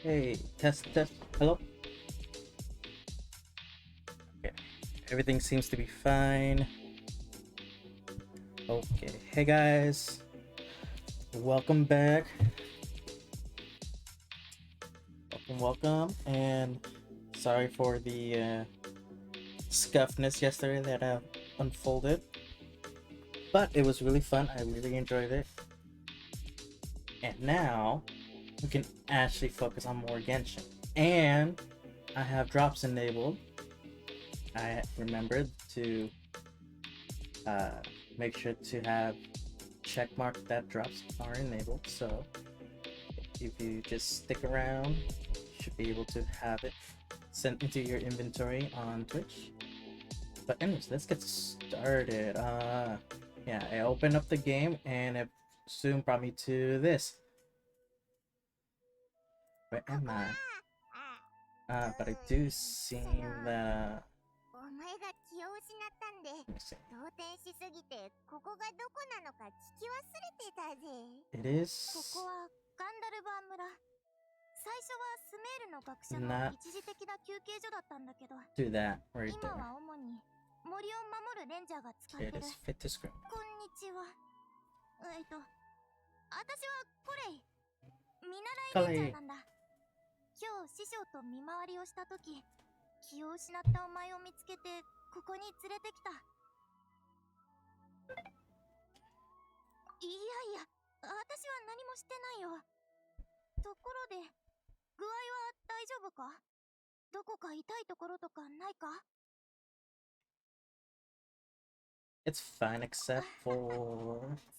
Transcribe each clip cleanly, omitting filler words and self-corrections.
Hey, test, test. Hello? Okay. Everything seems to be fine. Okay. Hey, guys. Welcome back. Welcome. And sorry for the scuffness yesterday that unfolded. But it was really fun. I really enjoyed it. And now we can actually focus on more Genshin. And I have drops enabled. I remembered to make sure to have check mark that drops are enabled. So if you just stick around, you should be able to have it sent into your inventory on Twitch. But anyways, let's get started. Yeah, I opened up the game and it soon brought me to this. Where am I? But I do seem that お前が気を失ったんで、 let me see. 動転しすぎてここがどこなのか聞き忘れてたぜ。 It is ここはガンダルバー村。最初はスメールの学者の not 一時的な休憩所だったんだけど、 do that right 今 there. は主に森を守るレンジャーが使って Okay, る。 it is fit to screen. こんにちは。私はコレイ。見習いレンジャーなんだ。今日師匠と見回りをしたとき、気を失ったお前を見つけてここに連れてきた。いやいや、私は何もしてないよ。ところで、具合は大丈夫か？どこか痛いところとかないか？ It's fine except for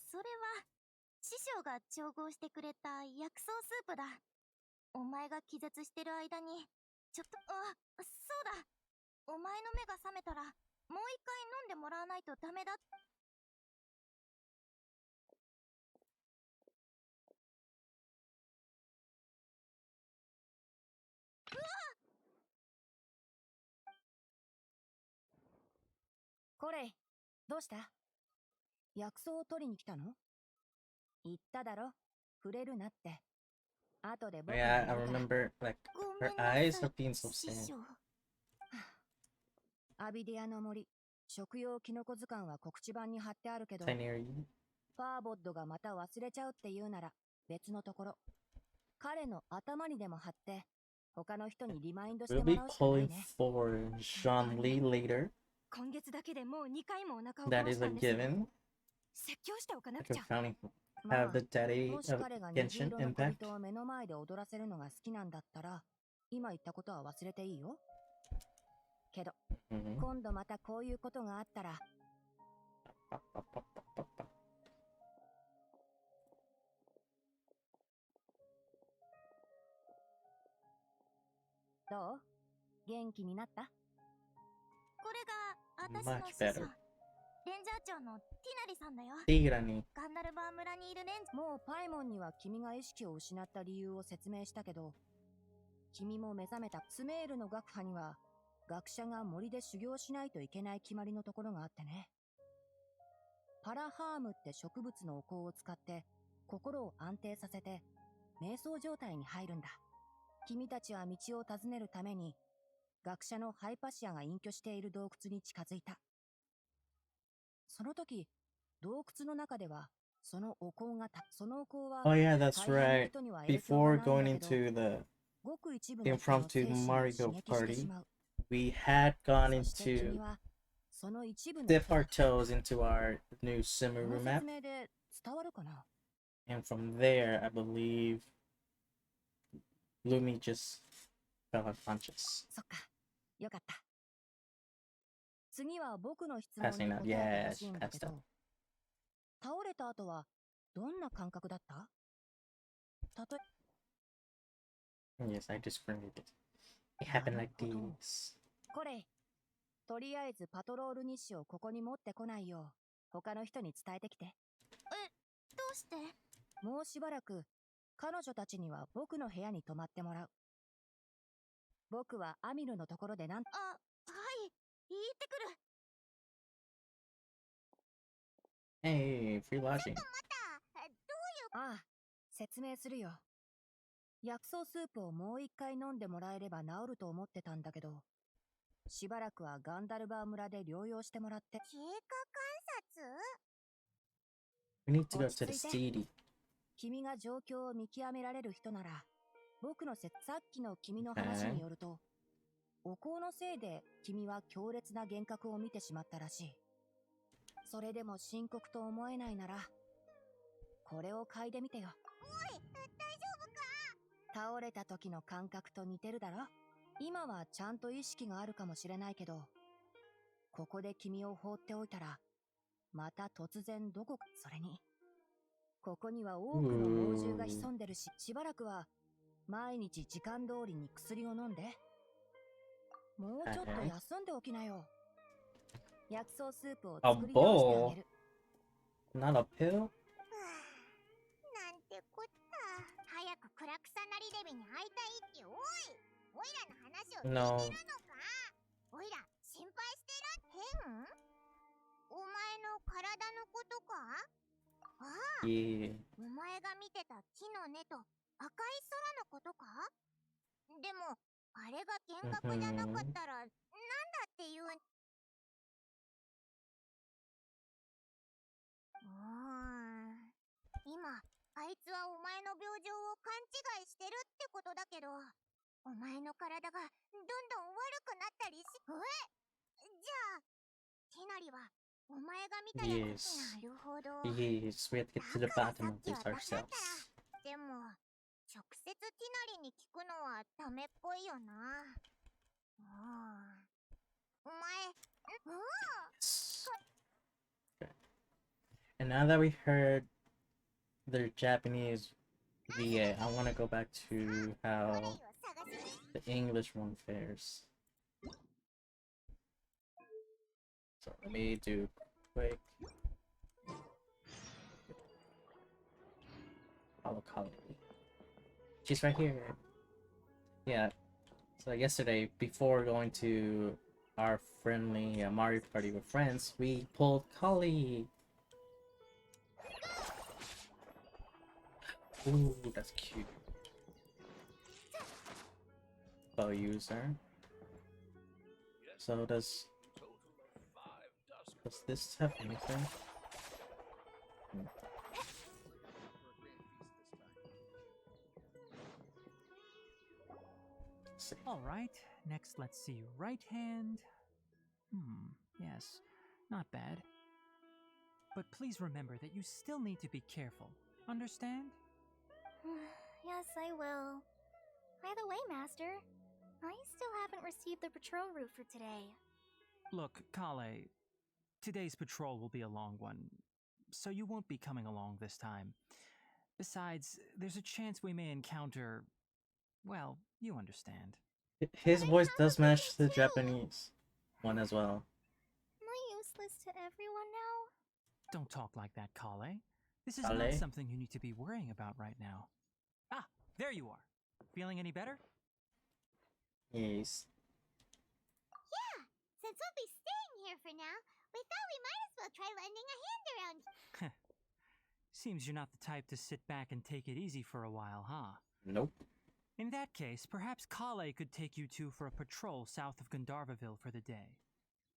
それは師匠が調合してくれた薬草スープだ。お前が気絶してる間にちょっと、そうだ、お前の目が覚めたらもう一回飲んでもらわないとダメだ。コレイ、どうした？薬草を取りに来たの？言っただろ、触れるなって。後で僕が yeah, や I るから。 remember like ご her めんなさ eyes い are being so 師 sad. 匠。アビディアの森、食用キノコ図鑑は告知板に貼ってあるけど、 Tiny are you? ファーボッドがまた忘れちゃうって言うなら別のところ。彼の頭にでも貼って、他の人にリマインドして We'll も be らうしかない pulling ね。 for Jean Lee later. 今月だけでもう2回もお腹を That 壊 is した a んですよ。 given. 説教しておかな Like くち a ゃ。 founding ま have あ the daddy もし of 彼が虹 Genshin 色の小 Impact. 人を目の前で踊らせるのが好きなんだったら、今言ったことは忘れていいよ。けど、 Mhm. 今度またこういうことがあったら、 どう？元気になった？これが私の Much 師匠、 better. レンジャー長のティナリさんだよ。 Tirani. ガンダルバー村にいるレンジ。もうパイモンには君が意識を失った理由を説明したけど、君も目覚めた。スメールの学派には、学者が森で修行しないといけない決まりのところがあってね。パラハームって植物のお香を使って、心を安定させて、瞑想状態に入るんだ。君たちは道を尋ねるために、学者のハイパシアが隠居している洞窟に近づいた。その時、洞窟の中では、そのお香は Oh yeah, that's 大半の right. 人には影響が Before ないん going だけど、 into the ごく一部の人の impromptu 精神を Mario 刺激して party, しまう。 we had gone そして君 into はその一部の dip 人 our だ。 toes into our new こ Sumeru の map, 説明で伝わるかな？ and from there, I believe Lumi just fell unconscious. そっか、よかった。次は僕の質問 Passing に out. 答えて Yeah, ほ she しいんだけ passed out. ど、倒れた後はどんな感覚だった？たとえ Yes, I just screamed it. It happened like this. これ、とりあえずパトロール日誌をここに持ってこないよう、他の人に伝えてきて。どうして？もうしばらく彼女たちには僕の部屋に泊まってもらう。僕はアミルのところでなん、はい、行ってくる。 Hey, free lodging. また、どういう。ああ、説明するよ。薬草スープをもう一回飲んでもらえれば治ると思ってたんだけど、しばらくはガンダルバー村で療養してもらって。経過観察？ We need to go 落 to ち the 着いて。 city. 君が状況を見極められる人なら、僕のさっきの君の話によると、お香のせいで君は強烈な幻覚を見てしまったらしい。それでも深刻と思えないなら、これを嗅いでみてよ。おい、大丈夫か？倒れた時の感覚と似てるだろ。今はちゃんと意識があるかもしれないけど、ここで君を放っておいたら、また突然どこか。それに、ここには多くの猛獣が潜んでるし、しばらくは毎日時間通りに薬を飲んで。もうちょっと休んでおきなよ。薬草スープを A 作り直してあげる。 Not a pill? なんてこった。早くクラクサなりデビに会いたいって。おい、おいらの話を聞いてる No. のか？おいら心配してる。変？お前の体のことか？ああ、 Yeah. お前が見てた木の根と赤い空のことか？でもあれが幻覚じゃなかったらなんだっていう。今あいつはお前の病状を勘違いしてるってことだけど、お前の体がどんどん悪くなったりし。じゃあティナリはお前が見たやつ。 Yes. なるほど。 Yes, we have to get to the だから bottom さっ of き this はダメだった ourselves. ら。でも直接ティナリに聞くのはダメっぽいよな。お前、Yes. Okay. And now that we heard their Japanese VA, I want to go back to how the English one fares. So let me do quick follow color. She's right here. Yeah. So yesterday, before going to our friendly Mario Party with friends, we pulled Kali. Ooh, that's cute. Bow user. So does this have anything? All right, next let's see. Right hand. Yes, not bad. But please remember that you still need to be careful. Understand? Yes, I will. By the way, Master, I still haven't received the patrol route for today. Look, Kale, today's patrol will be a long one, so you won't be coming along this time. Besides, there's a chance we may encounter... well, you understand. His voice does match the Japanese one as well. Am I useless to everyone now? Don't talk like that, Kale. This is not Kale? something you need to be worrying about right now. Ah, there you are. Feeling any better? Yes. Yeah, since we'll be staying here for now, we thought we might as well try lending a hand around. Seems you're not the type to sit back and take it easy for a while, huh? Nope. In that case, perhaps Kale could take you two for a patrol south of Gandharvaville for the day.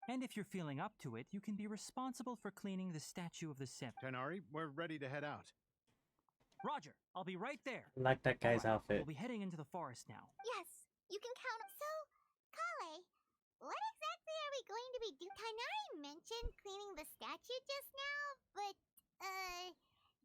And if you're feeling up to it, you can be responsible for cleaning the statue of the Sip. Tenari, we're ready to head out. Roger, I'll be right there. I like that guy's Alright, outfit. We'll be heading into the forest now. Yes, you can count on. So, Kale, what exactly are we going to be doing? Kanari mentioned cleaning the statue just now, but,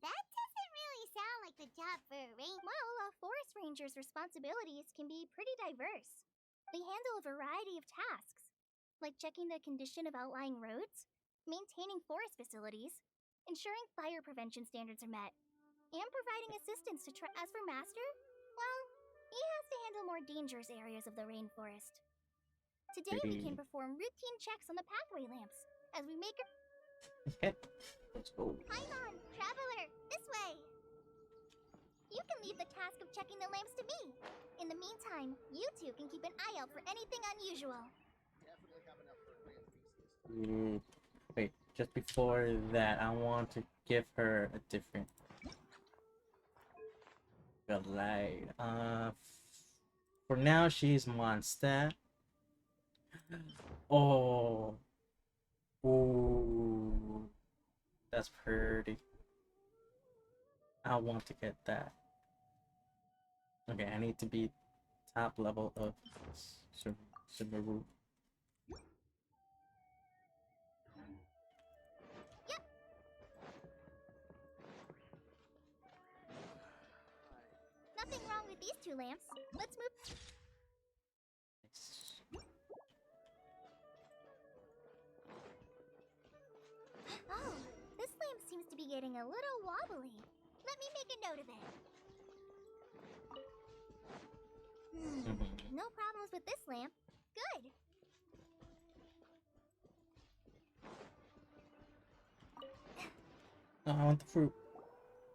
that doesn't really sound like the job for a ranger. Well, a forest ranger's responsibilities can be pretty diverse. They handle a variety of tasks, like checking the condition of outlying roads, maintaining forest facilities, ensuring fire prevention standards are met, and providing assistance to As for Master, well, he has to handle more dangerous areas of the rainforest. Today we can perform routine checks on the pathway lamps as we make Okay. Let's go. Paimon, traveler, this way! You can leave the task of checking the lamps to me. In the meantime, you two can keep an eye out for anything unusual. Wait, just before that, I want to give her a different gonna lie. For now, she's Mondstadt. Oh, ooh, that's pretty. I want to get that. Okay, I need to be top level of Subaru. Nothing wrong with these two lamps. Let's move. Oh, this lamp seems to be getting a little wobbly. Let me make a note of it. No problems with this lamp. Good. Oh, I want the fruit.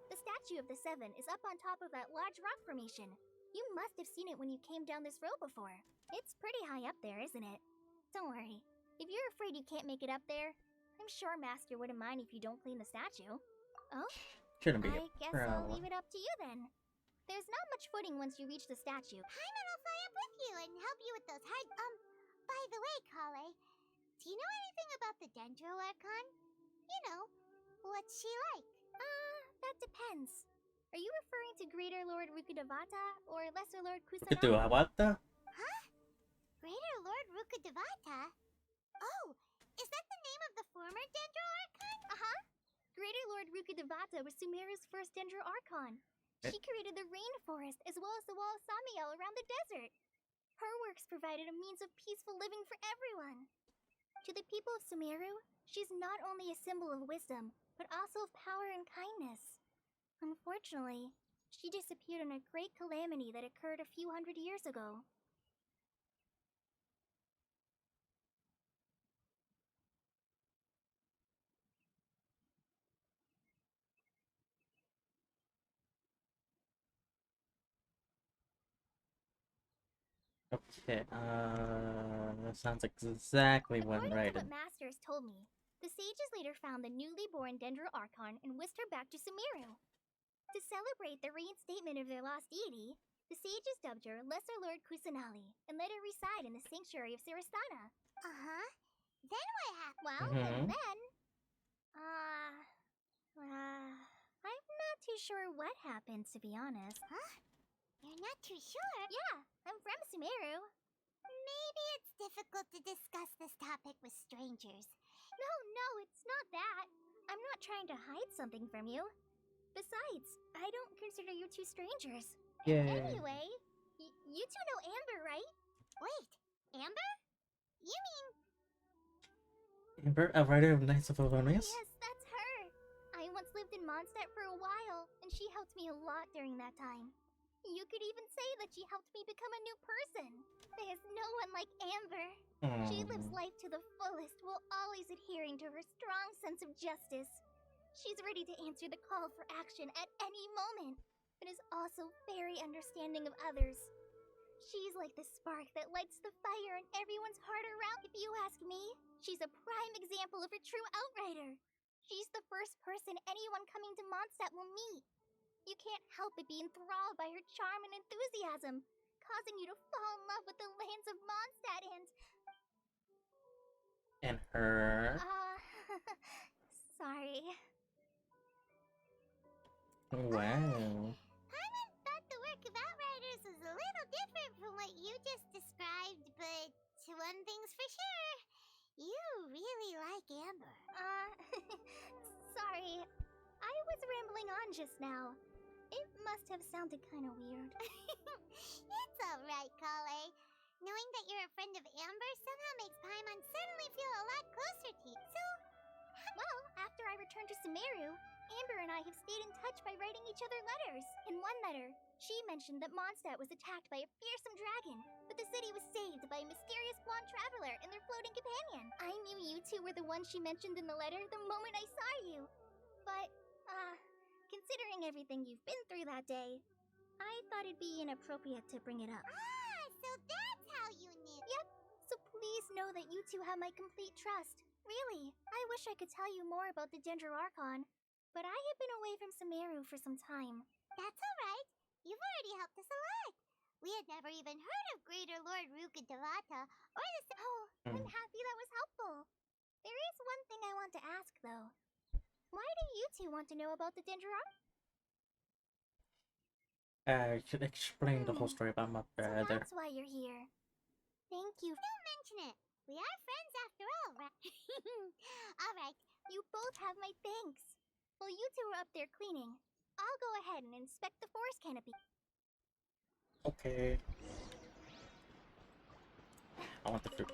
The statue of the Seven is up on top of that large rock formation. You must have seen it when you came down this road before. It's pretty high up there, isn't it? Don't worry. If you're afraid you can't make it up there, I'm sure Master wouldn't mind if you don't clean the statue. Oh? Shouldn't be I a guess I'll problem. leave it up to you then. There's not much footing once you reach the statue. Paimon will fly up with you and help you with those hard... by the way, Kale, do you know anything about the Dendro Archon? You know, what's she like? That depends. Are you referring to Greater Lord Rukudevata or Lesser Lord Look Kusanagi? at the Awata. Huh? Greater Lord Rukudevata? Oh, is that the name of the former Dendro Archon? Uh-huh. Greater Lord Rukudevata was Sumeru's first Dendro Archon. She created the rainforest as well as the wall of Samiel around the desert. Her works provided a means of peaceful living for everyone. To the people of Sumeru, she's not only a symbol of wisdom, but also of power and kindness. Unfortunately, she disappeared in a great calamity that occurred a few hundred years ago. Okay, sounds like exactly one According right. to what Master has told me, the sages later found the newly born Dendro Archon and whisked her back to Sumeru. To celebrate the reinstatement of their lost deity, the sages dubbed her Lesser Lord Kusanali and let her reside in the sanctuary of Sarastana. Uh-huh. Then what happened? Well, and then... I'm not too sure what happened, to be honest. Huh? You're not too sure? Yeah, I'm from Sumeru. Maybe it's difficult to discuss this topic with strangers. No, it's not that. I'm not trying to hide something from you. Besides, I don't consider you two strangers. Yay. Anyway, you two know Amber, right? Wait, Amber? You mean... Amber, a writer of Knights of Avonius? Yes, that's her. I once lived in Mondstadt for a while, and she helped me a lot during that time. You could even say that she helped me become a new person. There's no one like Amber. She lives life to the fullest while always adhering to her strong sense of justice. She's ready to answer the call for action at any moment, but is also very understanding of others. She's like the spark that lights the fire in everyone's heart around. If you ask me, she's a prime example of a true outrider. She's the first person anyone coming to Mondstadt will meet. You can't help but be enthralled by her charm and enthusiasm, causing you to fall in love with the lands of Mondstadt And her. Sorry. Wow. Paimon thought the work of Outriders was a little different from what you just described, but one thing's for sure, you really like Amber. Sorry. I was rambling on just now. It must have sounded kind of weird. It's alright, Kale. Knowing that you're a friend of Amber somehow makes Paimon suddenly feel a lot closer to you. So, well, after I returned to Sumeru, Amber and I have stayed in touch by writing each other letters. In one letter, she mentioned that Mondstadt was attacked by a fearsome dragon, but the city was saved by a mysterious blonde traveler and their floating companion. I knew you two were the ones she mentioned in the letter the moment I saw you. But, considering everything you've been through that day, I thought it'd be inappropriate to bring it up. So that's how you knew. Yep, so please know that you two have my complete trust. Really, I wish I could tell you more about the Dendro Archon, but I have been away from Sumeru for some time. That's alright. You've already helped us a lot. We had never even heard of Greater Lord Rukadevata or the... Oh, I'm happy that was helpful. There is one thing I want to ask, though. Why do you two want to know about the Dendron? I should explain the whole story about my So brother. that's why you're here. Thank you. Don't mention it. We are friends after all, right? Alright, you both have my thanks. While you two are up there cleaning, I'll go ahead and inspect the forest canopy. Okay. I want the fruit.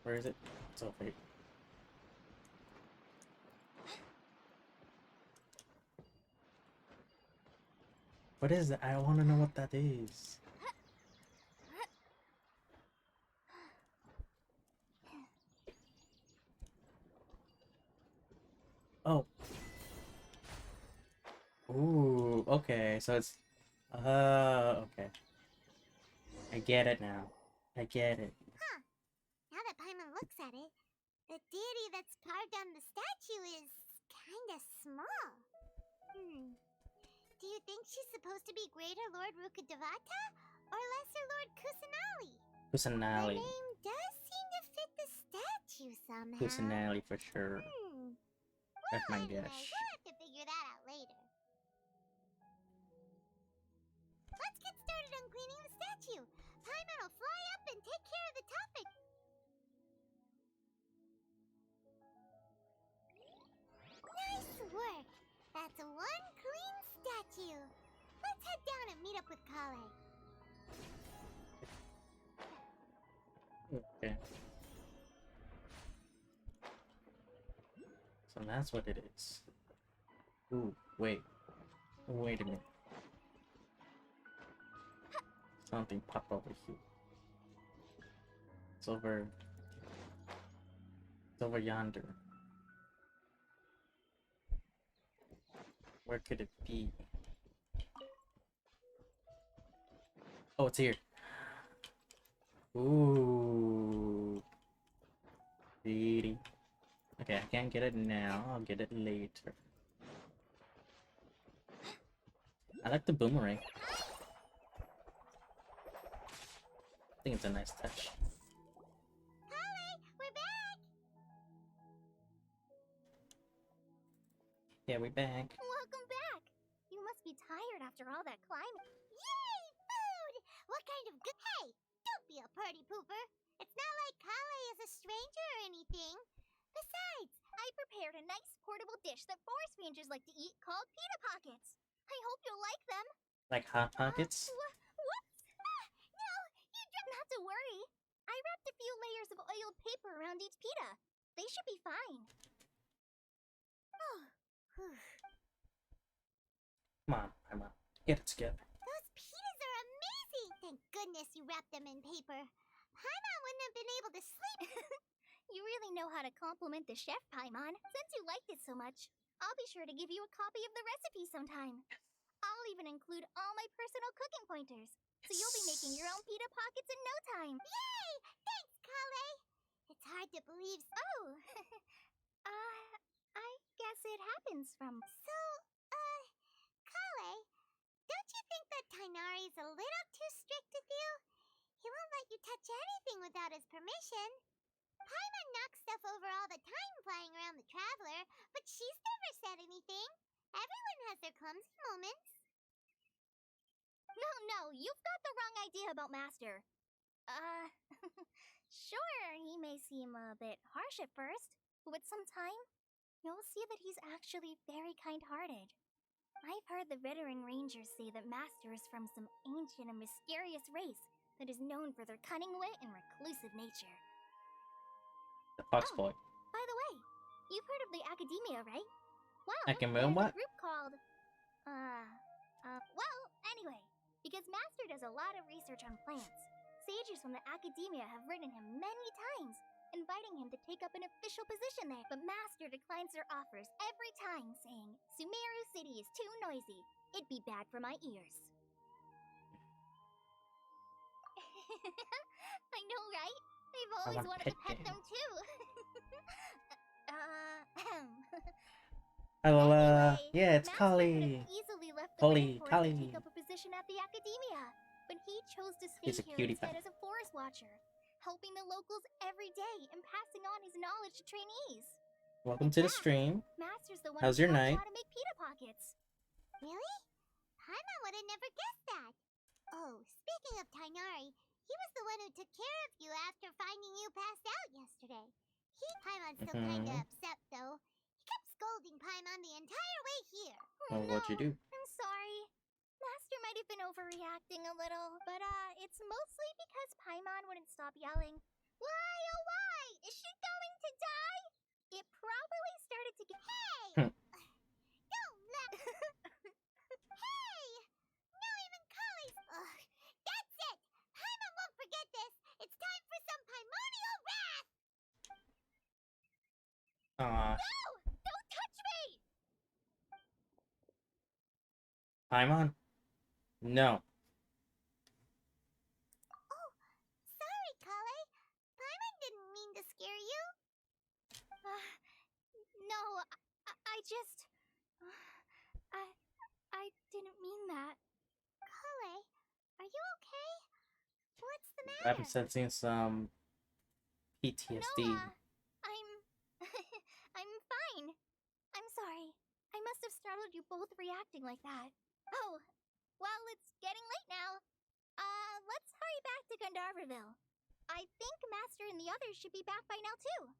Where is it? It's over here. What is it? I want to know what that is. Oh. Ooh, okay. So it's... okay. I get it now. I get it. Huh. Now that Paimon looks at it, the deity that's carved on the statue is kinda small. Do you think she's supposed to be Greater Lord Rukadevata or Lesser Lord Kusanali? The Kusanali. name does seem to fit the statue somehow. Kusanali for sure. That's my Anyway, guess. we'll have to figure that out later. Let's get started on cleaning the statue. Paimon will fly up and take care of the topic. Nice work. That's one clean statue. Let's head down and meet up with Kale. Okay. So that's what it is. Ooh, wait. Wait a minute. Something popped over here. It's over... It's over yonder. Where could it be? Oh, it's here. Ooh. Pretty. Okay, I can't get it now. I'll get it later. I like the boomerang. I think it's a nice touch. Kale, we're back. Yeah, we're back. Welcome back. You must be tired after all that climbing. Yay, food! What kind of good... Hey, don't be a party pooper. It's not like Kale is a stranger or anything. Besides, I prepared a nice portable dish that forest rangers like to eat called pita pockets. I hope you'll like them. Like Hot Pockets? Whoops! No, you don't have to worry. I wrapped a few layers of oiled paper around each pita. They should be fine. Oh, whew. Come on. Get it together. Those pitas are amazing! Thank goodness you wrapped them in paper. Paimon wouldn't have been able to sleep. You really know how to compliment the chef, Paimon. Since you liked it so much, I'll be sure to give you a copy of the recipe sometime. I'll even include all my personal cooking pointers, so you'll be making your own pita pockets in no time. Yay! Thanks, Kale! It's hard to believe... Oh! I guess it happens from... So, Kale, don't you think that Tainari's a little too strict with you? He won't let you touch anything without his permission. Paimon knocks stuff over all the time flying around the Traveler, but she's never said anything. Everyone has their clumsy moments. No, you've got the wrong idea about Master. Sure, he may seem a bit harsh at first, but with some time, you'll see that he's actually very kind-hearted. I've heard the veteran rangers say that Master is from some ancient and mysterious race that is known for their cunning wit and reclusive nature. The Fox Boy. By the way, you've heard of the Academia, right? Well, Academia there's what? a group called... Well, anyway, because Master does a lot of research on plants, sages from the Academia have written him many times, inviting him to take up an official position there. But Master declines their offers every time, saying, Sumeru City is too noisy. It'd be bad for my ears. I know, right? I've always want wanted to pet pet them too. Hello, Anyway, yeah, it's Master could Kali. have easily left the Kali, rainforest Kali. to take up a position chose to stay He's a here cutie instead pie. as a forest watcher, helping the locals every day and passing on his knowledge to trainees. Welcome to the stream. Master's the one How's who your taught night? you how to make pita pockets. Really? Paimon would have never guessed that. Oh, speaking of Tainari, he was the one who took care of you after finding you passed out yesterday. Paimon's still kinda upset though. He kept scolding Paimon the entire way here. Well, what'd you do? I'm sorry. Master might have been overreacting a little, but it's mostly because Paimon wouldn't stop yelling. Why, oh why? Is she going to die? It probably started to get. Hey! Don't let. Hey! Now even Kali's. Ugh, that's it! Paimon won't forget this! It's time for some Paimonial wrath! Aw, No! Don't touch me! Paimon? No. Oh, sorry, Kale. Paimon didn't mean to scare you. No, I just... I didn't mean that. Kale, are you okay? What's the matter? I'm sensing some PTSD. No, I'm... I'm fine. I'm sorry. I must have startled you both reacting like that. Oh, well, it's getting late now. Let's hurry back to Gandharville. I think Master and the others should be back by now, too.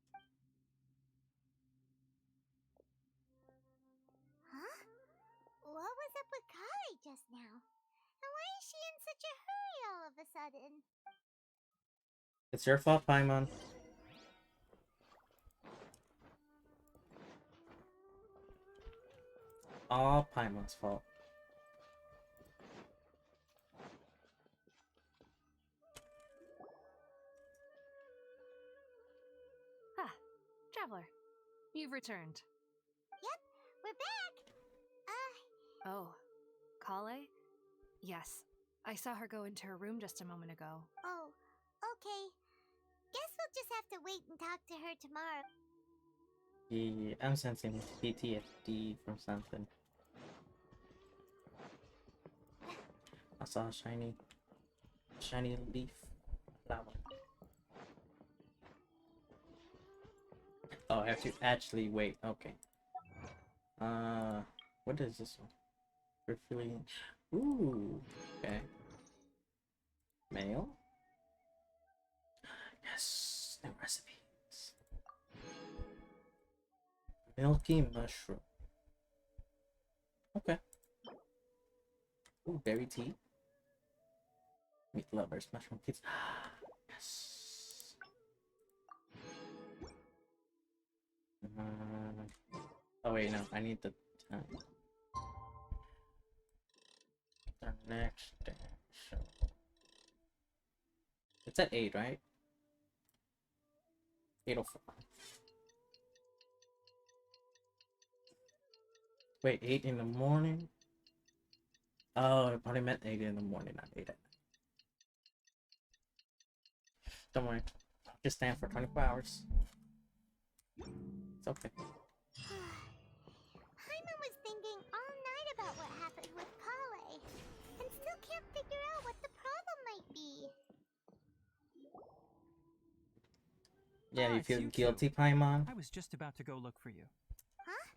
Huh? What was up with Kali just now? And why is she in such a hurry all of a sudden? It's your fault, Paimon. All Paimon's fault. Ah, Traveler, you've returned. Yep, we're back. Oh, Kale? Yes, I saw her go into her room just a moment ago. Oh, okay. Guess we'll just have to wait and talk to her tomorrow. Yeah, I'm sensing PTSD from something. I saw a shiny leaf flower. Oh, I have to actually wait. Okay. What is this one? Refilling. Ooh. Okay. Mail. Yes. New recipes. Milky mushroom. Okay. Ooh, berry tea. Meat lovers, mushroom kids. Yes. Oh wait, no, I need the next show. It's at 8, right? 8:04. Wait, 8 in the morning? Oh, it probably meant 8 in the morning, not 8 at night. Don't worry. I'll just stand for 24 hours. It's okay. Paimon was thinking all night about what happened with Kale, and still can't figure out what the problem might be. Yeah, you it's feel you guilty, two. Paimon? I was just about to go look for you. Huh?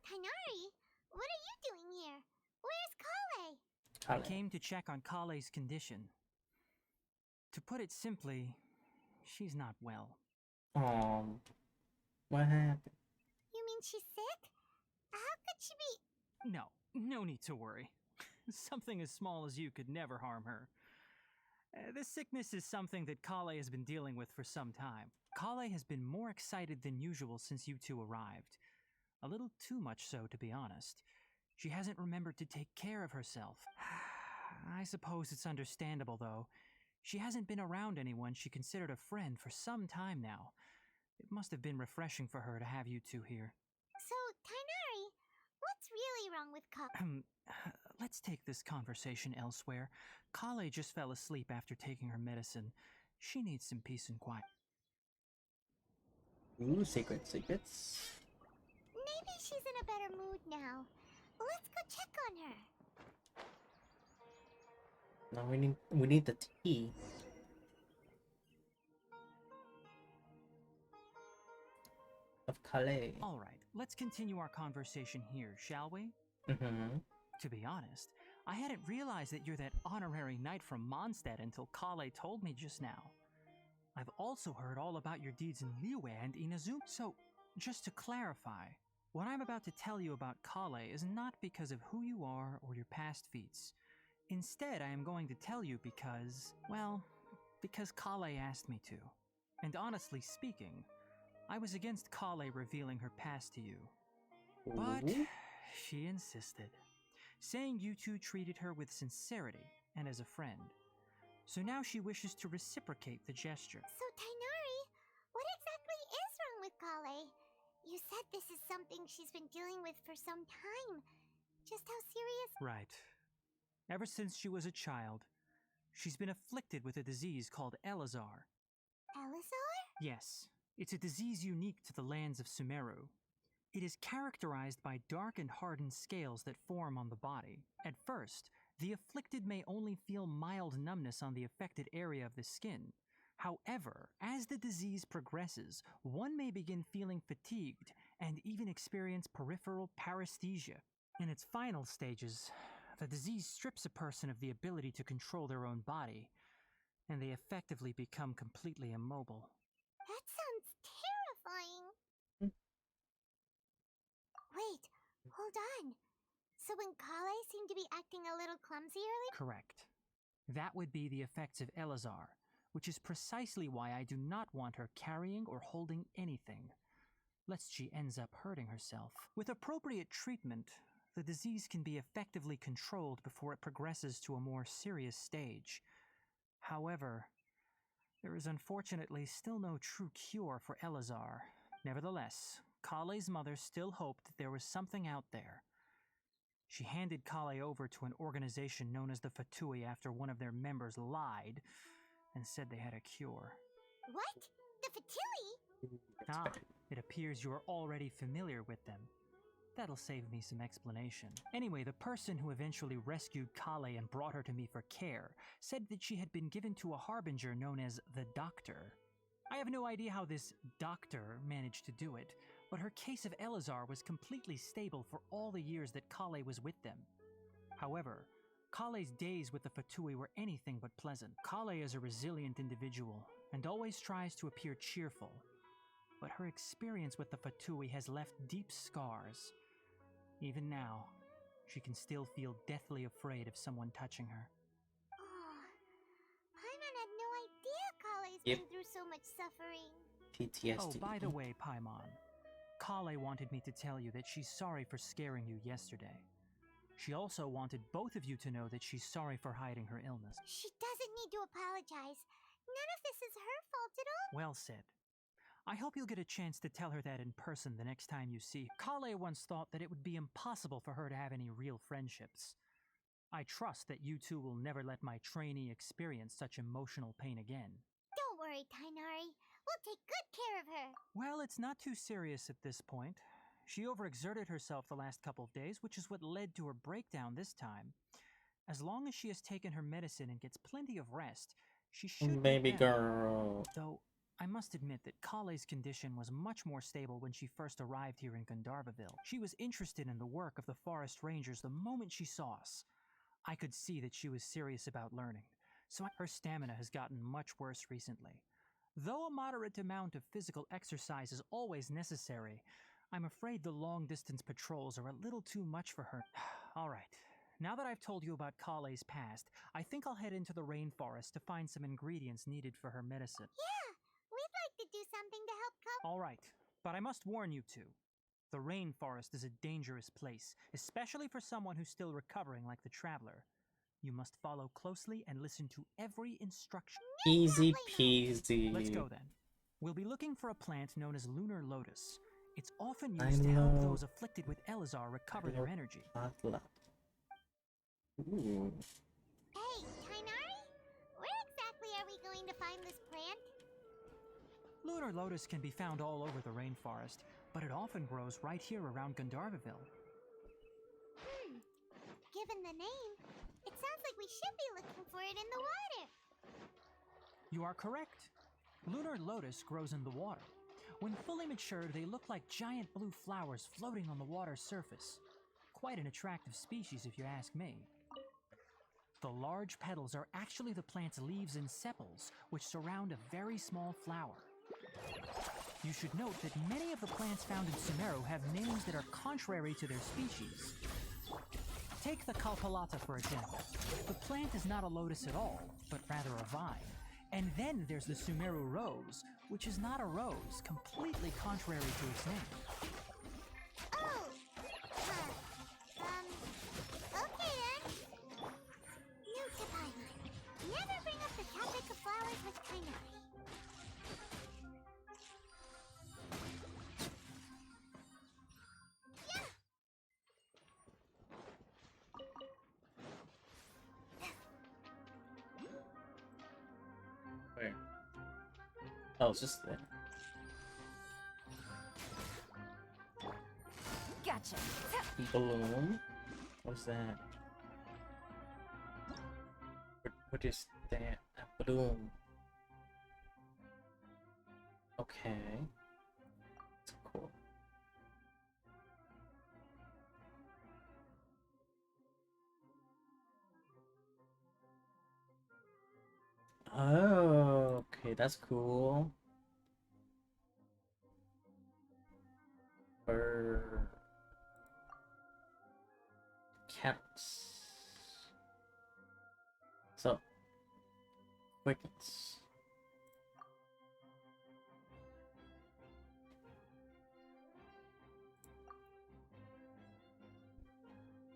Tainari? What are you doing here? Where's Kale? I came to check on Kale's condition. To put it simply, she's not well. What happened? You mean she's sick? How could she be? No need to worry. Something as small as you could never harm her. This sickness is something that Kale has been dealing with for some time. Kale has been more excited than usual since you two arrived. A little too much so, to be honest. She hasn't remembered to take care of herself. I suppose it's understandable, though. She hasn't been around anyone she considered a friend for some time now. It must have been refreshing for her to have you two here. So, Tainari, what's really wrong with Kale? Let's take this conversation elsewhere. Kale just fell asleep after taking her medicine. She needs some peace and quiet. Ooh, secrets. Maybe she's in a better mood now. Let's go check on her. Now we need the tea. Of Calais. Alright, let's continue our conversation here, shall we? Mm-hmm. To be honest, I hadn't realized that you're that honorary knight from Mondstadt until Kale told me just now. I've also heard all about your deeds in Liyue and Inazuma. So, just to clarify, what I'm about to tell you about Kale is not because of who you are or your past feats. Instead, I am going to tell you because, well, because Kale asked me to. And honestly speaking, I was against Kale revealing her past to you. But Ooh. she insisted, saying you two treated her with sincerity and as a friend. So now she wishes to reciprocate the gesture. So, Tainari, what exactly is wrong with Kale? You said this is something she's been dealing with for some time. Just how serious? Right. Ever since she was a child, she's been afflicted with a disease called Elazar. Elazar? Yes, it's a disease unique to the lands of Sumeru. It is characterized by dark and hardened scales that form on the body. At first, the afflicted may only feel mild numbness on the affected area of the skin. However, as the disease progresses, one may begin feeling fatigued and even experience peripheral paresthesia. In its final stages, the disease strips a person of the ability to control their own body, and they effectively become completely immobile. That sounds terrifying. Hmm. Wait, hold on. So when Kale seemed to be acting a little clumsy earlier? Correct. That would be the effects of Elazar, which is precisely why I do not want her carrying or holding anything, lest she ends up hurting herself. With appropriate treatment, the disease can be effectively controlled before it progresses to a more serious stage. However, there is unfortunately still no true cure for Elazar. Nevertheless, Kale's mother still hoped that there was something out there. She handed Kale over to an organization known as the Fatui after one of their members lied and said they had a cure. What? The Fatui? That's bad. It appears you are already familiar with them. That'll save me some explanation. Anyway, the person who eventually rescued Kale and brought her to me for care said that she had been given to a harbinger known as the Doctor. I have no idea how this doctor managed to do it, but her case of Elazar was completely stable for all the years that Kale was with them. However, Kale's days with the Fatui were anything but pleasant. Kale is a resilient individual and always tries to appear cheerful, but her experience with the Fatui has left deep scars. Even now, she can still feel deathly afraid of someone touching her. Oh, Paimon had no idea Kale's Yep. been through so much suffering. PTSD. Oh, by the way, Paimon, Kale wanted me to tell you that she's sorry for scaring you yesterday. She also wanted both of you to know that she's sorry for hiding her illness. She doesn't need to apologize. None of this is her fault at all. Well said. I hope you'll get a chance to tell her that in person the next time you see her. Kale once thought that it would be impossible for her to have any real friendships. I trust that you two will never let my trainee experience such emotional pain again. Don't worry, Tainari. We'll take good care of her. Well, it's not too serious at this point. She overexerted herself the last couple of days, which is what led to her breakdown this time. As long as she has taken her medicine and gets plenty of rest, she should Baby be better. girl. Though, I must admit that Kale's condition was much more stable when she first arrived here in Gandharvaville. She was interested in the work of the forest rangers the moment she saw us. I could see that she was serious about learning, so her stamina has gotten much worse recently. Though a moderate amount of physical exercise is always necessary, I'm afraid the long-distance patrols are a little too much for her. All right. Now that I've told you about Kale's past, I think I'll head into the rainforest to find some ingredients needed for her medicine. Yeah, we'd like to do something to help cover. All right, but I must warn you two. The rainforest is a dangerous place, especially for someone who's still recovering like the traveler. You must follow closely and listen to every instruction. Easy peasy. Let's go then. We'll be looking for a plant known as lunar lotus. It's often I used to help know. those afflicted with Elazar recover their energy. Atla. Ooh. Hey, Tainari? Where exactly are we going to find this plant? Lunar lotus can be found all over the rainforest, but it often grows right here around Gandharvaville. Given the name, it Sounds like we should be looking for it in the water. You are correct. Lunar lotus grows in the water. When fully matured, they look like giant blue flowers floating on the water's surface. Quite an attractive species, if you ask me. The large petals are actually the plant's leaves and sepals, which surround a very small flower. You should note that many of the plants found in Sumeru have names that are contrary to their species. Take the Kalpalata, for example. The plant is not a lotus at all, but rather a vine. And then there's the Sumeru rose, which is not a rose, completely contrary to its name. Oh! Okay then. New tip I learned. Never bring up the topic of flowers with Kainari. Where? Oh, it's just there. Gotcha. Balloon? What's that? What is that? A balloon. Okay. That's cool. Oh, okay, that's cool. Bird. Cats. So, wickets.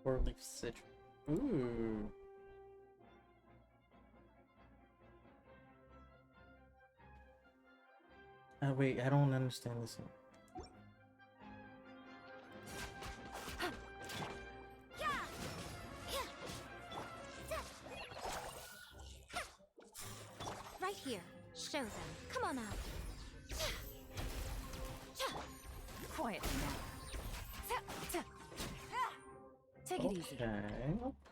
Four-leaf citrus. Ooh. Wait, I don't understand this one. Right here. Show them. Come on out. Quiet now. Take it easy.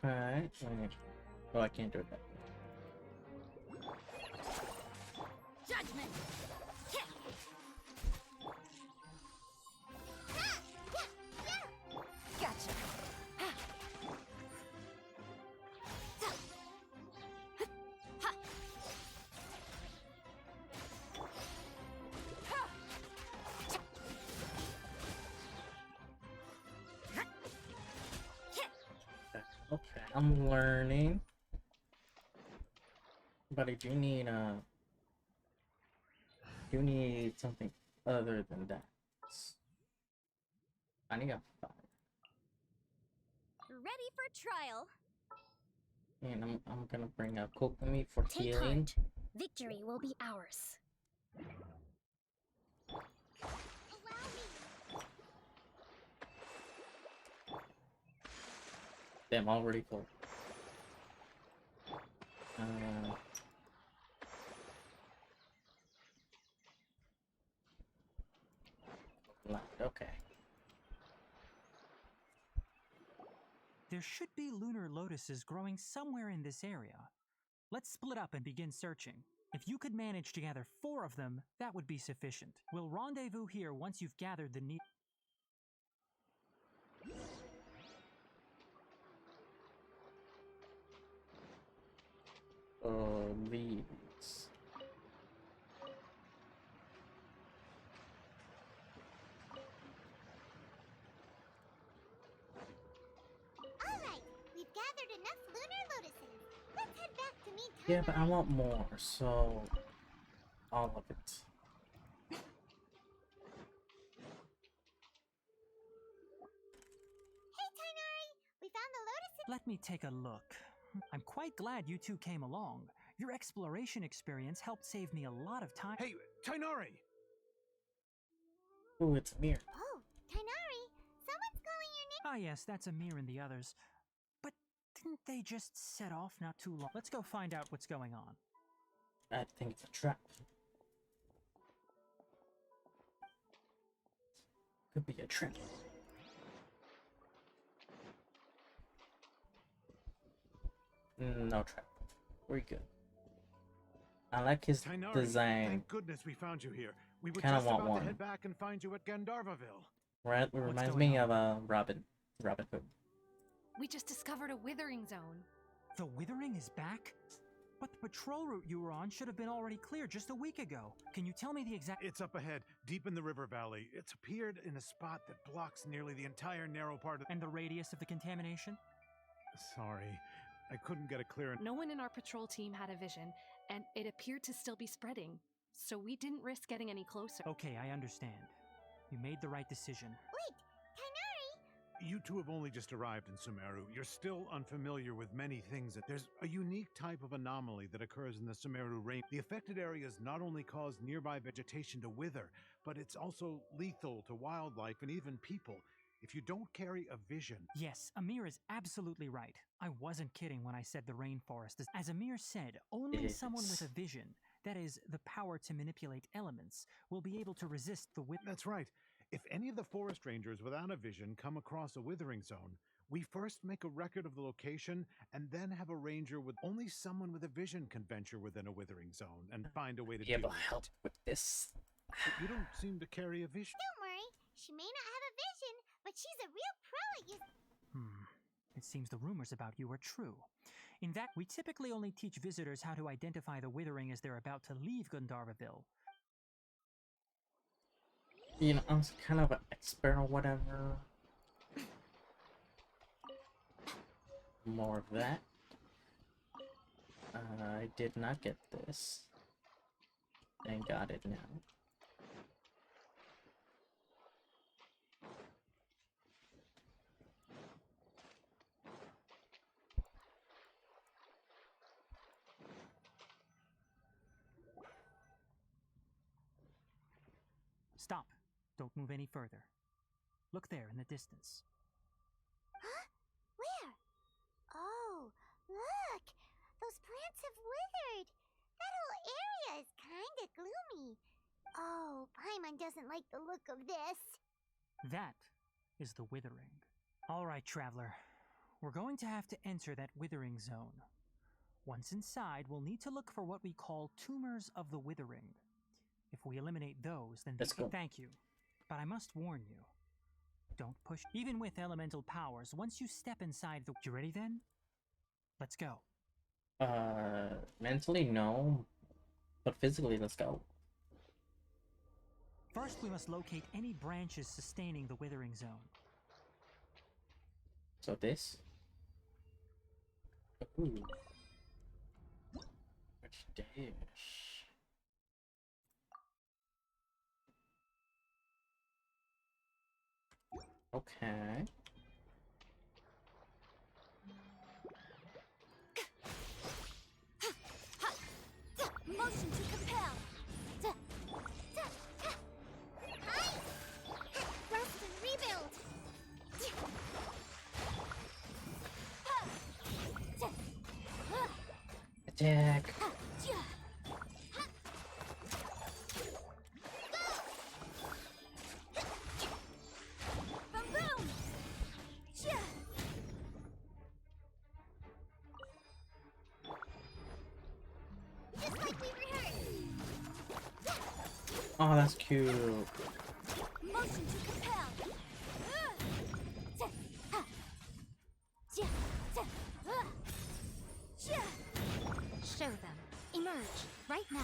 Okay. Wait. Oh, I can't do that. Judgment. Gotcha. Okay, I'm learning. But I do need something other than that. I need a fire. Ready for trial. And I'm gonna bring out Kokomi for Take healing. heart. Victory will be ours. Allow me. Damn, already full. Okay. There should be lunar lotuses growing somewhere in this area. Let's split up and begin searching. If you could manage to gather 4 of them, that would be sufficient. We'll rendezvous here once you've gathered the need. Leads. Alright, we've gathered enough lunar lotuses. Let's head back to meet Yeah, but I Kainari. want more, so all of it. Hey Kainari! We found the lotuses. Let me take a look. I'm quite glad you two came along. Your exploration experience helped save me a lot of time. Hey, Tainari! Ooh, it's a mirror. Oh, Kainari! Someone's calling your name. Ah yes, that's Amir and the others. But didn't they just set off not too long? Let's go find out what's going on. I think it's a trap. Could be a trap. No trap. We're good. I like his Tainari, design. thank goodness we found you here. We were Kinda just want about one. to head back and find you at Gandharvaville. Right? It reminds going me on? of Robin Hood. We just discovered a withering zone. The withering is back? But the patrol route you were on should have been already clear just a week ago. Can you tell me the exact... It's up ahead, deep in the river valley. It's appeared in a spot that blocks nearly the entire narrow part of... And the radius of the contamination? Sorry, I couldn't get a clear... No one in our patrol team had a vision, and it appeared to still be spreading. So we didn't risk getting any closer. Okay, I understand. You made the right decision. Wait, Tainari! You two have only just arrived in Sumeru. You're still unfamiliar with many things. There's a unique type of anomaly that occurs in the Sumeru range. The affected areas not only cause nearby vegetation to wither, but it's also lethal to wildlife and even people. If you don't carry a vision... Yes, Amir is absolutely right. I wasn't kidding when I said the rainforest is... As Amir said, only someone with a vision, that is, the power to manipulate elements, will be able to resist the That's right. If any of the forest rangers without a vision come across a withering zone, we first make a record of the location and then have a ranger with... Only someone with a vision can venture within a withering zone and find a way to Be deal able with to help it. with this. But you don't seem to carry a vision. Don't worry, she may not have a vision, but she's a real pro at using... It seems the rumors about you are true. In that, we typically only teach visitors how to identify the withering as they're about to leave Gandharvaville. You know, I'm kind of an expert or whatever. More of that. I did not get this. And got it now. Stop. Don't move any further. Look there in the distance. Huh? Where? Oh, look! Those plants have withered! That whole area is kinda gloomy. Oh, Paimon doesn't like the look of this. That is the withering. All right, traveler. We're going to have to enter that withering zone. Once inside, we'll need to look for what we call tumors of the withering. If we eliminate those, then... Let's go. Thank you. But I must warn you. Don't push... Even with elemental powers, once you step inside the... You ready then? Let's go. Mentally, no. But physically, let's go. First, we must locate any branches sustaining the withering zone. So this? Ooh. Which dish? Okay. Motion to compel. Rest and rebuild. Attack. Boom boom. Just like we rehearsed. Oh, that's cute. Motion to compel. Show them. Emerge right now.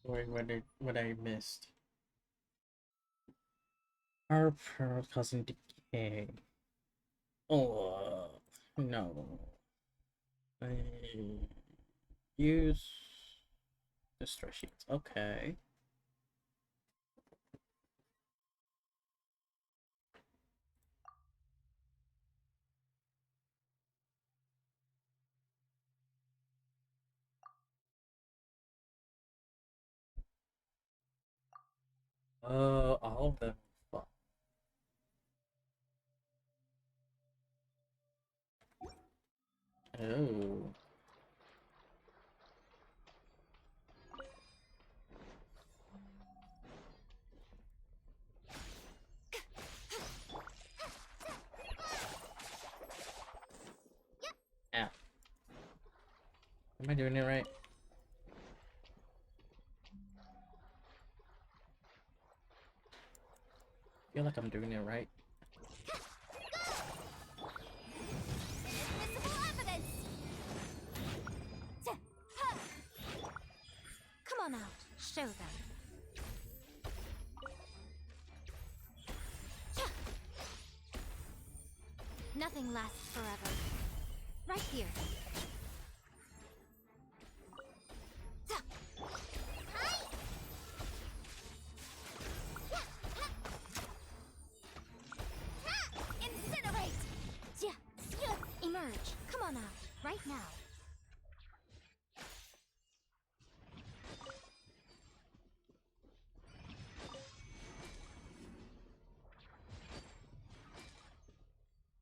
Wait, what I missed? Our pearl causing decay. Oh no. Use destroy sheets. Okay. All of them. Fuck. Oh. Am I doing it right? I feel like I'm doing it right. Inadmissible evidence! Come on out, show them. Nothing lasts forever. Right here. Incinerate! Emerge. Come on out. Right now.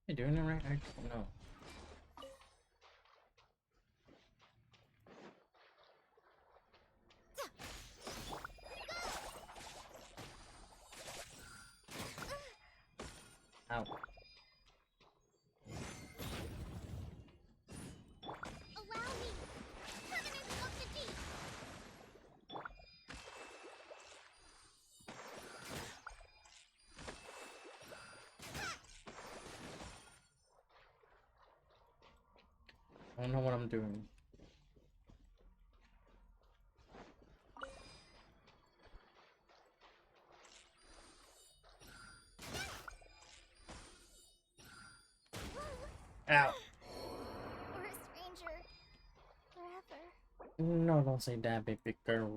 Am I doing it right? I don't know. Ow. Allow me. Permanence of the deep. I don't know what I'm doing. Ow. Worst ranger. Forever. No, don't say that, baby girl.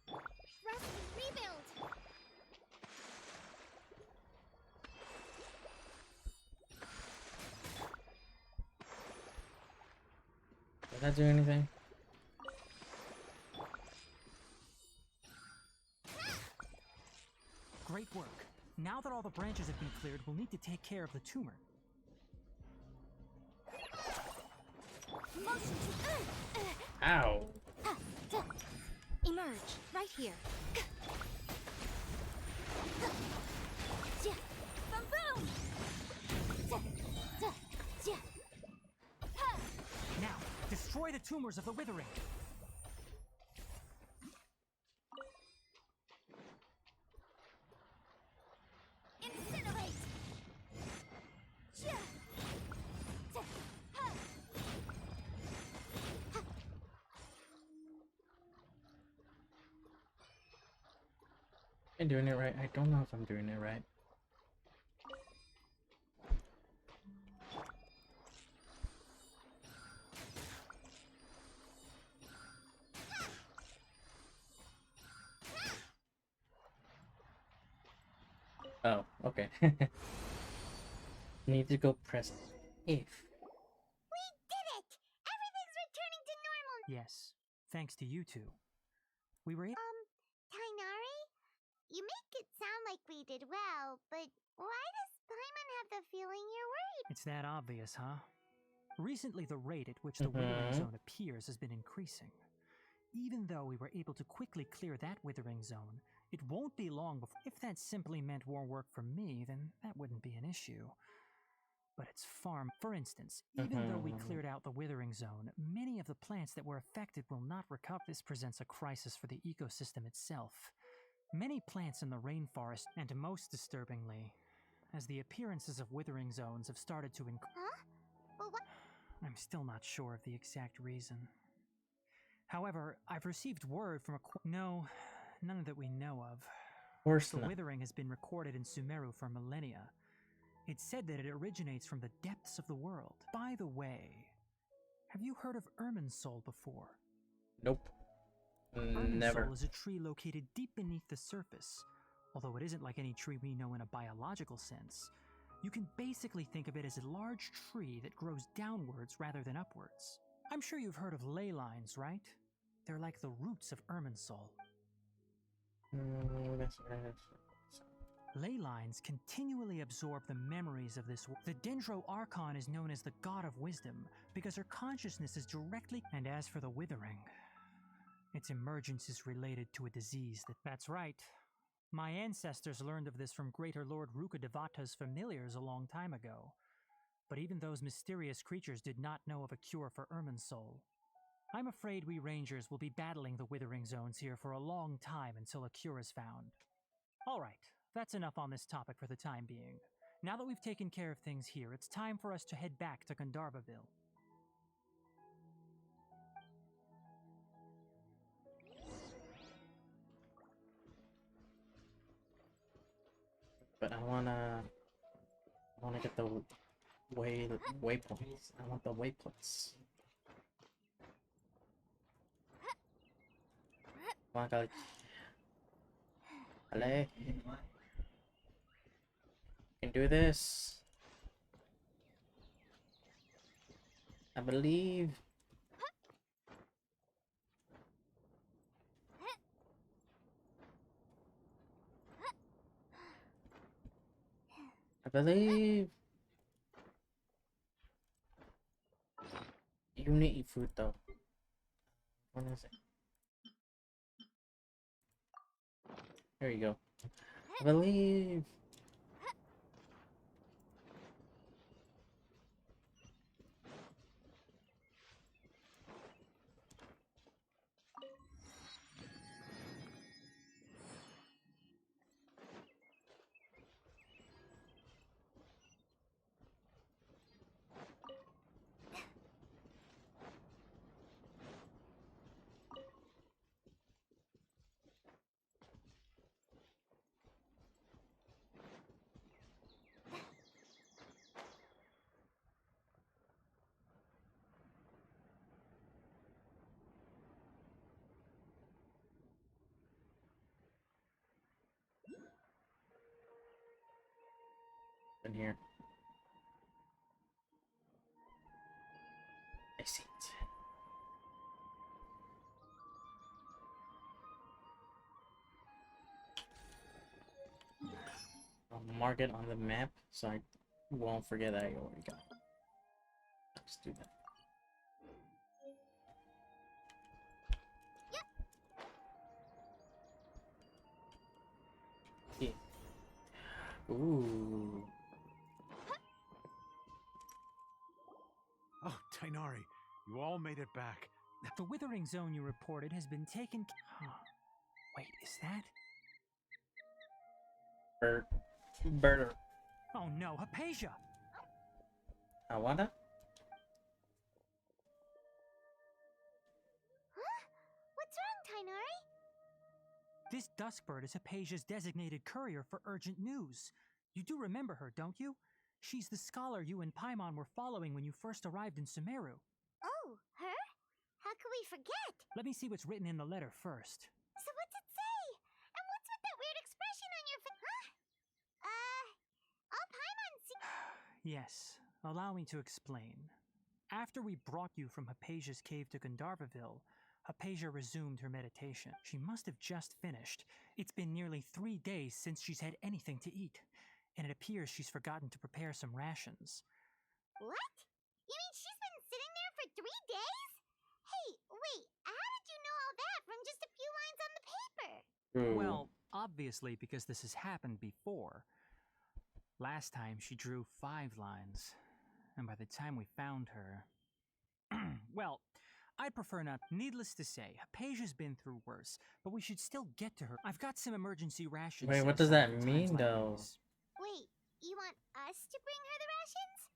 Rest and rebuild. Did that do anything? Great work. Now that all the branches have been cleared, we'll need to take care of the tumor. Motion to Ow. emerge. Right here. Boom! Now, destroy the tumors of the withering. Incinerate! Am I doing it right? I don't know if I'm doing it right. Oh, okay. Need to go press F. We did it! Everything's returning to normal. Yes, thanks to you two. We were Tainari? You make it sound like we did well, but why does Paimon have the feeling you're worried? It's that obvious, huh? Recently, the rate at which the withering zone appears has been increasing. Even though we were able to quickly clear that withering zone, it won't be long before. If that simply meant more work for me, then that wouldn't be an issue. But it's far. For instance, even though we cleared out the withering zone, many of the plants that were affected will not recover. This presents a crisis for the ecosystem itself. Many plants in the rainforest, and most disturbingly, as the appearances of withering zones have started to increase. Huh? But what? I'm still not sure of the exact reason. However, I've received word from no, none that we know of. Of course The not. withering has been recorded in Sumeru for millennia. It's said that it originates from the depths of the world. By the way, have you heard of Irminsul before? Nope. Never. Irminsul is a tree located deep beneath the surface. Although it isn't like any tree we know in a biological sense. You can basically think of it as a large tree that grows downwards rather than upwards. I'm sure you've heard of ley lines, right? They're like the roots of Irminsul. Ley lines continually absorb the memories of this world. The Dendro Archon is known as the God of Wisdom because her consciousness is directly. And as for the withering, its emergence is related to a disease that's right. My ancestors learned of this from Greater Lord Rukadevata's familiars a long time ago. But even those mysterious creatures did not know of a cure for Irminsul. I'm afraid we rangers will be battling the withering zones here for a long time until a cure is found. Alright, that's enough on this topic for the time being. Now that we've taken care of things here, it's time for us to head back to Gandharvaville. But I wanna get the waypoints. I want the waypoints. Come on, guys. Allez. Can do this. I believe. I believe. You need to eat food though. When is it? There you go. I believe. In here. I see it. I'll mark it on the map so I won't forget that I already got it. Let's do that. Yeah. Ooh. Oh, Tainari, you all made it back. The withering zone you reported has been taken. Huh. Wait, is that? Birder. Oh no, Hypatia! Awada? Huh? What's wrong, Tainari? This Duskbird is Hypatia's designated courier for urgent news. You do remember her, don't you? She's the scholar you and Paimon were following when you first arrived in Sumeru. Oh, her? How could we forget? Let me see what's written in the letter first. So what's it say? And what's with that weird expression on your face? Huh? All Paimon see. Yes, allow me to explain. After we brought you from Hypatia's cave to Gandharvaville, Hypatia resumed her meditation. She must have just finished. It's been nearly 3 days since she's had anything to eat, and it appears she's forgotten to prepare some rations. What? You mean she's been sitting there for 3 days? Hey, wait, how did you know all that from just a few lines on the paper? Ooh. Well, obviously because this has happened before. Last time she drew 5 lines, and by the time we found her... well, I'd prefer not. Needless to say, Hypatia's been through worse, but we should still get to her. I've got some emergency rations. Wait, set what does aside that for times mean, like though? these. Wait, you want us to bring her the rations?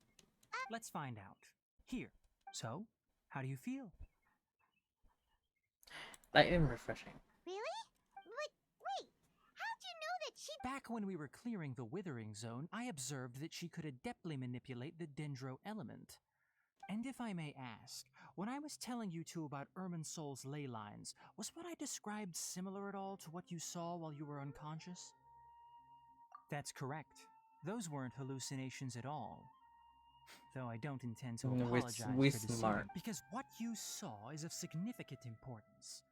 Let's find out. Here. So, how do you feel? Light and refreshing. Really? But wait, how'd you know that she... Back when we were clearing the withering zone, I observed that she could adeptly manipulate the dendro element. And if I may ask, when I was telling you two about Irminsol's ley lines, was what I described similar at all to what you saw while you were unconscious? That's correct. Those weren't hallucinations at all. Though I don't intend to apologize We for deceiving, smart. because what you saw is of significant importance.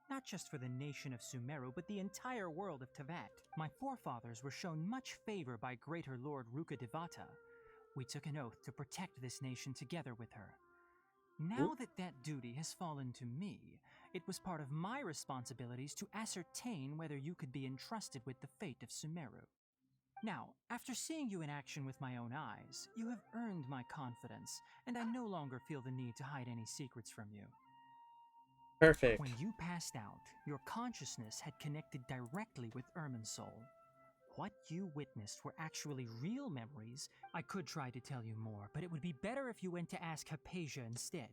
Not just for the nation of Sumeru, but the entire world of Tevat. My forefathers were shown much favor by Greater Lord Rukkhadevata. We took an oath to protect this nation together with her. Now that that duty has fallen to me, it was part of my responsibilities to ascertain whether you could be entrusted with the fate of Sumeru. Now, after seeing you in action with my own eyes, you have earned my confidence, and I no longer feel the need to hide any secrets from you. Perfect. When you passed out, your consciousness had connected directly with Ermin's soul. What you witnessed were actually real memories. I could try to tell you more, but it would be better if you went to ask Hypatia instead.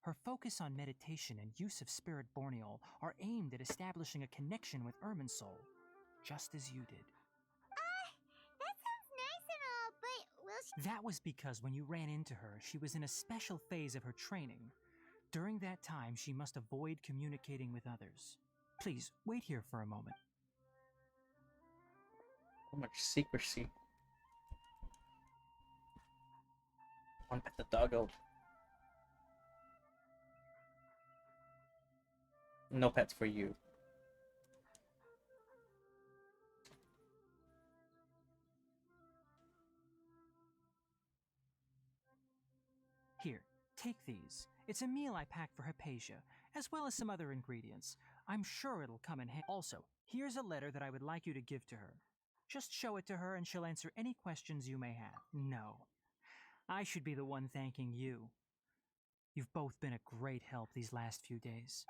Her focus on meditation and use of Spirit Borneol are aimed at establishing a connection with Ermin's soul, just as you did. That sounds nice and all, but will she... That was because when you ran into her, she was in a special phase of her training. During that time, she must avoid communicating with others. Please, wait here for a moment. So much secrecy. One pet the doggo. No pets for you. Here, take these. It's a meal I packed for Hypatia, as well as some other ingredients. I'm sure it'll come in handy. Also, here's a letter that I would like you to give to her. Just show it to her and she'll answer any questions you may have. No, I should be the one thanking you. You've both been a great help these last few days.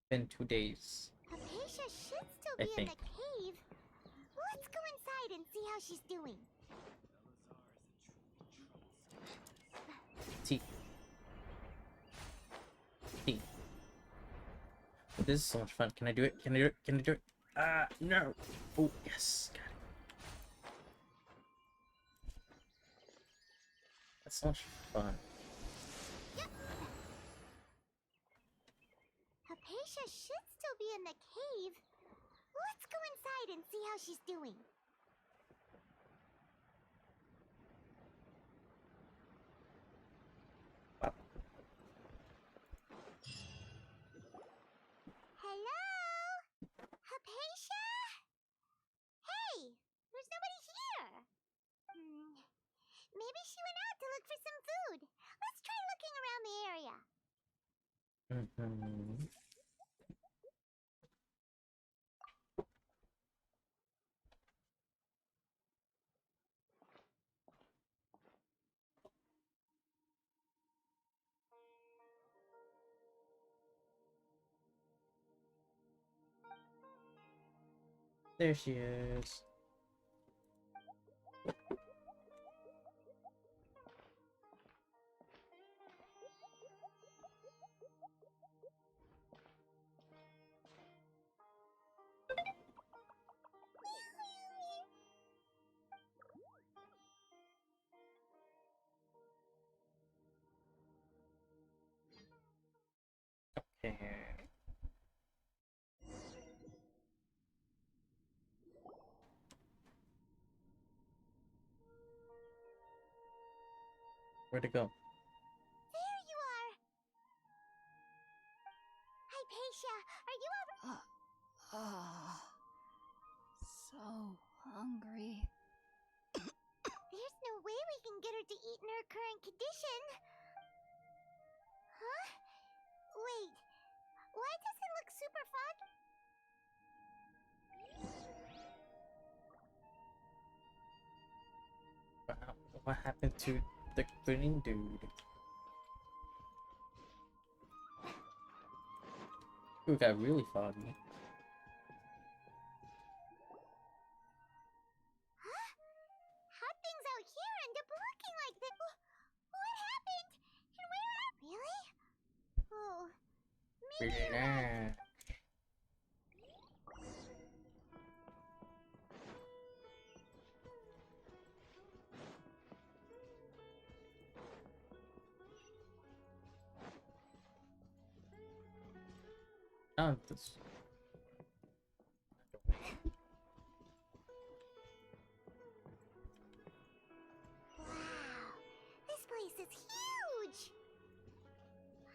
Been 2 days. Hypatia should still I be in think. the cave. Let's go inside and see how she's doing. Tea. Tea. This is so much fun. Can I do it? Can I do it? Can I do it? No. Oh, yes. Got it. That's so much fun. Hypatia should still be in the cave. Let's go inside and see how she's doing. Wow. Hello? Hypatia? Hey, there's nobody here. Maybe she went out to look for some food. Let's try looking around the area. Mm-hmm. There she is. Okay. Where'd it go? There you are. Hypatia, are you over? So hungry. There's no way we can get her to eat in her current condition. Huh? Wait, why does it look super foggy? What happened to the green dude? Ooh, it got really foggy. Huh? How'd things out here end up looking like this? What happened? And where are... Really? Oh, maybe you're right. Relax. This. Wow, this place is huge!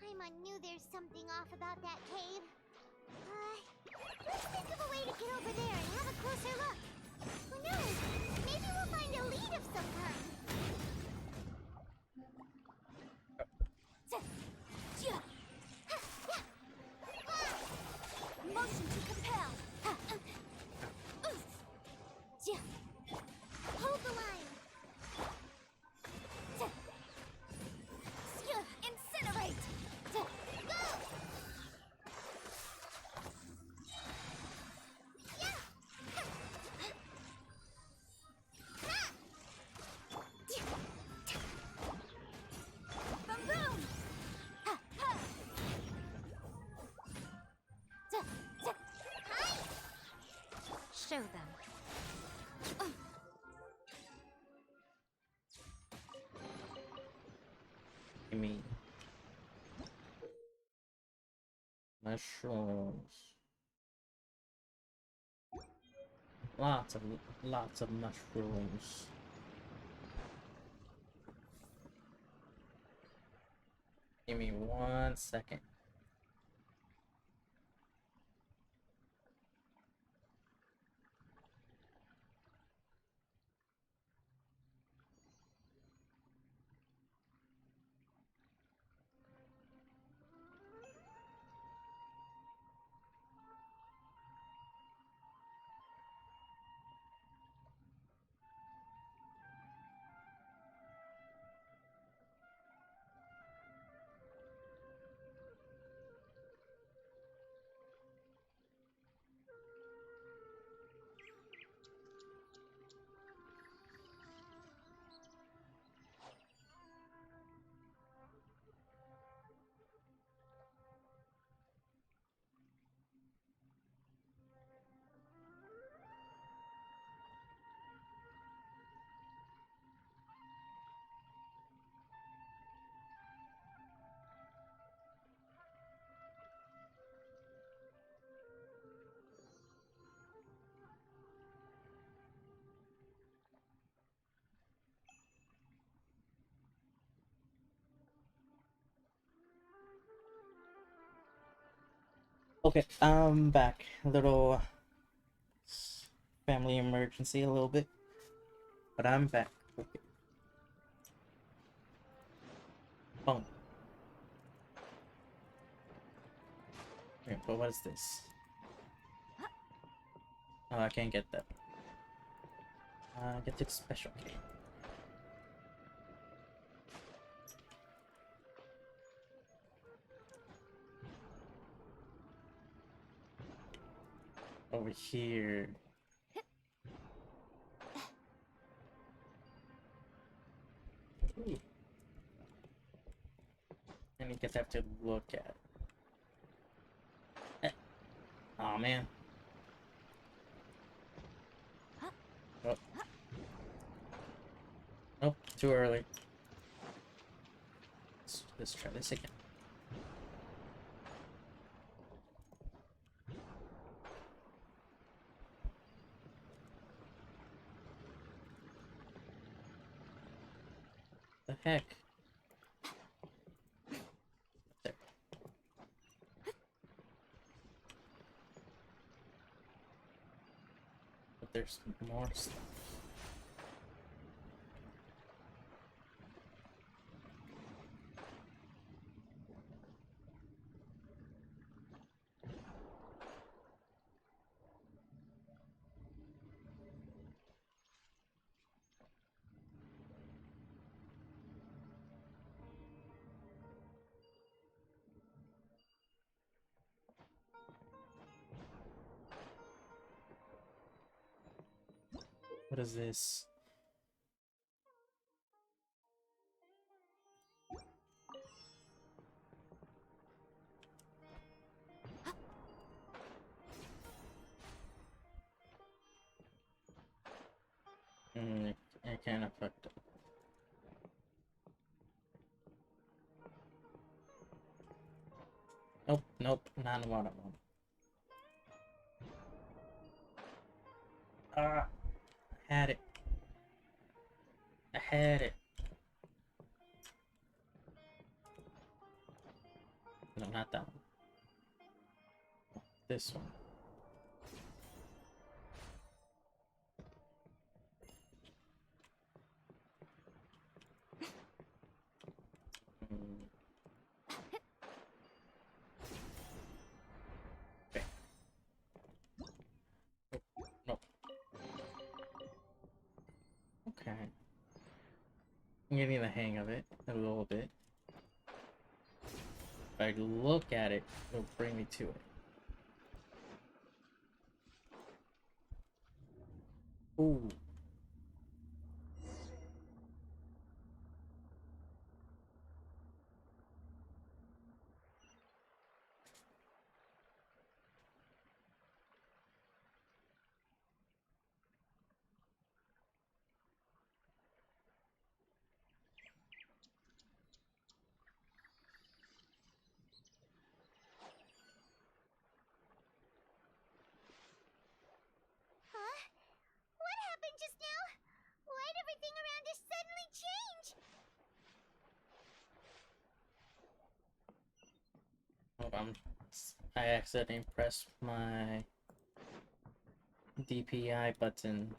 Paimon knew there's something off about that cave. Let's think of a way to get over there and have a closer look. Who knows? Maybe we'll find a lead of some kind. Motion to compel. Hold the line. Incinerate. Go. show them. I mean, mushrooms. Lots of mushrooms. Give me 1 second. Okay, I'm back. A little family emergency, a little bit, but I'm back. Okay. Boom. Okay, but what is this? Oh, I can't get that. Get the special key. Over here. Ooh. And you just have to look at it. Oh man. Oh. Nope, too early. Let's try this again. The heck? There. But there's more stuff. What is this? I can't affect it. Nope, nope, not what I want. Ah, I had it. I had it. No, not that one. This one. Mm. Okay. Nope. Okay. I'm getting the hang of it a little bit. If I look at it, it'll bring me to it. Ooh. I accidentally pressed my DPI button.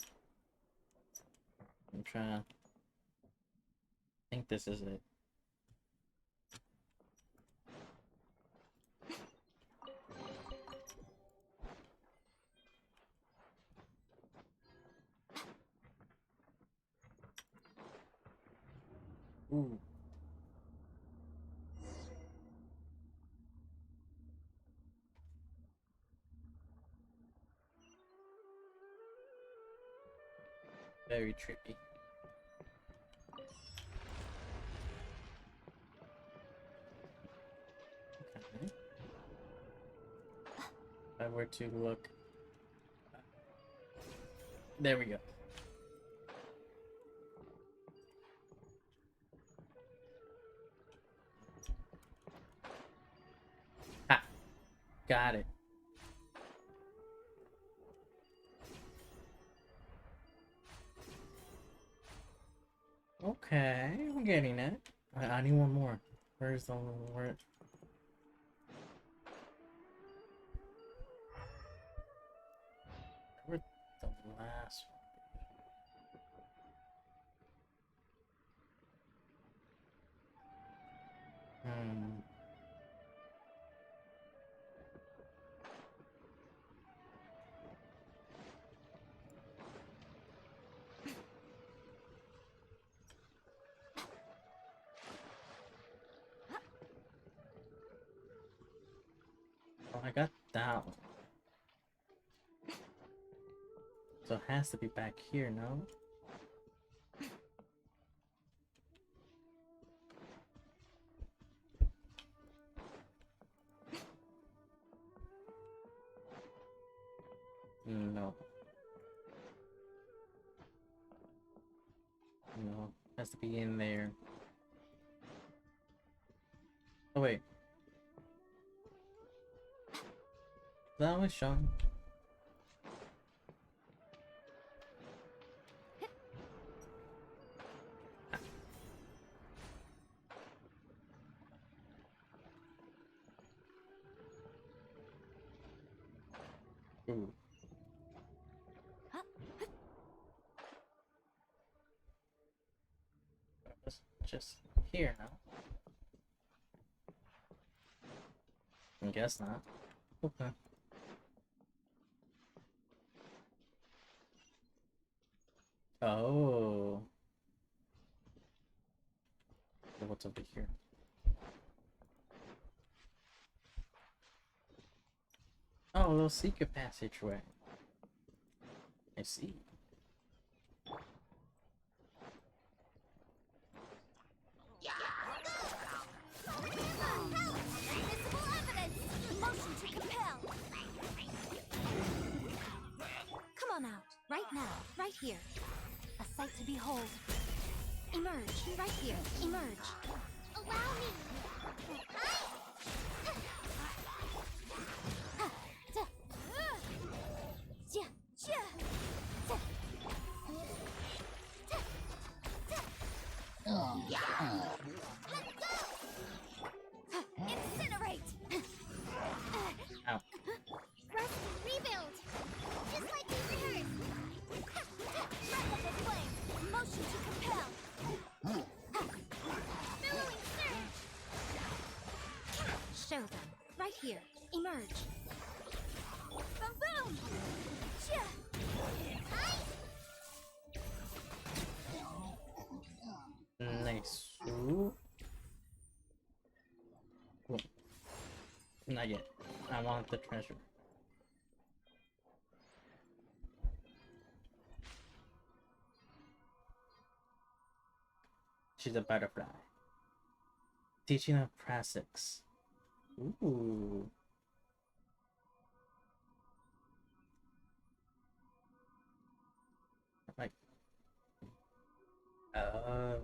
I'm trying to think this is it. Ooh. Very trippy. Okay. If I were to look, there we go. Ha! Got it. Okay, I'm getting it. I need one more. Where's the where? Where's the last one? Oh, I got that one. So it has to be back here, no? No. No. Has to be in there. Oh wait. That was Sean. Ooh. It's just here now. I guess not. Okay. Oh. So what's over here? Oh, a little secret passageway. I see. Invisible evidence! Motion to compel! Come on out, right now, right here. A sight to behold. Emerge, right here, emerge. Allow me! Incinerate! Ow. Rest and rebuild! Just like you heard! Replicable flame! Motion to compel! Billowing surge! Show them. Right here. Emerge. Boom boom! Chia! Nice. Ooh. Cool. Not yet. I want the treasure. She's a butterfly. Teaching of Prasix. Ooh. Like. Oh.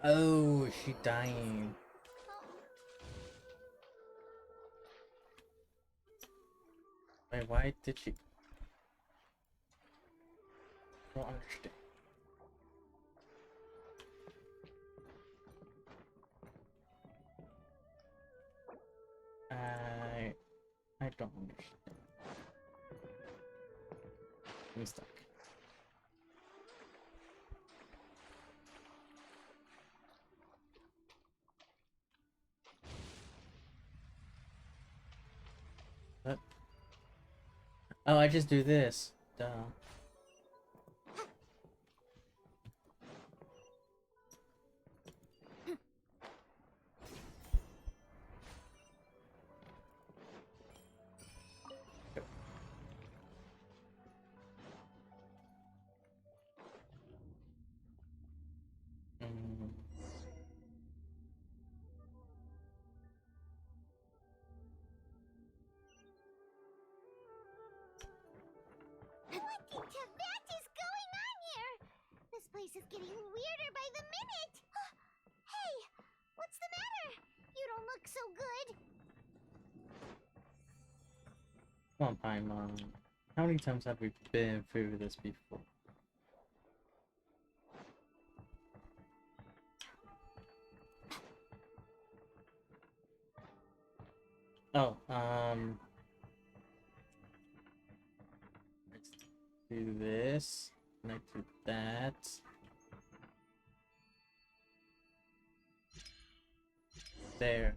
Oh, she dying. Wait, why did she? don't understand. I don't understand. I'm stuck. What? Oh, I just do this. Duh. Mm. What the vat is going on here? This place is getting weirder by the minute. Hey, what's the matter? You don't look so good. Come on, Paimon. How many times have we been through this before? Oh, let's do this. And I do that. There.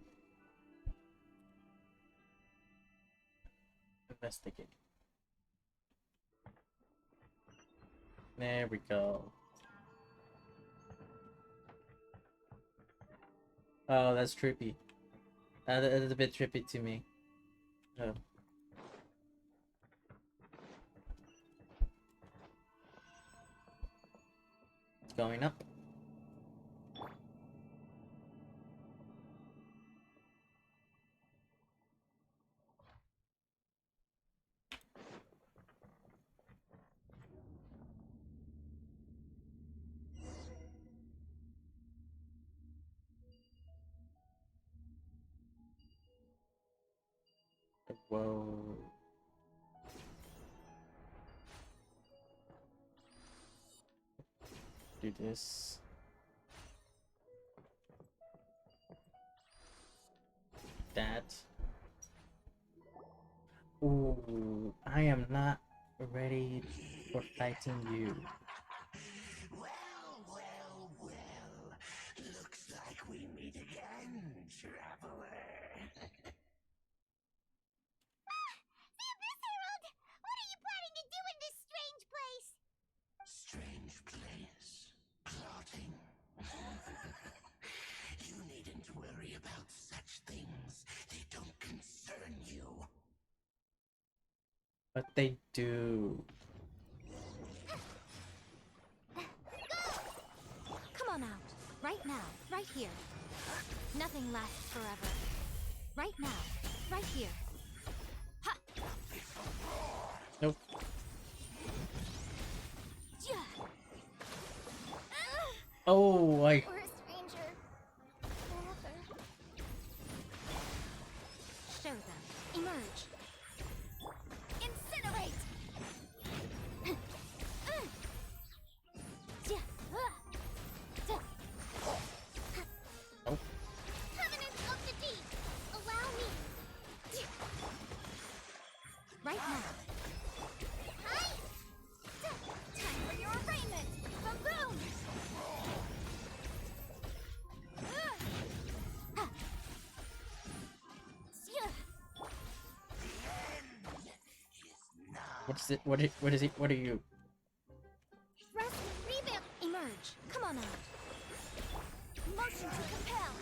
Investigate. There we go. Oh, that's trippy. That's a bit trippy to me. Oh. It's going up. Whoa. Do this. That. Ooh, I am not ready for fighting you. Well. Looks like we meet again, traveler. The Abyss Herald! What are you planning to do in this strange place? Strange place. Plotting. You needn't worry about such things. They don't concern you. But they do. Come on out. Right now. Right here. Nothing lasts forever. Right now. Right here. Ha! Nope. Yeah. Oh, I. We're a stranger. Forever. Show them. Emerge. Incinerate! Nope. Covenant of the Deep! Allow me! Right now. Hi! Time for your arraignment! Boom! What is it? What is it? What are you? Rest, revamp, emerge. Come on out. Motion to compel.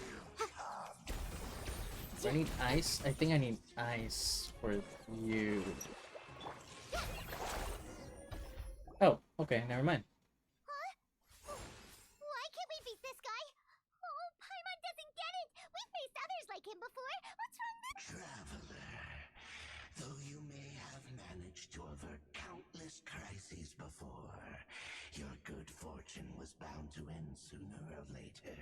Do I need ice? I think I need ice for you. Oh, okay, never mind. Huh? Why can't we beat this guy? Oh, Paimon doesn't get it. We've faced others like him before. What's wrong with... Traveler. Though you may have managed to avert countless crises before, your good fortune was bound to end sooner or later.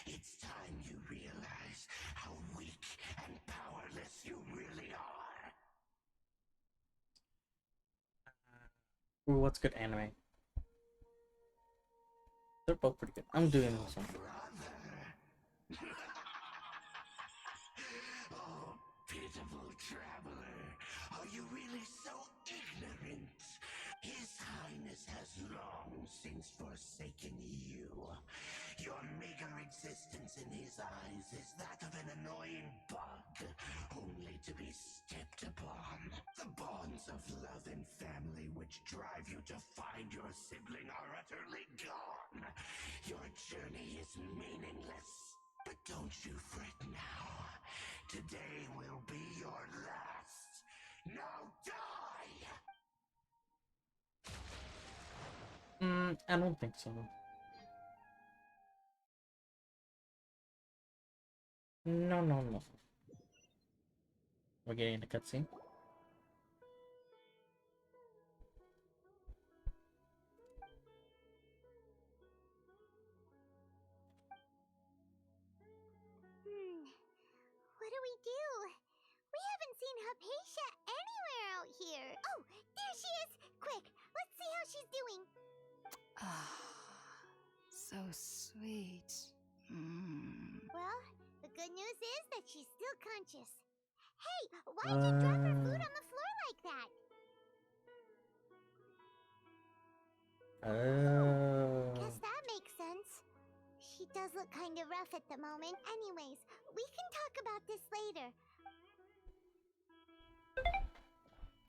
It's time you realize how weak and powerless you really are. Ooh, what's good anime? They're both pretty good. I'm doing this one. Oh, pitiful traveler. Are you really so ignorant? His Highness has long since forsaken you. Your meager existence in his eyes is that of an annoying bug, only to be stepped upon. The bonds of love and family which drive you to find your sibling are utterly gone. Your journey is meaningless. But don't you fret now. Today will be your last. Now die! I don't think so. No. We're getting the cutscene. What do we do? We haven't seen Hypatia anywhere out here. Oh, there she is! Quick, let's see how she's doing. So sweet. Well, the good news is that she's still conscious. Hey, why'd you drop her food on the floor like that? Guess that makes sense. She does look kind of rough at the moment. Anyways, we can talk about this later.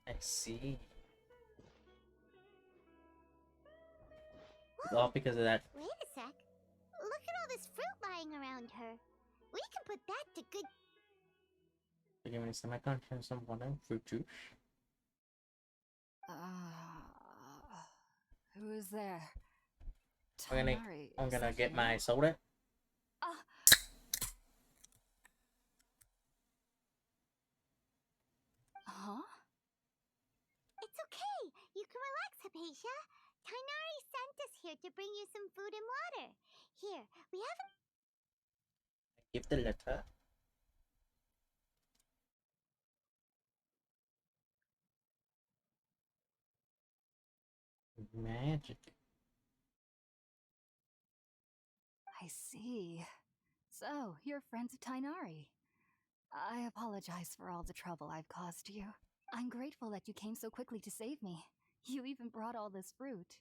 I see. It's Whoa, all because of that. wait a sec. Look at all this fruit lying around her. We can put that to good... Give me semi-conscious, some water, fruit juice. Who is there? I'm gonna get my soda. Huh? It's okay. You can relax, Hypatia. Tainari sent us here to bring you some food and water. Here, we have a... Give the letter. Magic. I see. So, you're friends of Tainari. I apologize for all the trouble I've caused you. I'm grateful that you came so quickly to save me. You even brought all this fruit.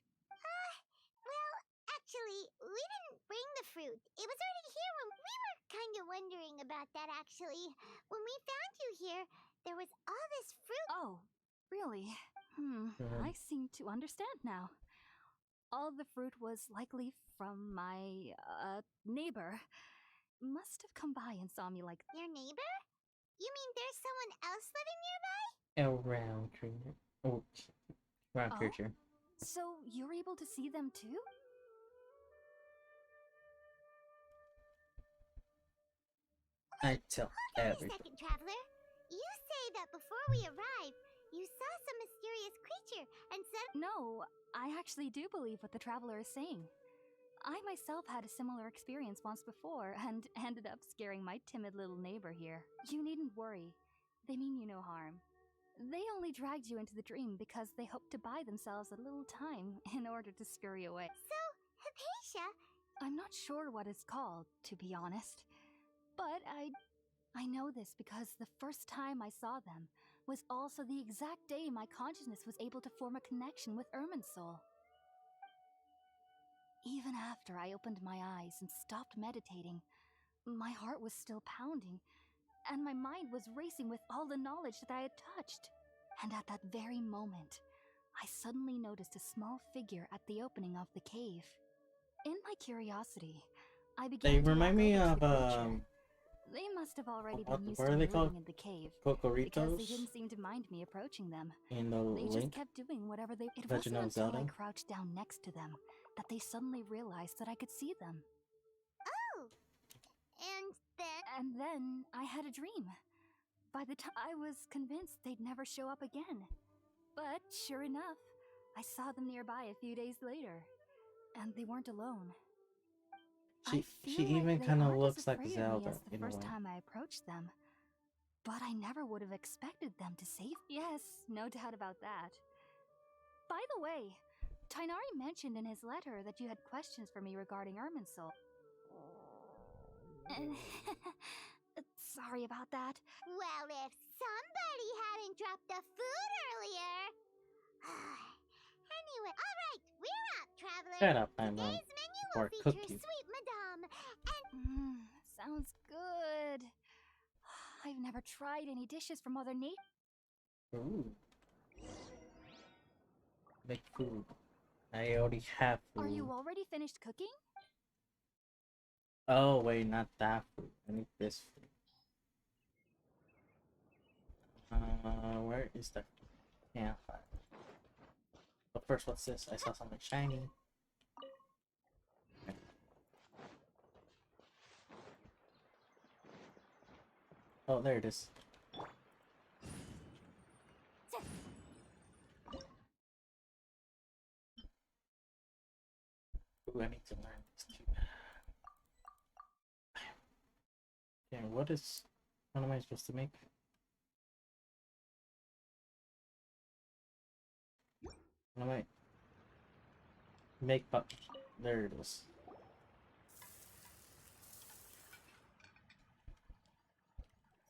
Well, actually, we didn't bring the fruit. It was already here when we were kind of wondering about that, actually. When we found you here, there was all this fruit. Oh, really? I seem to understand now. All the fruit was likely from my, neighbor. Must have come by and saw me like... Your neighbor? You mean there's someone else living nearby? Around creature. Oh, round creature. So you're able to see them too? I tell Hold on a everything. second, traveler. You say that before we arrived, you saw some mysterious creature and said... No, I actually do believe what the traveler is saying. I myself had a similar experience once before and ended up scaring my timid little neighbor here. You needn't worry. They mean you no harm. They only dragged you into the dream because they hoped to buy themselves a little time in order to scurry away. So, Hypatia... I'm not sure what it's called, to be honest. But I know this because the first time I saw them was also the exact day my consciousness was able to form a connection with Ermin's soul. Even after I opened my eyes and stopped meditating, my heart was still pounding, and my mind was racing with all the knowledge that I had touched. And at that very moment, I suddenly noticed a small figure at the opening of the cave. In my curiosity, I began They to remind walk me over to of the creature. They must have already been used what to are they me called? living in the cave, because Cocoritos they didn't seem to mind me approaching them. in the They just link. kept doing whatever they... It Legend wasn't of until I Zelda. crouched down next to them that they suddenly realized that I could see them. Oh! And then... And then I had a dream. By the time I was convinced they'd never show up again. But sure enough, I saw them nearby a few days later. And they weren't alone. She even kind of looks like Zelda the in a first way. time I approached them. But I never would have expected them to save... Yes, no doubt about that. By the way, Tainari mentioned in his letter that you had questions for me regarding Irminsul. Sorry about that. Well, if somebody hadn't dropped the food earlier. Anyway, alright, we're up, traveler. Shut up, my mom. Today's menu Or will cook feature you. sweet madame and Sounds good. I've never tried any dishes from Mother Nature. Ooh. Make food. I already have food. Are you already finished cooking? Oh, wait, not that food. I need this food. Where is the campfire? But first, what's this? I saw something shiny. Okay. Oh, there it is. Ooh, I need to learn this too. Okay, what am I supposed to make? What am I? Make but there it is.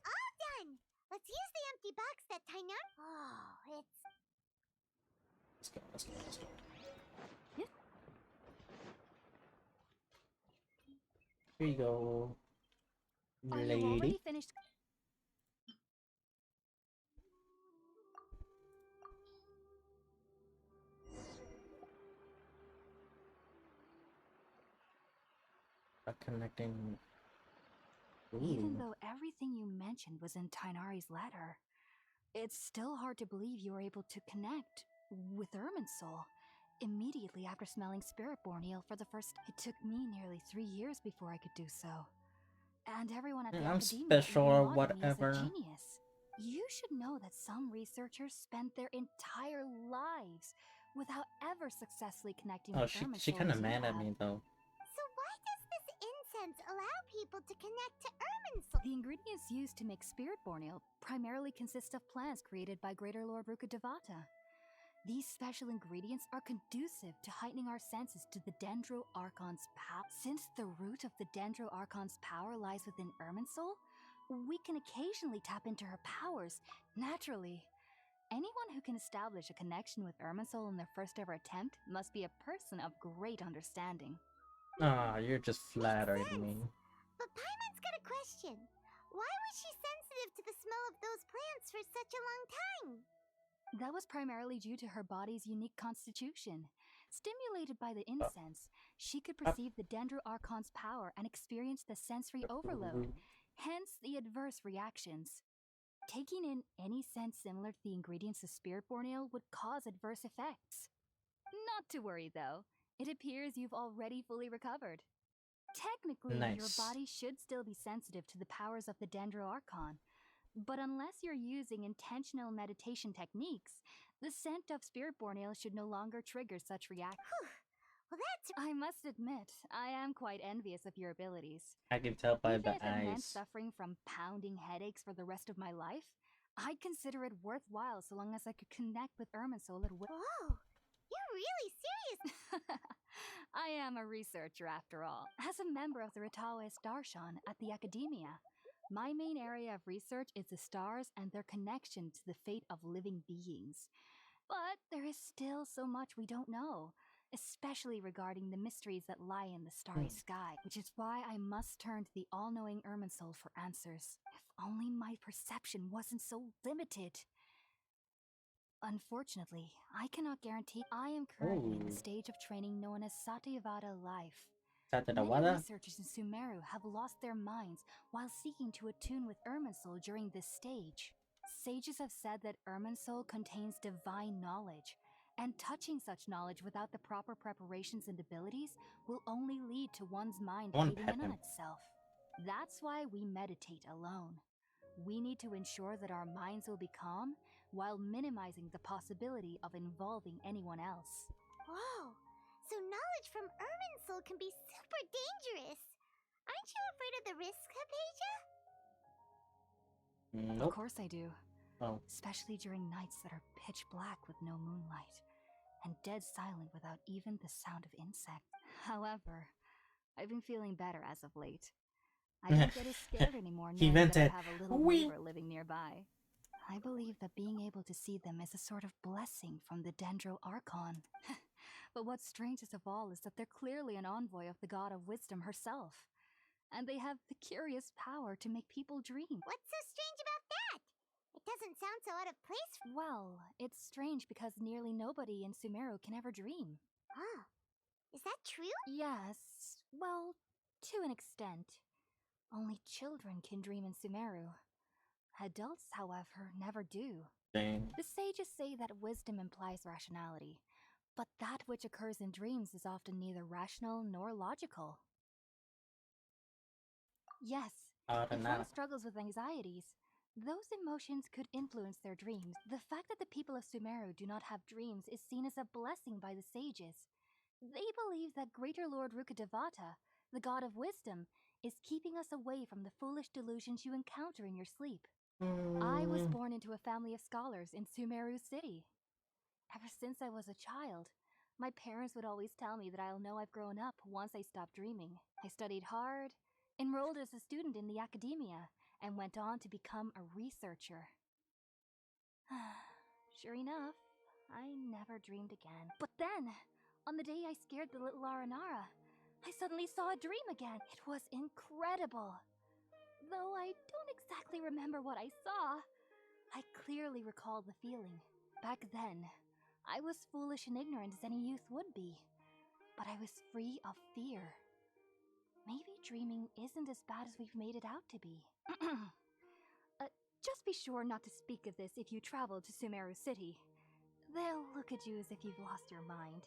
all done. Let's use the empty box that Tainan. Oh, it's Let's go, let's go, let's go. Here you go, Are you lady. already finished? Connecting. Even Ooh. though everything you mentioned was in Tainari's letter, it's still hard to believe you were able to connect with Irminsul immediately after smelling Spiritborn eel for the first. It took me nearly 3 years before I could do so. And everyone at the I'm academia special even or lauded me as a whatever. genius. You should know that some researchers spent their entire lives without ever successfully connecting Oh, with she Irminsul kind of as you mad at have. me though. so why does this incense allow people to connect to Irminsul? The ingredients used to make Spiritborn eel primarily consist of plants created by Greater Lord Ruka Devata. These special ingredients are conducive to heightening our senses to the Dendro Archon's power. Since the root of the Dendro Archon's power lies within Irminsul, we can occasionally tap into her powers naturally. Anyone who can establish a connection with Irminsul in their first ever attempt must be a person of great understanding. Ah, you're just flattering sense. me. But Paimon's got a question. Why was she sensitive to the smell of those plants for such a long time? That was primarily due to her body's unique constitution. Stimulated by the incense, she could perceive the Dendro Archon's power and experience the sensory overload, hence the adverse reactions. Taking in any scent similar to the ingredients of Spiritborn ale would cause adverse effects. Not to worry though, it appears you've already fully recovered. Technically, your Nice. body should still be sensitive to the powers of the Dendro Archon, but unless you're using intentional meditation techniques, the scent of Spiritborn ale should no longer trigger such reactions. Well, that's I must admit, I am quite envious of your abilities. I can tell by Even the if it meant eyes. suffering from pounding headaches for the rest of my life, I'd consider it worthwhile so long as I could connect with Irminsul at will. Whoa, you're really serious. I am a researcher after all. As a member of the Ritaoist Darshan at the Academia, my main area of research is the stars and their connection to the fate of living beings. But there is still so much we don't know, especially regarding the mysteries that lie in the starry sky, which is why I must turn to the all-knowing Irminsul for answers. If only my perception wasn't so limited. Unfortunately, I cannot guarantee. I am currently in the stage of training known as Satyavada life. Many Satadawada? researchers in Sumeru have lost their minds while seeking to attune with Irminsul during this stage. Sages have said that Irminsul contains divine knowledge, and touching such knowledge without the proper preparations and abilities will only lead to one's mind One caving pet in on him. itself. That's why we meditate alone. We need to ensure that our minds will be calm while minimizing the possibility of involving anyone else. Whoa, so knowledge from Irminsul can be super dangerous. Aren't you afraid of the risk, Hypatia? Of Nope. course I do. Oh. Especially during nights that are pitch black with no moonlight. and dead silent without even the sound of insect. However, I've been feeling better as of late. I don't get as scared anymore He knowing that I vented. have a little Wee. neighbor living nearby. I believe that being able to see them is a sort of blessing from the Dendro Archon. But what's strangest of all is that they're clearly an envoy of the god of wisdom herself. And they have the curious power to make people dream. What's so strange about that? It doesn't sound so out of place. Well, it's strange because nearly nobody in Sumeru can ever dream. Oh, is that true? Yes, well, to an extent. Only children can dream in Sumeru. Adults, however, never do. Dang. The sages say that wisdom implies rationality, but that which occurs in dreams is often neither rational nor logical. Yes, if one struggles with anxieties, those emotions could influence their dreams. The fact that the people of Sumeru do not have dreams is seen as a blessing by the sages. They believe that Greater Lord Rukadevata, the god of wisdom, is keeping us away from the foolish delusions you encounter in your sleep. I was born into a family of scholars in Sumeru City. Ever since I was a child, my parents would always tell me that I'll know I've grown up once I stop dreaming. I studied hard, enrolled as a student in the academia, and went on to become a researcher. Sure enough, I never dreamed again. But then, on the day I scared the little Aranara, I suddenly saw a dream again. It was incredible. Though I don't exactly remember what I saw, I clearly recall the feeling. Back then, I was foolish and ignorant as any youth would be, but I was free of fear. Maybe dreaming isn't as bad as we've made it out to be. Just be sure not to speak of this if you travel to Sumeru City. They'll look at you as if you've lost your mind.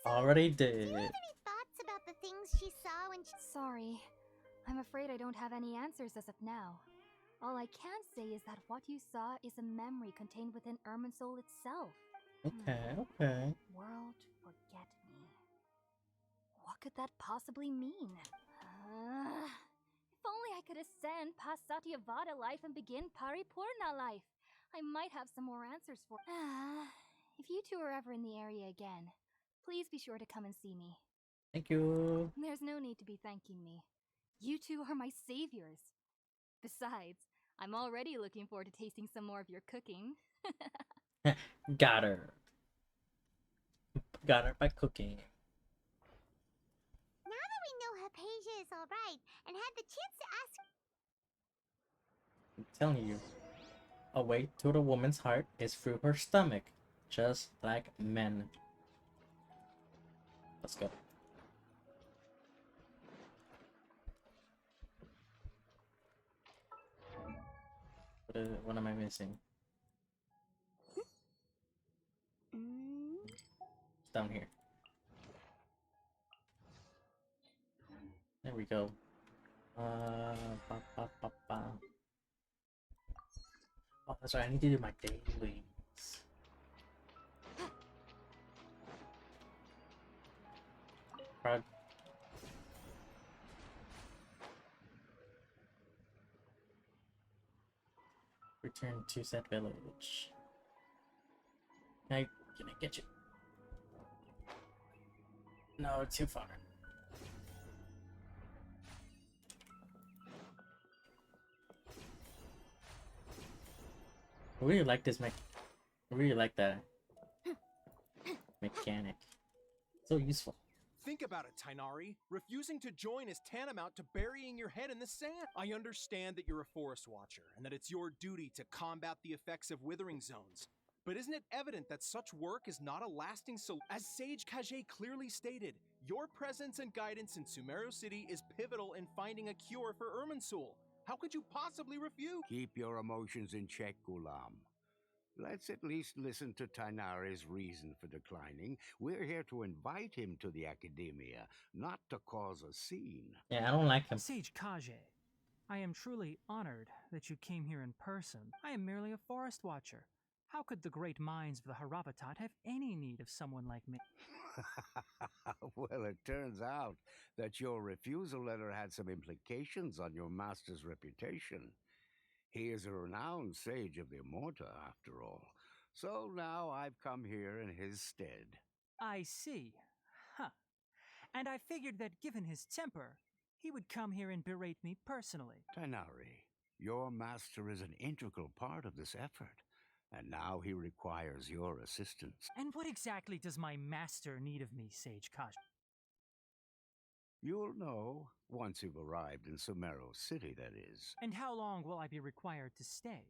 Already Do did. you have any thoughts about the things she saw when she... Sorry, I'm afraid I don't have any answers as of now. All I can say is that what you saw is a memory contained within Irminsul itself. Okay. World forget me. What could that possibly mean? If only I could ascend past Satyavada life and begin Paripurna life. I might have some more answers for... If you two are ever in the area again, please be sure to come and see me. Thank you. There's no need to be thanking me. You two are my saviors. Besides, I'm already looking forward to tasting some more of your cooking. Got her. Got her by cooking. Now that we know Hypatia is alright and had the chance to ask... I'm telling you. A way to the woman's heart is through her stomach. Just like men. Let's go. What am I missing? It's down here. There we go. Ba, ba, ba, ba. Oh, that's right. I need to do my dailies. Frog. Return to said village. Can I get you? No, too far. I really like this I really like that mechanic. So useful. Think about it, Tainari. Refusing to join is tantamount to burying your head in the sand. I understand that you're a forest watcher and that it's your duty to combat the effects of withering zones. But isn't it evident that such work is not a lasting solution? As Sage Kage clearly stated, your presence and guidance in Sumeru City is pivotal in finding a cure for Irminsul. How could you possibly refuse? Keep your emotions in check, Gulam. Let's at least listen to Tainari's reason for declining. We're here to invite him to the academia, not to cause a scene. Yeah, I don't like him. Sage Kage, I am truly honored that you came here in person. I am merely a forest watcher. How could the great minds of the Haravatat have any need of someone like me? Well, it turns out that your refusal letter had some implications on your master's reputation. He is a renowned sage of the Immorta, after all. So now I've come here in his stead. I see. Huh. And I figured that given his temper, he would come here and berate me personally. Tainari, your master is an integral part of this effort, and now he requires your assistance. And what exactly does my master need of me, Sage Kosh? You'll know once you've arrived in Sumeru City, that is. And how long will I be required to stay?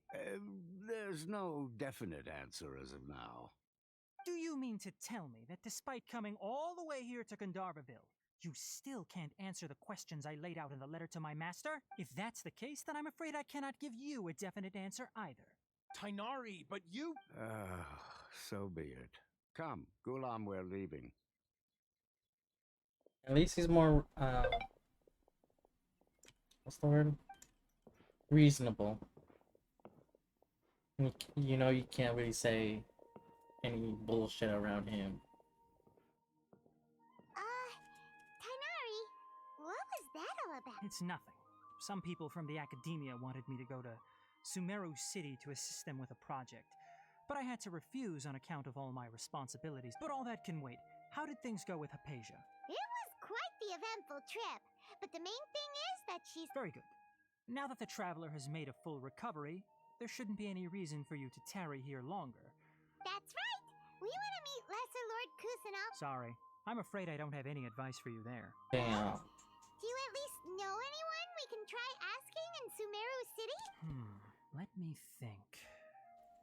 There's no definite answer as of now. Do you mean to tell me that despite coming all the way here to Gandharvaville, you still can't answer the questions I laid out in the letter to my master? If that's the case, then I'm afraid I cannot give you a definite answer either. Tainari, but you... So be it. Come, Gulam, we're leaving. At least he's more, what's the word? Reasonable. You know, you can't really say any bullshit around him. Tainari, what was that all about? It's nothing. Some people from the academia wanted me to go to Sumeru City to assist them with a project, but I had to refuse on account of all my responsibilities. But all that can wait. How did things go with Hypatia? It was quite the eventful trip, but the main thing is that she's... Very good. Now that the traveler has made a full recovery, there shouldn't be any reason for you to tarry here longer. That's right! We want to meet Lesser Lord Kusanov. Sorry, I'm afraid I don't have any advice for you there. Damn. Do you at least know anyone we can try asking in Sumeru City? Let me think.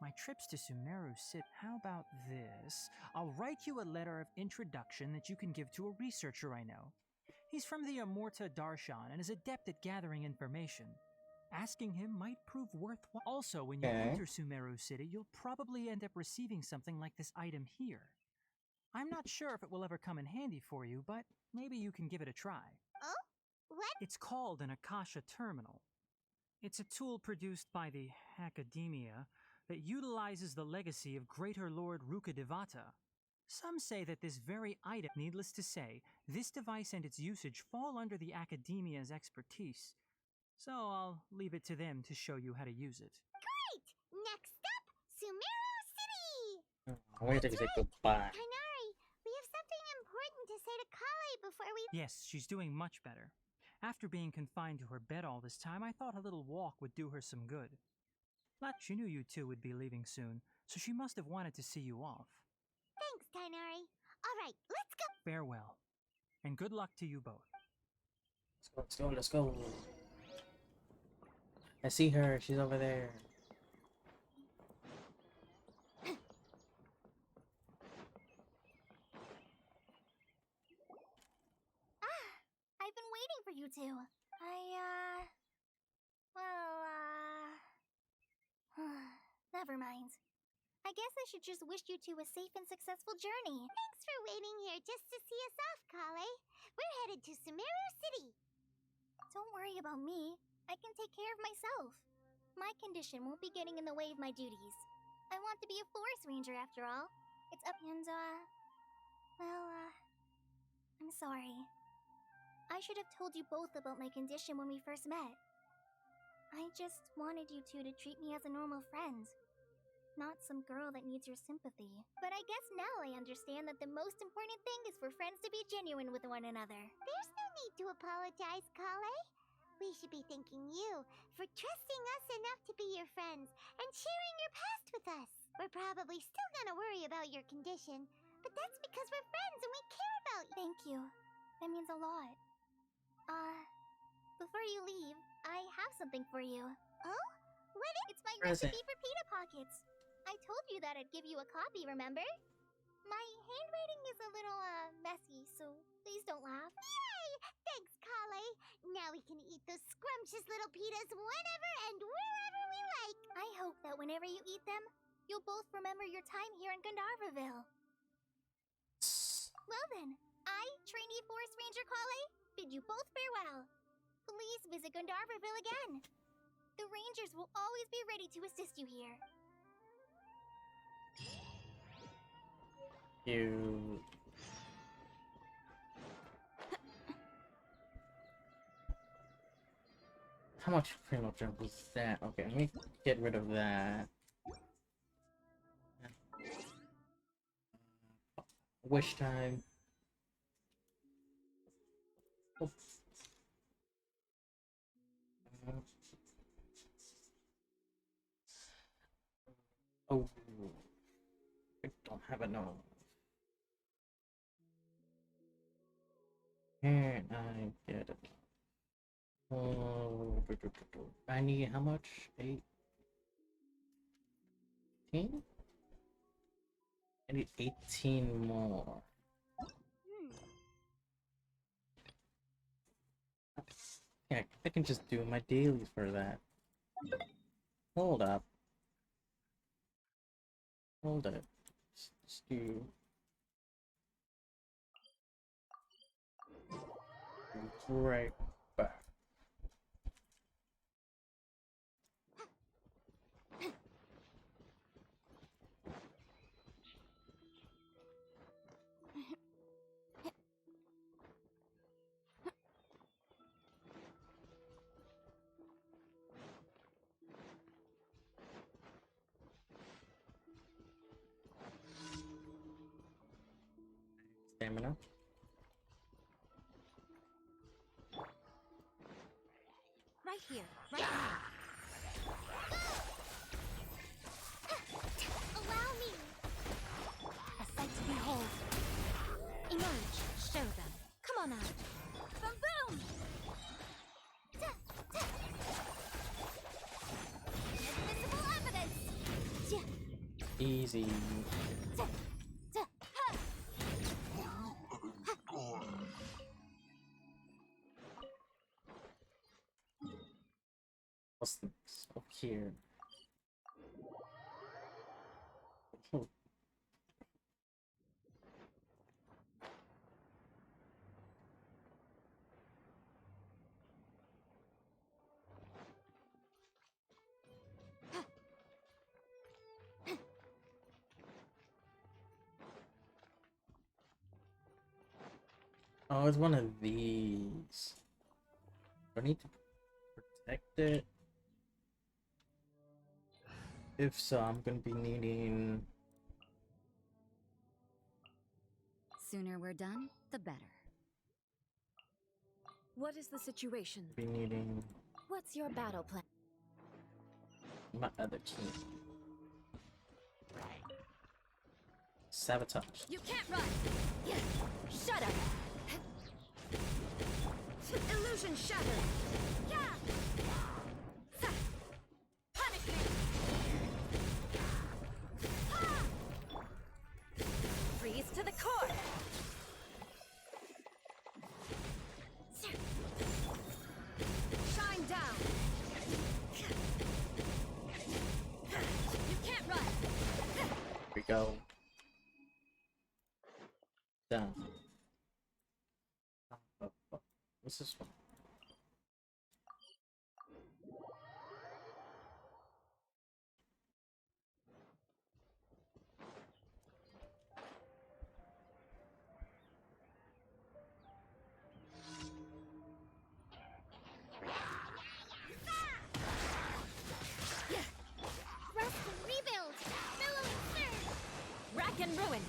My trips to Sumeru City. How about this? I'll write you a letter of introduction that you can give to a researcher I know. He's from the Amurta Darshan and is adept at gathering information. Asking him might prove worthwhile. Also, when you enter Sumeru City, you'll probably end up receiving something like this item here. I'm not sure if it will ever come in handy for you, but maybe you can give it a try. Oh? What? It's called an Akasha Terminal. It's a tool produced by the Academia that utilizes the legacy of Greater Lord Rukadevata. Some say that this very item, needless to say, this device and its usage fall under the Academia's expertise. So I'll leave it to them to show you how to use it. Great! Next up, Sumeru City! Wait till you say goodbye. Tainari, we have something important to say to Kale before we... Yes, she's doing much better. After being confined to her bed all this time, I thought a little walk would do her some good. But she knew you two would be leaving soon, so she must have wanted to see you off. Thanks, Tainari. All right, let's go. Farewell, and good luck to you both. Let's go, let's go. I see her, she's over there. I've been waiting for you two. Never mind. I guess I should just wish you two a safe and successful journey. Thanks for waiting here just to see us off, Kale. We're headed to Sumeru City. Don't worry about me. I can take care of myself. My condition won't be getting in the way of my duties. I want to be a forest ranger after all. It's up and, I'm sorry. I should have told you both about my condition when we first met. I just wanted you two to treat me as a normal friend. Not some girl that needs your sympathy. But I guess now I understand that the most important thing is for friends to be genuine with one another. There's no need to apologize, Kale. We should be thanking you for trusting us enough to be your friends and sharing your past with us. We're probably still gonna worry about your condition, but that's because we're friends and we care about you. Thank you. That means a lot. Before you leave, I have something for you. Oh? What is it? It's my Present. recipe for pita pockets. I told you that I'd give you a copy, remember? My handwriting is a little, messy, so please don't laugh. Yay! Thanks, Kale. Now we can eat those scrumptious little pitas whenever and wherever we like. I hope that whenever you eat them, you'll both remember your time here in Gandharvaville. Well then, I, trainee Forest Ranger Kale, bid you both farewell. Please visit Gandharvaville again. The Rangers will always be ready to assist you here. You. How much primo jump was that? Okay, let me get rid of that. Wish time. Oh. Oh. I don't have enough. Can I get it? Oh, I need how much? 18? I need 18 more. Yeah, I can just do my dailies for that. Hold up. Hold up. Let's do... right back. Stamina. Right here, right now. Allow me! A sight to behold. Emerge, show them. Come on out. Boom boom! Invisible evidence! Easy. What's this? Up here. Oh. Oh, it's one of these. Do I need to protect it? If so, I'm gonna be needing... Sooner we're done, the better. What is the situation? be needing What's your battle plan? my other team. Sabotage. You can't run! Shut up! Illusion shattered! Punish me! Freeze to the core! Shine down! You can't run! Here we go. Down. What's this one? Rest and rebuild! Billowing surge! Rack and ruin!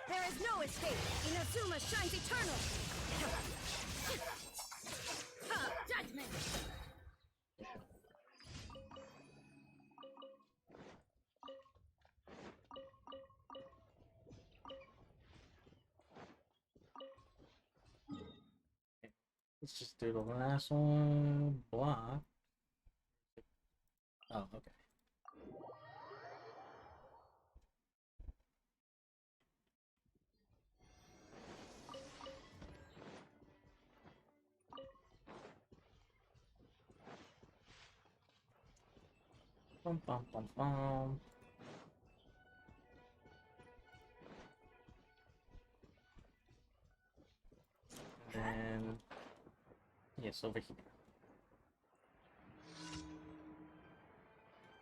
There is no escape! Inazuma shines eternal! Judgment! Let's just do the last one. Block. Oh, okay. Bum, bum, bum, bum. And yes, over here.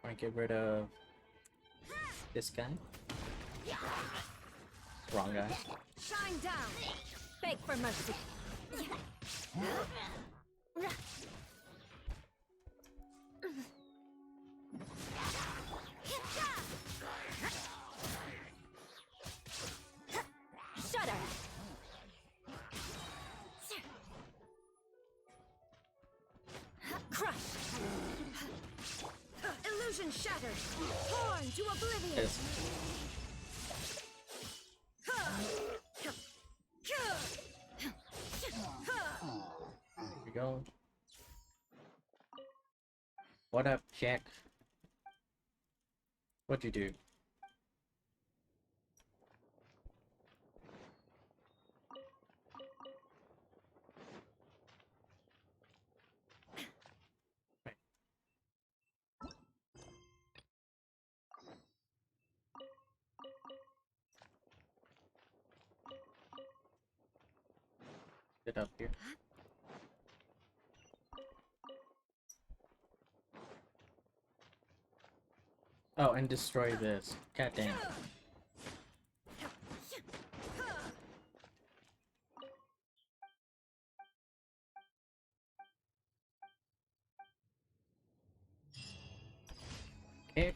Want to get rid of this guy? Wrong guy. Shine down! Beg for mercy! Vision shattered. Torn to oblivion. Yes. Here we go. What up, Jack? What'd you do? Get up here. Oh, and destroy this. God damn. Okay.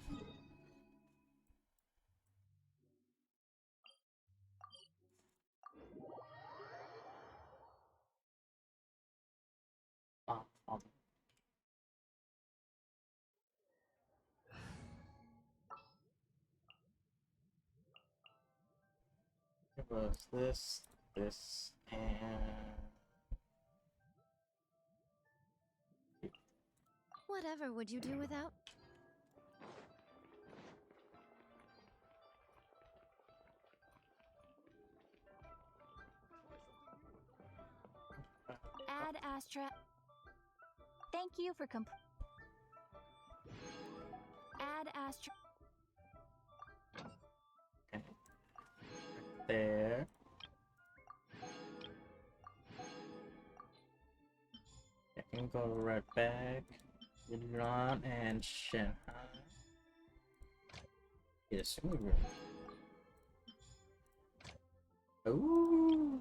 Um, it was this, and Whatever would you do without? Ad Astra. Thank you for Ad Astra. okay. There. I can go right back. Iran and Shanghai. Yes, we will. Ooh.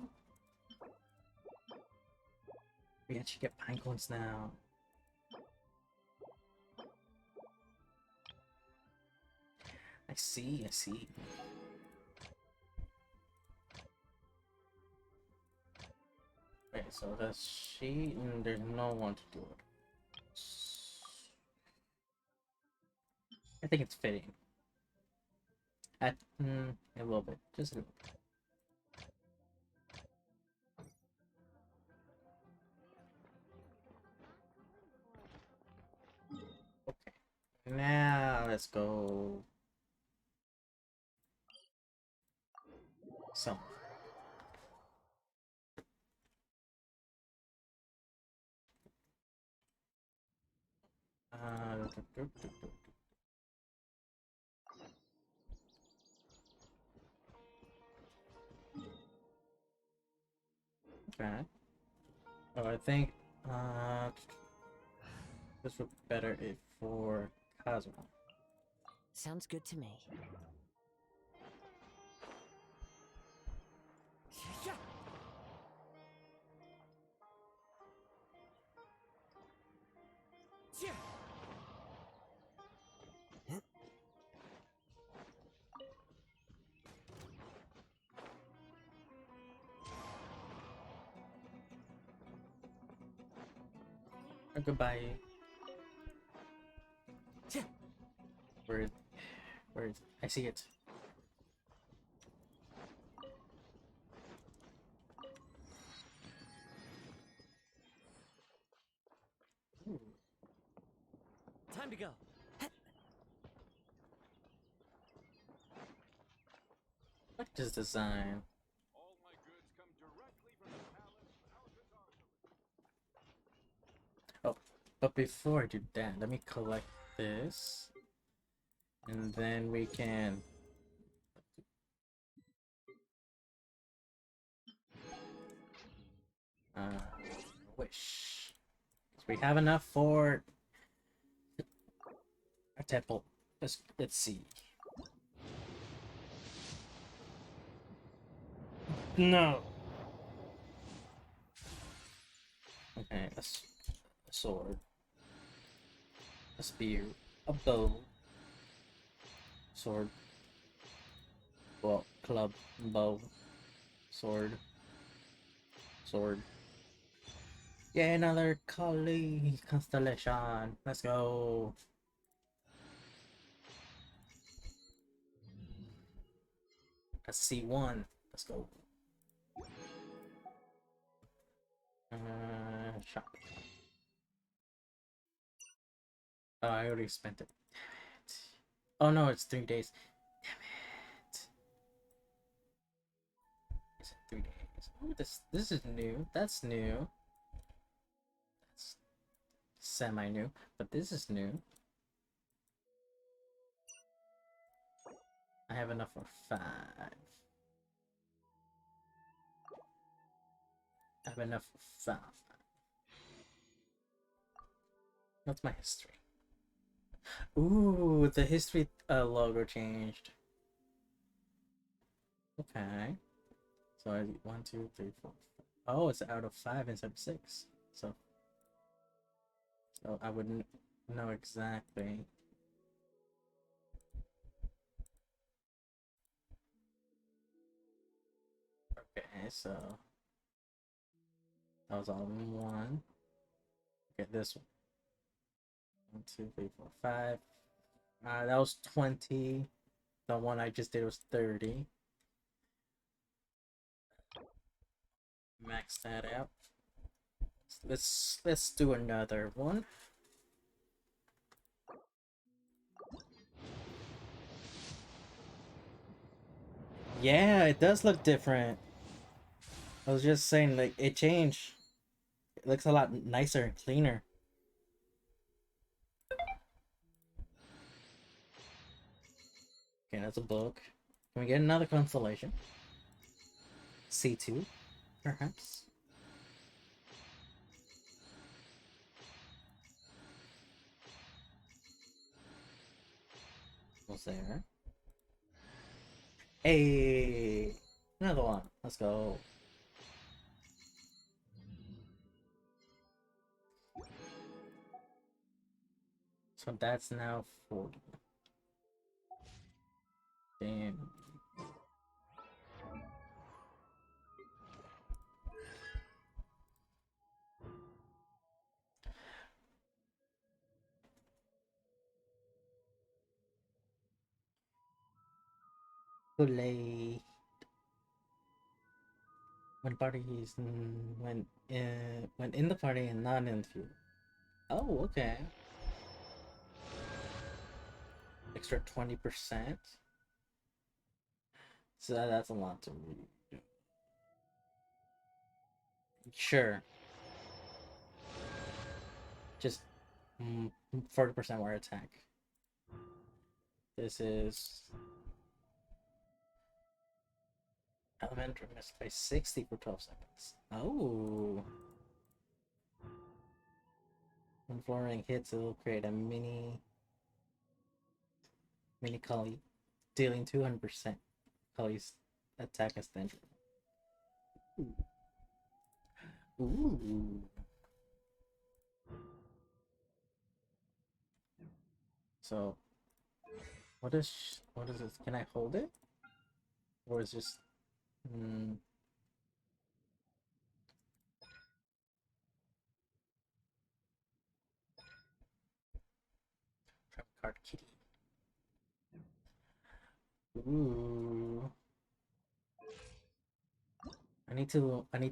We actually get pine cones now. I see, I see. Okay, so that's she, and there's no one to do it. I think it's fitting. A little bit, just a little bit. Okay, now let's go. Some. Uh, okay. Oh, I think this would be better if for Kazuma. Sounds good to me. Goodbye. Where, where is it? I see it. Ooh. Time to go. What is design? All my goods come directly from the palace of Oh, but before I do that, let me collect this. And then we can... wish. 'Cause we have enough for a temple. Let's see. No. Okay, a sword, a spear, a bow, sword, well, club, bow, sword, sword. Yeah, another Kali constellation. Let's go. A C1. Let's go. Shop. Oh, I already spent it. Damn it. Oh no, it's 3 days. Damn it. Is it 3 days? Oh, this is new. That's new. That's semi-new, but this is new. I have enough for 5. I have enough for 5. What's my history? Ooh, the history logo changed. Okay. So I 1, 2, 3, 4. Oh, it's out of 5 instead of 6. So I wouldn't know exactly. Okay, so that was all in 1. Get this one. 1, 2, 3, 4, 5. That was 20. The one I just did was 30. Max that out. Let's do another one. Yeah, it does look different. I was just saying, like, it changed. It looks a lot nicer and cleaner. Okay, that's a book. Can we get another constellation? C2, perhaps? What's there? Hey! Another one. Let's go. So that's now 40. Damn. Play when parties when in the party and not in the field. Oh, okay. Extra 20%. So that's a lot to read. Sure. Just 40% more attack. This is elementary missed by 60 for 12 seconds. Oh. When flooring hits, it will create a mini Cully, dealing 200% Cully's attack extension. Ooh. Ooh. So, what is this? Can I hold it? Or is just trap card kitty. Ooh. I need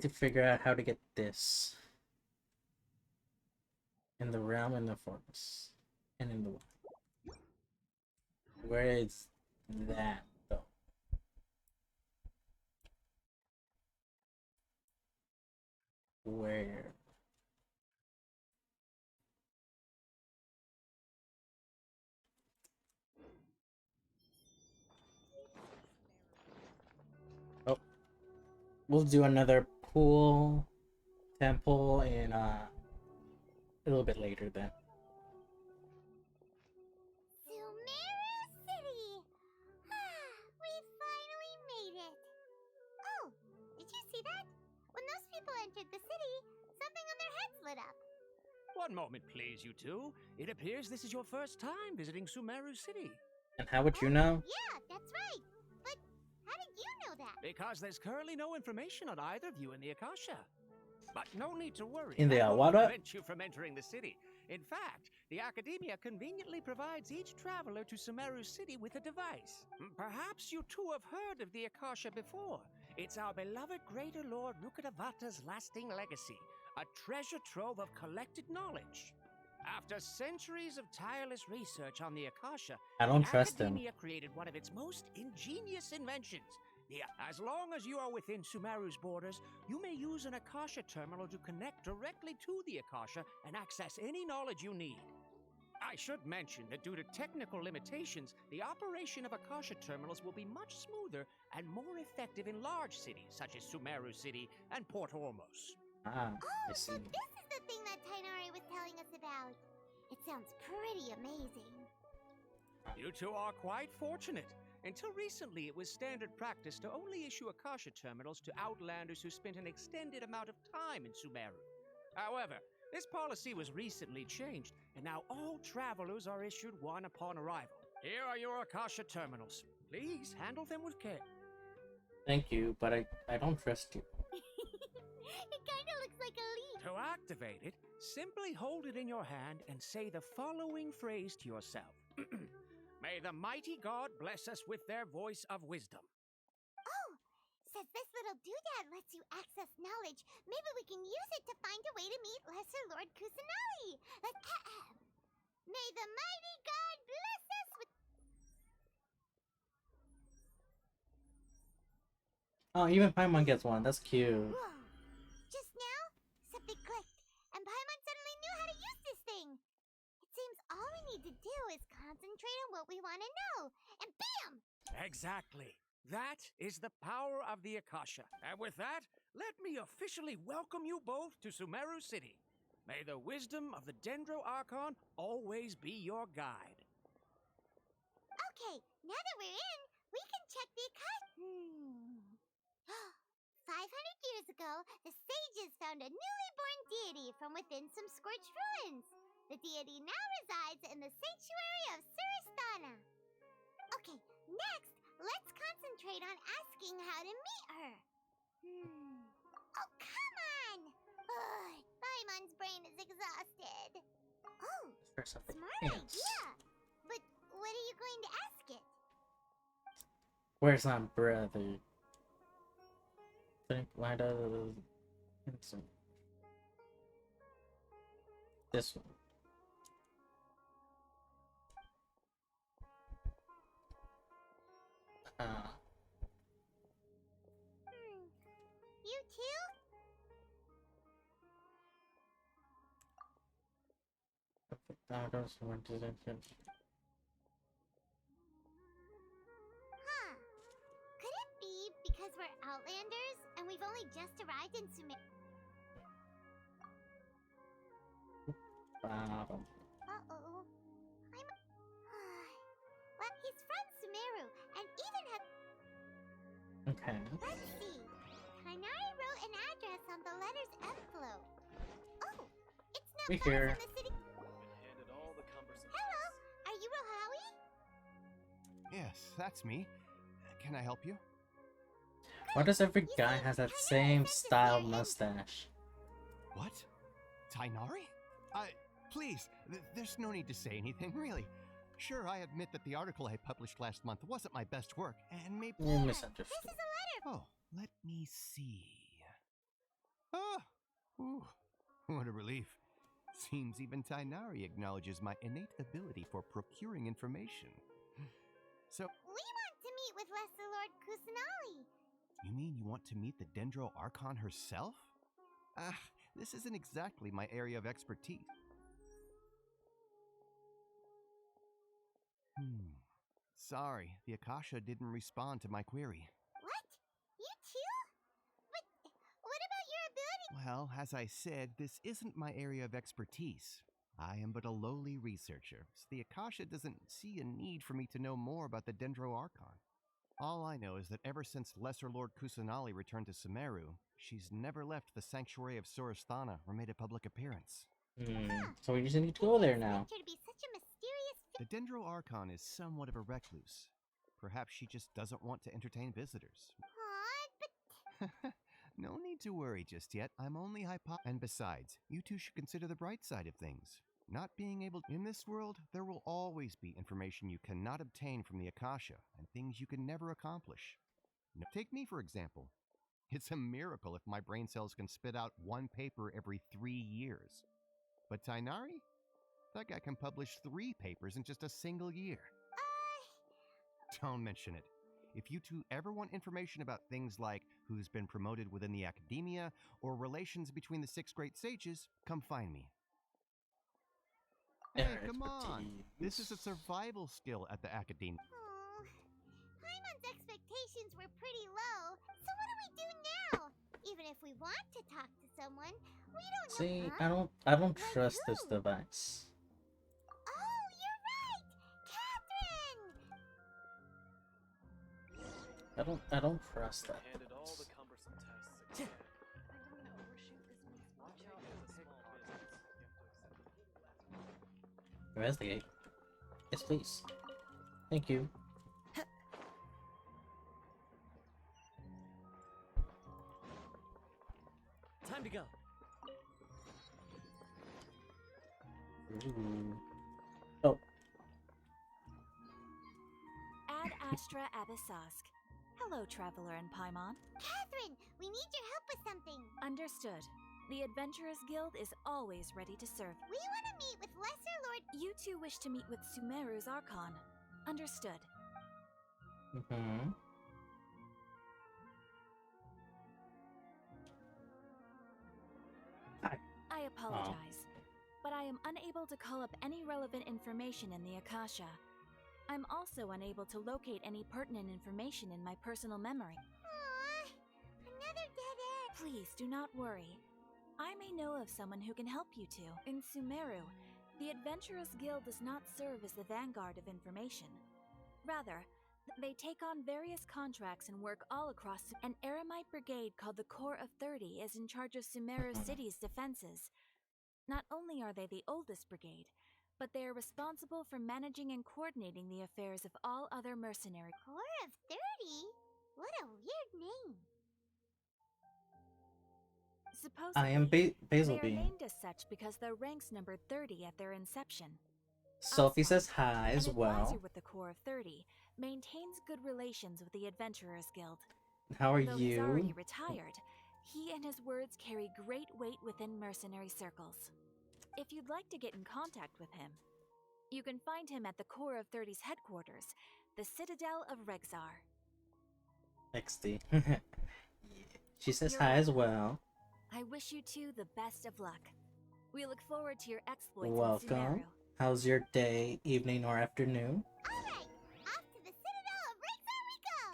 to figure out how to get this in the realm and the forest and in the wild. Where is that though? Where? Oh, we'll do another pool temple in a little bit later then. Sumeru City! We finally made it! Oh, did you see that? When those people entered the city, something on their heads lit up. One moment, please, you two. It appears this is your first time visiting Sumeru City. And how would you know? Yeah, that's right. But how did you know that? Because there's currently no information on either of you in the Akasha. But no need to worry. In the that won't Awara? prevent you from entering the city. In fact, the Academia conveniently provides each traveler to Sumeru City with a device. Perhaps you too have heard of the Akasha before. It's our beloved Greater Lord Rukkhadevata's lasting legacy, a treasure trove of collected knowledge. After centuries of tireless research on the Akasha, I don't the trust him. Academia created one of its most ingenious inventions. As long as you are within Sumeru's borders, you may use an Akasha terminal to connect directly to the Akasha and access any knowledge you need. I should mention that due to technical limitations, the operation of Akasha terminals will be much smoother and more effective in large cities such as Sumeru City and Port Ormos. Ah, I Oh, see. so this is the thing that Tainari was telling us about. It sounds pretty amazing. You two are quite fortunate. Until recently, it was standard practice to only issue Akasha terminals to outlanders who spent an extended amount of time in Sumeru. However, this policy was recently changed, and now all travelers are issued one upon arrival. Here are your Akasha terminals. Please handle them with care. Thank you, but I don't trust you. It kinda looks like a leaf. To activate it, simply hold it in your hand and say the following phrase to yourself. May the mighty God bless us with their voice of wisdom. Oh, says this little doodad lets you access knowledge. Maybe we can use it to find a way to meet Lesser Lord Kusanagi. May the mighty God bless us with... Oh, even Paimon gets one. That's cute. Whoa. Just now, something clicked, and Paimon suddenly knew how to use this thing. It seems all we need to do is concentrate on what we want to know, and bam! Exactly. That is the power of the Akasha. And with that, let me officially welcome you both to Sumeru City. May the wisdom of the Dendro Archon always be your guide. Okay, now that we're in, we can check the Akasha. 500 years ago, the sages found a newly born deity from within some scorched ruins. The deity now resides in the sanctuary of Suristana. Okay, next, let's concentrate on asking how to meet her. Oh, come on! Ugh, Paimon's brain is exhausted. Oh, There's something. smart Yes. idea! But what are you going to ask it? Where's my brother? Think why does this one? You too? Huh. Could it be because we're Outlanders and we've only just arrived in Sumeru? Uh-oh. Well, he's from Sumeru and even has... Okay. Let's see. Kainari wrote an address on the letter's envelope. Oh, it's not We far here. from the city. Hello, are you Rohawi? Yes, that's me. Can I help you? Why does every You guy see, has that Kainari same sent us style here and- mustache? What? Tainari? Please, there's no need to say anything, really. Sure, I admit that the article I published last month wasn't my best work, and maybe... You misunderstood. This is a letter. Oh, let me see. Ah! Ooh, what a relief. Seems even Tainari acknowledges my innate ability for procuring information. So, We want to meet with Lesser Lord Kusanagi. you mean you want to meet the Dendro Archon herself? This isn't exactly my area of expertise. Sorry, the Akasha didn't respond to my query. What? You too? But what about your ability? Well, as I said, this isn't my area of expertise. I am but a lowly researcher, so the Akasha doesn't see a need for me to know more about the Dendro Archon. All I know is that ever since Lesser Lord Kusanali returned to Sumeru, she's never left the Sanctuary of Suristana or made a public appearance. So we just need to go there now. Expect her to be such a mysterious The Dendro Archon is somewhat of a recluse. Perhaps she just doesn't want to entertain visitors. Aw, but No need to worry just yet. I'm only And besides, you two should consider the bright side of things. Not being able in this world, there will always be information you cannot obtain from the Akasha and things you can never accomplish. Take me, for example. It's a miracle if my brain cells can spit out one paper every 3 years. But Tainari? That guy can publish 3 papers in just a single year. Don't mention it. If you two ever want information about things like who's been promoted within the academia or relations between the 6 great sages, come find me. Hey, come on! This is a survival skill at the academia. Oh, Paimon's expectations were pretty low, so what do we do now? Even if we want to talk to someone, we don't See, know. I don't Like trust this who? device. Oh, you're right! Catherine! I don't trust that. Handed all the cumbersome tests again. Investigate. Yes, please. Thank you. Time to go. Ooh. Oh. Ad Astra Abyssask. Hello, Traveler and Paimon. Catherine, we need your help with something. Understood. The Adventurers Guild is always ready to serve. We want to meet with Lesser Lord. You two wish to meet with Sumeru's Archon. Understood. Mm-hmm. I apologize, but I am unable to call up any relevant information in the Akasha. I'm also unable to locate any pertinent information in my personal memory. Aww, another dead end. Please do not worry. I may know of someone who can help you two. In Sumeru, the Adventurers Guild does not serve as the vanguard of information. Rather, they take on various contracts and work all across. An Eremite brigade called the Corps of 30 is in charge of Sumeru City's defenses. Not only are they the oldest brigade, but they are responsible for managing and coordinating the affairs of all other mercenary. Corps of 30? What a weird name. Supposedly, I am they Basil are Bean. named as such because their ranks numbered 30 at their inception. Sophie Alphonse, says hi as an well. advisor with the Corps of 30, maintains good relations with the Adventurers Guild. How are Though he's already you? retired, he and his words carry great weight within mercenary circles. If you'd like to get in contact with him, you can find him at the Corps of 30's headquarters, the Citadel of Rexar. XD. She says You're hi as welcome. well. I wish you two the best of luck. We look forward to your exploits in Welcome. Sumeru. How's your day, evening, or afternoon? Alright, off to the Citadel of Rexar we go!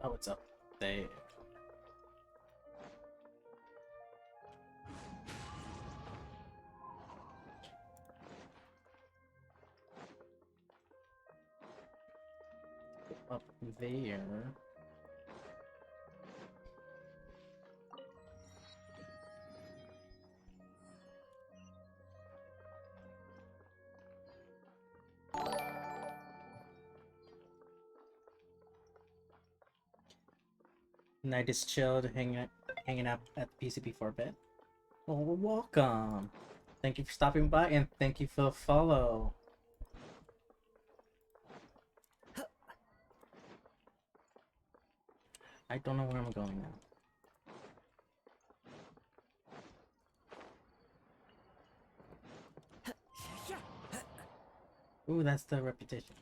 Oh, it's up there. Up there. Night is chilled, hanging out at PC before bed. Oh, welcome. Thank you for stopping by and thank you for the follow. I don't know where I'm going now. Ooh, that's the reputation.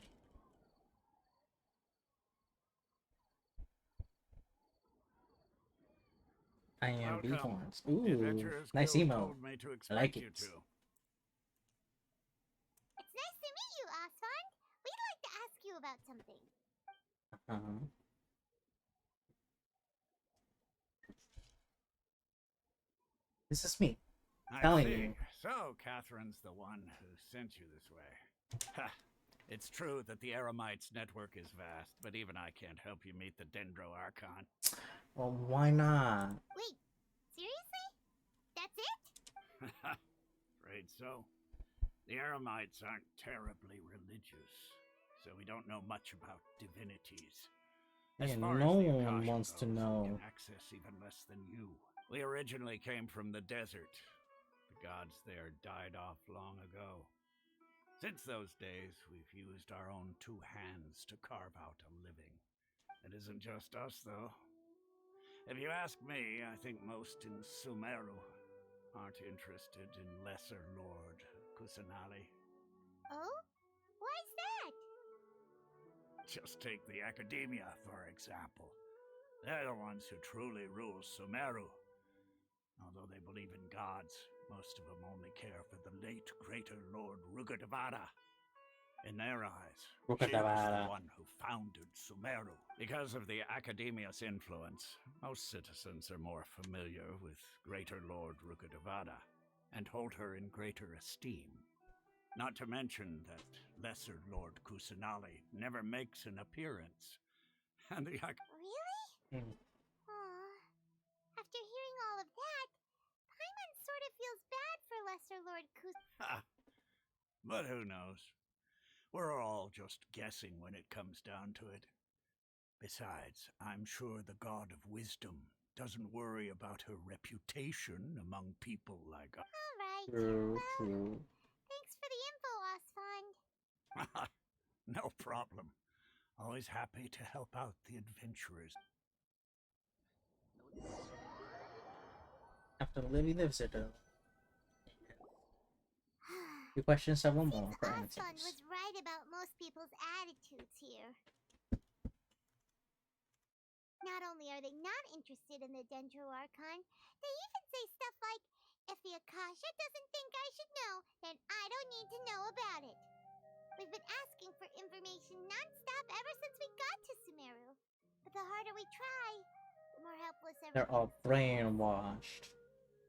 I am B-Horns. Ooh, nice emo. I like it. It's nice to meet you, Asfand. We'd like to ask you about something. This is me. I Telling see. you. So, Catherine's the one who sent you this way. Ha! It's true that the Eremites network is vast, but even I can't help you meet the Dendro Archon. Well, why not? Wait, seriously? That's it? Afraid so. The Eremites aren't terribly religious, so we don't know much about divinities. As Yeah, far no as the one Akasha wants to goes, we know. can access even less than you. We originally came from the desert. The gods there died off long ago. Since those days, we've used our own two hands to carve out a living. It isn't just us, though. If you ask me, I think most in Sumeru aren't interested in Lesser Lord Kusanali. Oh? Why's that? Just take the Academia, for example. They're the ones who truly rule Sumeru. Although they believe in gods, most of them only care for the late Greater Lord Rugadavada. In their eyes, she was the one who founded Sumeru. Because of the Academia's influence, most citizens are more familiar with Greater Lord Rugadavada and hold her in greater esteem. Not to mention that Lesser Lord Kusanali never makes an appearance. And the Really? Aw. After hearing all of that, Paimon sort of feels bad for Lesser Lord Ha! But who knows? We're all just guessing when it comes down to it. Besides, I'm sure the God of Wisdom doesn't worry about her reputation among people like us. Alright, True, well, true. thanks for the info, Osfond. No problem. Always happy to help out the adventurers. After Livy lives it, you question several more for Osfond answers. was right about most people's attitudes here. Not only are they not interested in the Dendro Archon, they even say stuff like, if the Akasha doesn't think I should know, then I don't need to know about it. We've been asking for information non-stop ever since we got to Sumeru. But the harder we try, the more helpless They're everyone all brainwashed.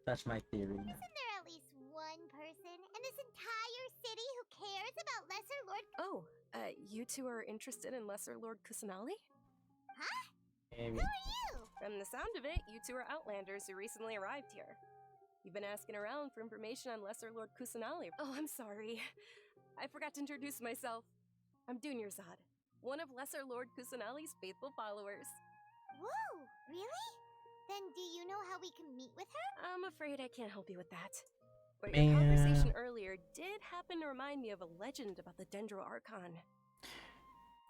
That's my theory. Isn't there at least one person in this entire city who cares about Lesser Lord... Oh, you two are interested in Lesser Lord Kusanali? Huh? Maybe. Who are you? From the sound of it, you two are Outlanders who recently arrived here. You've been asking around for information on Lesser Lord Kusanali. Oh, I'm sorry. I forgot to introduce myself. I'm Dunyarzad, one of Lesser Lord Kusanali's faithful followers. Whoa, really? Then do you know how we can meet with her? I'm afraid I can't help you with that. But Man. your conversation earlier did happen to remind me of a legend about the Dendro Archon.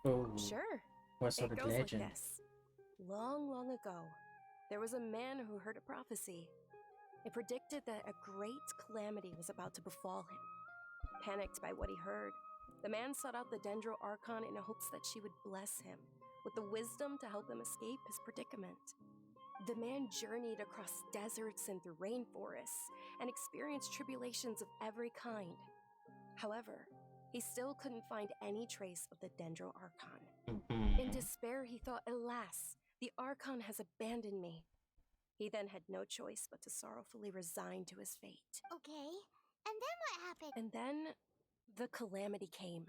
Oh. Sure. What sort It of goes legend? like this. Long, long ago, there was a man who heard a prophecy. It predicted that a great calamity was about to befall him. Panicked by what he heard, the man sought out the Dendro Archon in hopes that she would bless him with the wisdom to help him escape his predicament. The man journeyed across deserts and through rainforests and experienced tribulations of every kind. However, he still couldn't find any trace of the Dendro Archon. In despair, he thought, alas, the Archon has abandoned me. He then had no choice but to sorrowfully resign to his fate. Okay, and then what happened? And then the calamity came.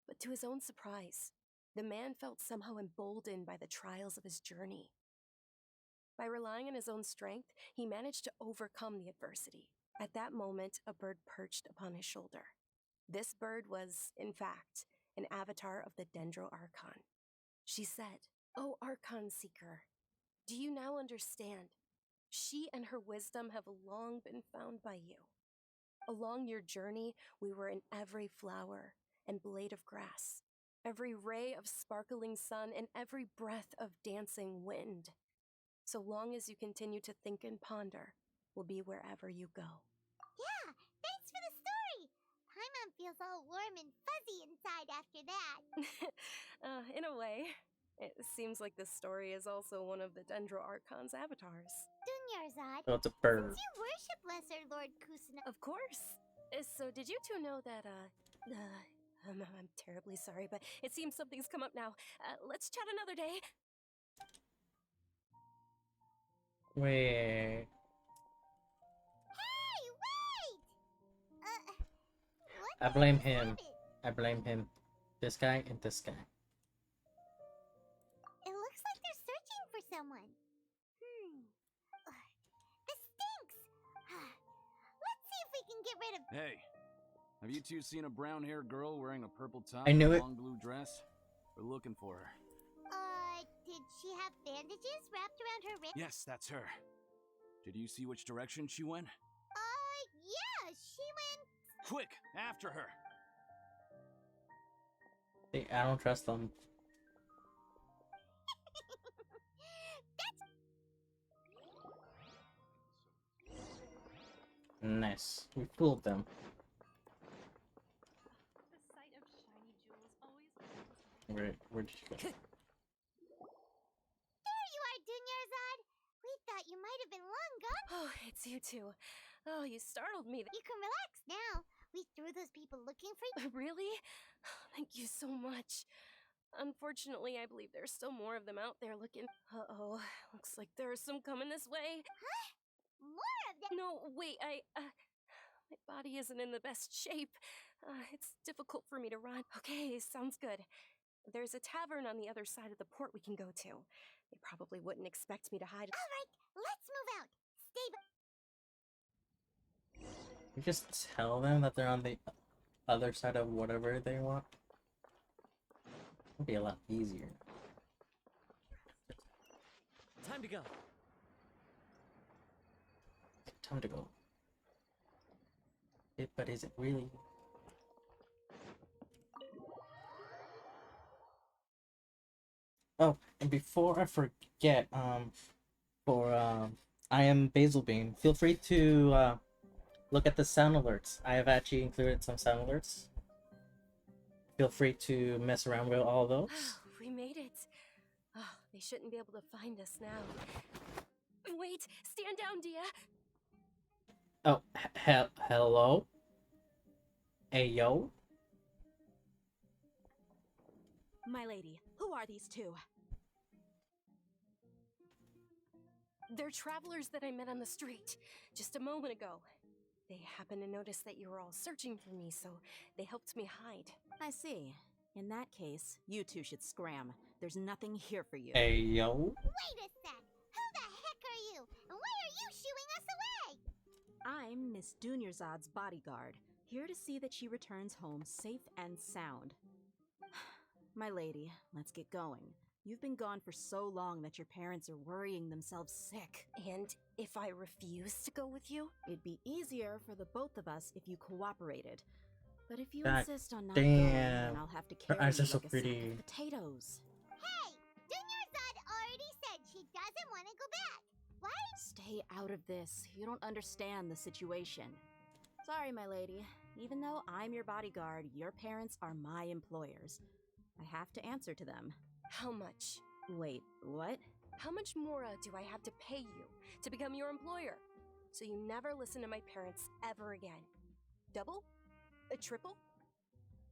But to his own surprise, the man felt somehow emboldened by the trials of his journey. By relying on his own strength, he managed to overcome the adversity. At that moment, a bird perched upon his shoulder. This bird was, in fact, an avatar of the Dendro Archon. She said, "O Archon Seeker, do you now understand? She and her wisdom have long been found by you. Along your journey, we were in every flower and blade of grass, every ray of sparkling sun, and every breath of dancing wind. So long as you continue to think and ponder, we'll be wherever you go." Yeah, thanks for the story! Paimon feels all warm and fuzzy inside after that. In a way, it seems like this story is also one of the Dendro Archon's avatars. Dunyarzad, Oh, it's a bird. since you worship Lesser Lord Kusanali... Of course. So did you two know that, I'm terribly sorry, but it seems something's come up now. Let's chat another day. Wait. Hey, wait! What I blame just him. happened? I blame him. This guy and this guy. It looks like they're searching for someone. This stinks! Let's see if we can get rid of. Hey, have you two seen a brown-haired girl wearing a purple top I knew and a it. long blue dress? We're looking for her. Did she have bandages wrapped around her wrist? Yes, that's her. Did you see which direction she went? Yeah, she went. Quick, after her! See, I don't trust them. Nice. We fooled them. The sight of shiny jewels always Where did you go? There you are, Dunyarzad! We thought you might have been long gone. Oh, it's you two. Oh, you startled me. You can relax now. We threw those people looking for you. Really? Thank you so much. Unfortunately, I believe there's still more of them out there looking. Uh-oh. Looks like there are some coming this way. Huh? More of them? No, wait, my body isn't in the best shape. It's difficult for me to run. Okay, sounds good. There's a tavern on the other side of the port we can go to. They probably wouldn't expect me to hide. All right, let's move out. Stay We just tell them that they're on the other side of whatever they want. It'd be a lot easier. Time to go. Time to go. But is it really? Oh, and before I forget, I am Basil Bean. Feel free to look at the sound alerts. I have actually included some sound alerts. Feel free to mess around with all those. We made it. Oh, they shouldn't be able to find us now. Wait, stand down, Dia. Oh, hello? Ayo? My lady, who are these two? They're travelers that I met on the street just a moment ago. They happened to notice that you were all searching for me, so they helped me hide. I see. In that case, you two should scram. There's nothing here for you. Ayo? Wait a sec! Who the heck are you? And why are you shooing us away? I'm Miss Dunyarzad's bodyguard, here to see that she returns home safe and sound. My lady, let's get going. You've been gone for so long that your parents are worrying themselves sick. And if I refuse to go with you? It'd be easier for the both of us if you cooperated. But if you God insist on not going, then I'll have to carry Her eyes you are so like a sack pretty. of potatoes. Hey! Dunyarzad already said she doesn't want to go back. Why? Stay out of this. You don't understand the situation. Sorry, my lady. Even though I'm your bodyguard, your parents are my employers. I have to answer to them. How much? Wait, what? How much more do I have to pay you to become your employer? So you never listen to my parents ever again. Double? A triple?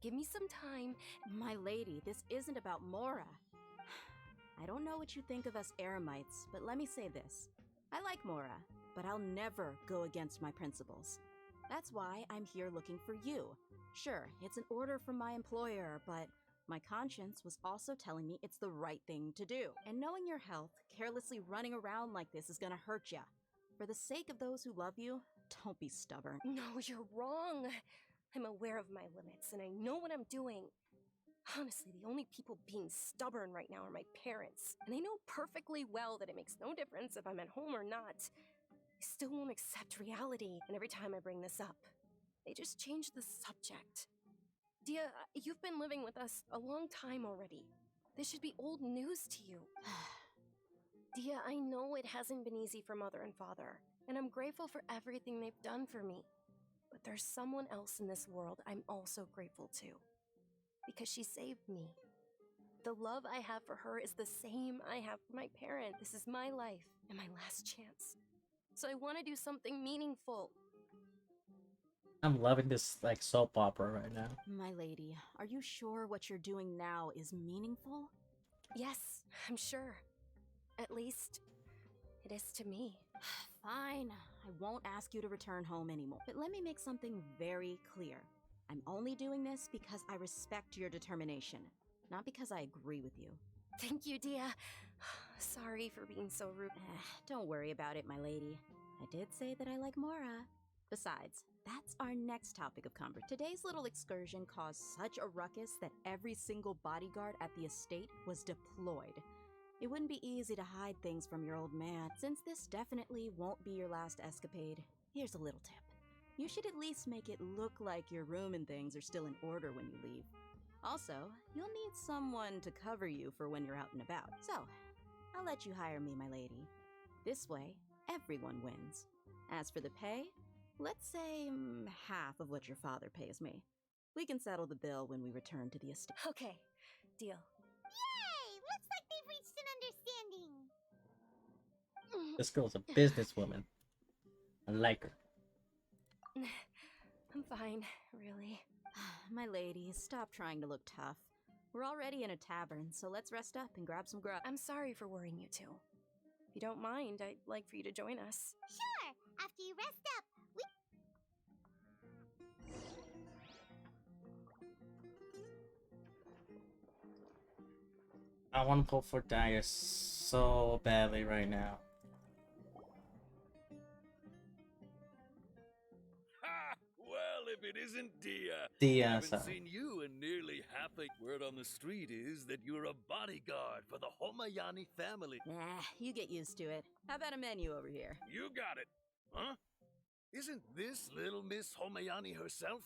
Give me some time. My lady, this isn't about Mora. I don't know what you think of us Eremites, but let me say this. I like Mora, but I'll never go against my principles. That's why I'm here looking for you. Sure, it's an order from my employer, but my conscience was also telling me it's the right thing to do. And knowing your health, carelessly running around like this is gonna hurt ya. For the sake of those who love you, don't be stubborn. No, you're wrong. I'm aware of my limits, and I know what I'm doing. Honestly, the only people being stubborn right now are my parents. And they know perfectly well that it makes no difference if I'm at home or not. They still won't accept reality, and every time I bring this up, they just change the subject. Dia, you've been living with us a long time already. This should be old news to you. Dia, I know it hasn't been easy for Mother and Father, and I'm grateful for everything they've done for me. But there's someone else in this world I'm also grateful to. Because she saved me. The love I have for her is the same I have for my parent. This is my life and my last chance. So I want to do something meaningful. I'm loving this like soap opera right now. My lady, are you sure what you're doing now is meaningful? Yes, I'm sure. At least, it is to me. Fine, I won't ask you to return home anymore. But let me make something very clear. I'm only doing this because I respect your determination, not because I agree with you. Thank you, Dia. Sorry for being so rude. Don't worry about it, my lady. I did say that I like Mora. Besides, that's our next topic of conversation. Today's little excursion caused such a ruckus that every single bodyguard at the estate was deployed. It wouldn't be easy to hide things from your old man. Since this definitely won't be your last escapade, here's a little tip. You should at least make it look like your room and things are still in order when you leave. Also, you'll need someone to cover you for when you're out and about. So, I'll let you hire me, my lady. This way, everyone wins. As for the pay, let's say half of what your father pays me. We can settle the bill when we return to the estate. Okay, deal. Yay! Looks like they've reached an understanding. This girl's a businesswoman. I like her. I'm fine, really. My lady, stop trying to look tough. We're already in a tavern, so let's rest up and grab some grub. I'm sorry for worrying you two. If you don't mind, I'd like for you to join us. Sure! After you rest up, we... I want to pull for Dia so badly right now. Ha! Well, if it isn't Dia. Dia, I haven't sorry. seen you in nearly half a... Word on the street is that you're a bodyguard for the Homayani family. Nah, you get used to it. How about a menu over here? You got it. Huh? Isn't this little Miss Homayani herself?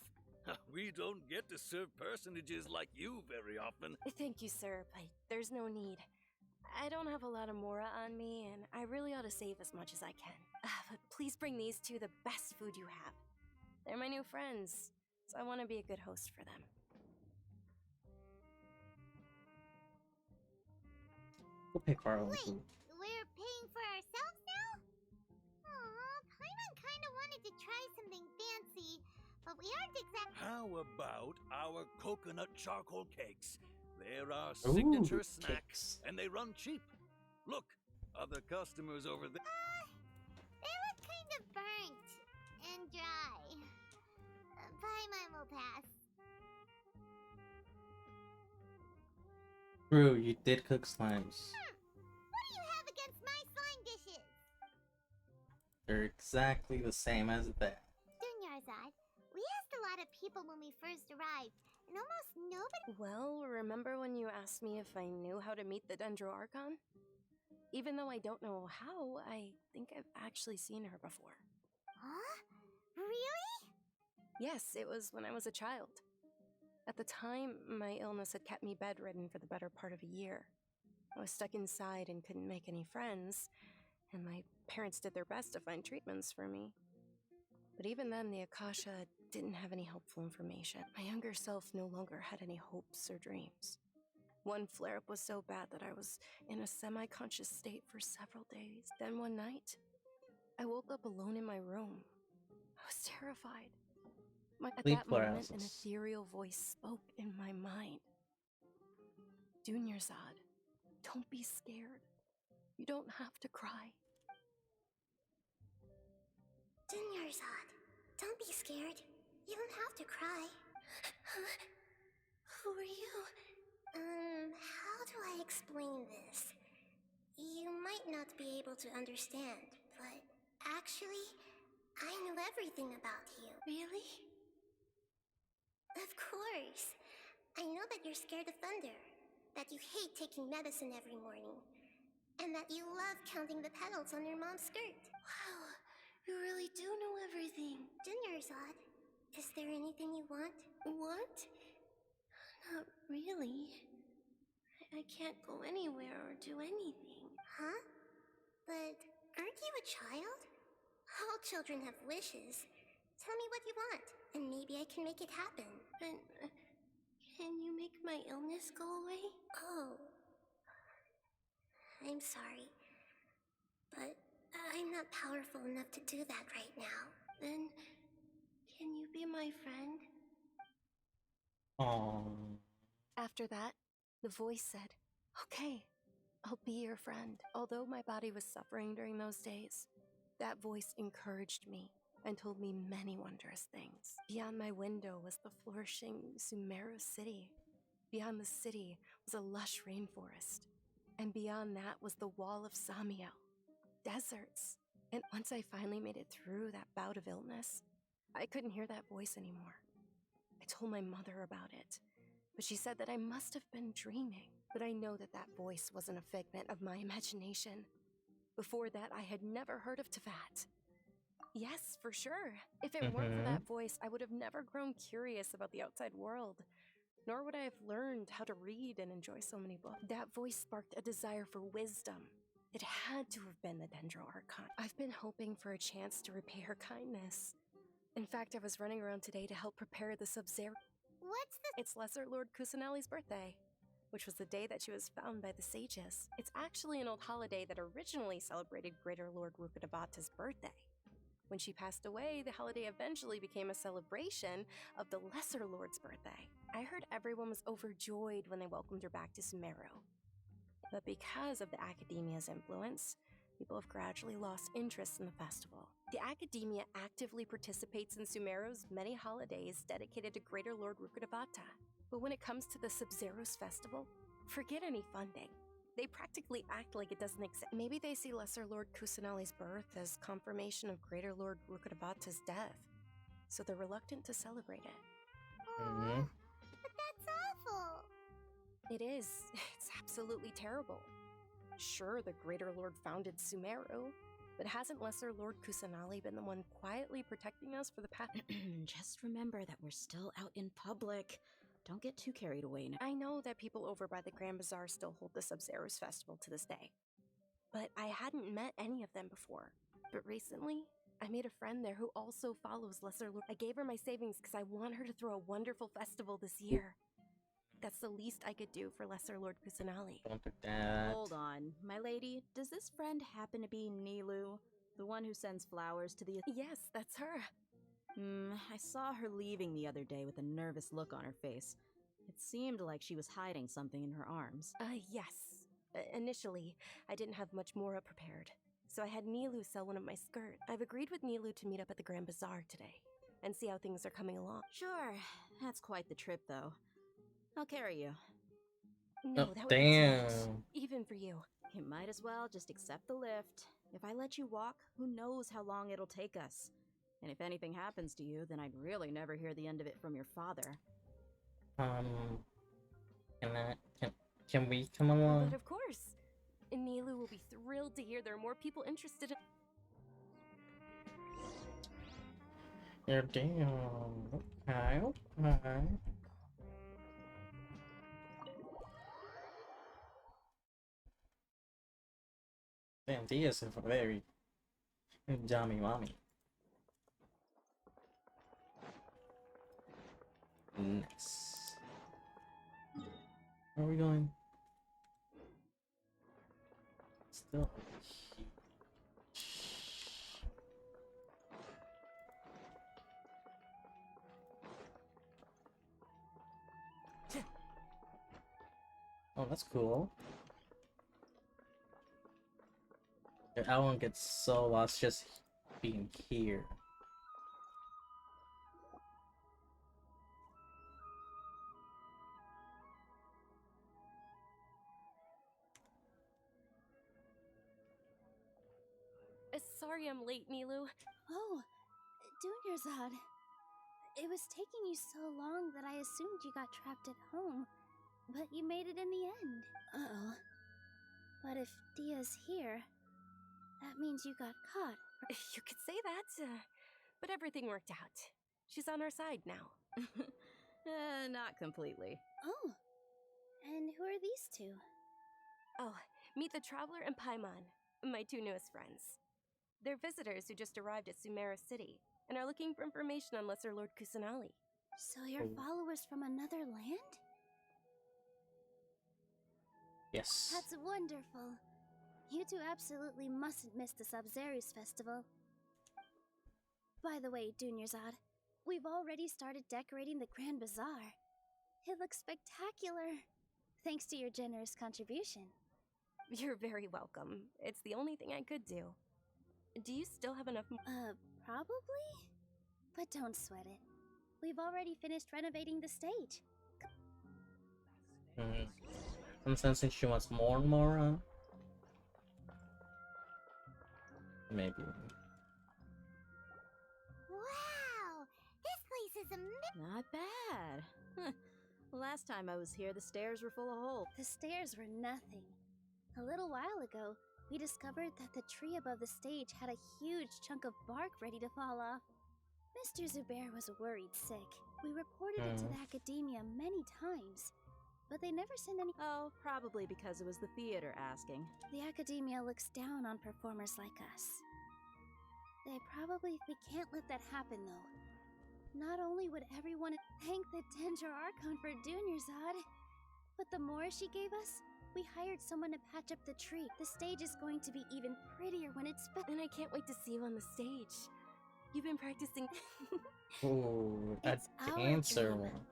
We don't get to serve personages like you very often. Thank you, sir, but there's no need. I don't have a lot of Mora on me, and I really ought to save as much as I can. But please bring these two the best food you have. They're my new friends, so I want to be a good host for them. We'll pay for our own Wait, food. we're paying for ourselves now? Aw, Paimon kinda wanted to try something fancy, but we aren't exactly... How about our coconut charcoal cakes? They're our Ooh, signature snack, cakes. and they run cheap. Look, other customers over there. They look kind of burnt and dry. Paimon will pass. True, you did cook slimes. What do you have against my slime dishes? They're exactly the same as that. Dunyarzad, we asked a lot of people when we first arrived, and almost nobody... Well, remember when you asked me if I knew how to meet the Dendro Archon? Even though I don't know how, I think I've actually seen her before. Huh? Really? Yes, it was when I was a child. At the time, my illness had kept me bedridden for the better part of a year. I was stuck inside and couldn't make any friends, and my parents did their best to find treatments for me. But even then, the Akasha didn't have any helpful information. My younger self no longer had any hopes or dreams. One flare-up was so bad that I was in a semi-conscious state for several days. Then one night, I woke up alone in my room. I was terrified. At Sleep that moment, an paralysis. ethereal voice spoke in my mind. Dunyarzad, don't be scared. You don't have to cry. Dunyarzad, don't be scared. You don't have to cry. Who are you? How do I explain this? You might not be able to understand, but actually, I know everything about you. Really? Of course. I know that you're scared of thunder, that you hate taking medicine every morning, and that you love counting the petals on your mom's skirt. Wow, you really do know everything. Dunyarzad, is there anything you want? What? Not really. I can't go anywhere or do anything. Huh? But aren't you a child? All children have wishes. Tell me what you want, and maybe I can make it happen. But can you make my illness go away? Oh. I'm sorry. But I'm not powerful enough to do that right now. Then, can you be my friend? Oh. After that, the voice said, "Okay, I'll be your friend." Although my body was suffering during those days, that voice encouraged me. and told me many wondrous things. Beyond my window was the flourishing Sumeru city. Beyond the city was a lush rainforest. And beyond that was the wall of Samiel. Deserts. And once I finally made it through that bout of illness, I couldn't hear that voice anymore. I told my mother about it, but she said that I must have been dreaming. But I know that that voice wasn't a figment of my imagination. Before that, I had never heard of Teyvat. Yes, for sure. If it weren't for that voice, I would have never grown curious about the outside world. Nor would I have learned how to read and enjoy so many books. That voice sparked a desire for wisdom. It had to have been the Dendro Archon. I've been hoping for a chance to repay her kindness. In fact, I was running around today to help prepare the Sub-Zero. What's the... It's Lesser Lord Kusanali's birthday, which was the day that she was found by the sages. It's actually an old holiday that originally celebrated Greater Lord Rukkhadevata's birthday. When she passed away, the holiday eventually became a celebration of the Lesser Lord's birthday. I heard everyone was overjoyed when they welcomed her back to Sumeru. But because of the Academia's influence, people have gradually lost interest in the festival. The Academia actively participates in Sumeru's many holidays dedicated to Greater Lord Rukkhadevata. But when it comes to the Sub-Zero's festival, forget any funding. They practically act like it doesn't exist. Maybe they see Lesser Lord Kusanali's birth as confirmation of Greater Lord Rukkhadevata's death, so they're reluctant to celebrate it. But that's awful! It is. It's absolutely terrible. Sure, the Greater Lord founded Sumeru, but hasn't Lesser Lord Kusanali been the one quietly protecting us for the past... Just remember that we're still out in public. Don't get too carried away now. I know that people over by the Grand Bazaar still hold the Sub-Zero's festival to this day, but I hadn't met any of them before. But recently, I made a friend there who also follows Lesser Lord. I gave her my savings because I want her to throw a wonderful festival this year. That's the least I could do for Lesser Lord Kusanali. Don't do that. Hold on, my lady. Does this friend happen to be Nilu? The one who sends flowers to the... Yes, that's her. I saw her leaving the other day with a nervous look on her face. It seemed like she was hiding something in her arms. Yes. Initially, I didn't have much Mora prepared, so I had Nilu sell one of my skirts. I've agreed with Nilu to meet up at the Grand Bazaar today and see how things are coming along. Sure, that's quite the trip, though. I'll carry you. No, Oh, that would be too much, even for you. You might as well just accept the lift. If I let you walk, who knows how long it'll take us. And if anything happens to you, then I'd really never hear the end of it from your father. Can we come along? But of course. Nilu will be thrilled to hear there are more people interested in... Yeah, damn. Okay, okay. Damn, Diaz is very jammy mommy. Nice. Where are we going? Still here. Oh, that's cool. I won't get so lost just being here. Sorry I'm late, Nilu. Oh, Dunyarzad. It was taking you so long that I assumed you got trapped at home, but you made it in the end. Uh-oh. But if Dia's here, that means you got caught. You could say that, but everything worked out. She's on our side now. Not completely. Oh, and who are these two? Oh, meet the Traveler and Paimon, my two newest friends. They're visitors who just arrived at Sumeru City and are looking for information on Lesser Lord Kusanali. So you're followers from another land? Yes. That's wonderful. You two absolutely mustn't miss the Sub-Zero's festival. By the way, Dunyarzad, we've already started decorating the Grand Bazaar. It looks spectacular, thanks to your generous contribution. You're very welcome. It's the only thing I could do. Do you still have enough... Probably? But don't sweat it. We've already finished renovating the stage. I'm sensing she wants more and more. Maybe. Wow! This place is amazing! Not bad. Last time I was here, the stairs were full of holes. The stairs were nothing. A little while ago, we discovered that the tree above the stage had a huge chunk of bark ready to fall off. Mr. Zubair was worried sick. We reported it to the academia many times, but they never sent any. Oh, probably because it was the theater asking. The academia looks down on performers like us. They probably we can't let that happen though. Not only would everyone thank the Dendro Archon for Dunyarzad, but the more she gave us, we hired someone to patch up the tree. The stage is going to be even prettier when it's And I can't wait to see you on the stage. You've been practicing. Ooh, a dancer one.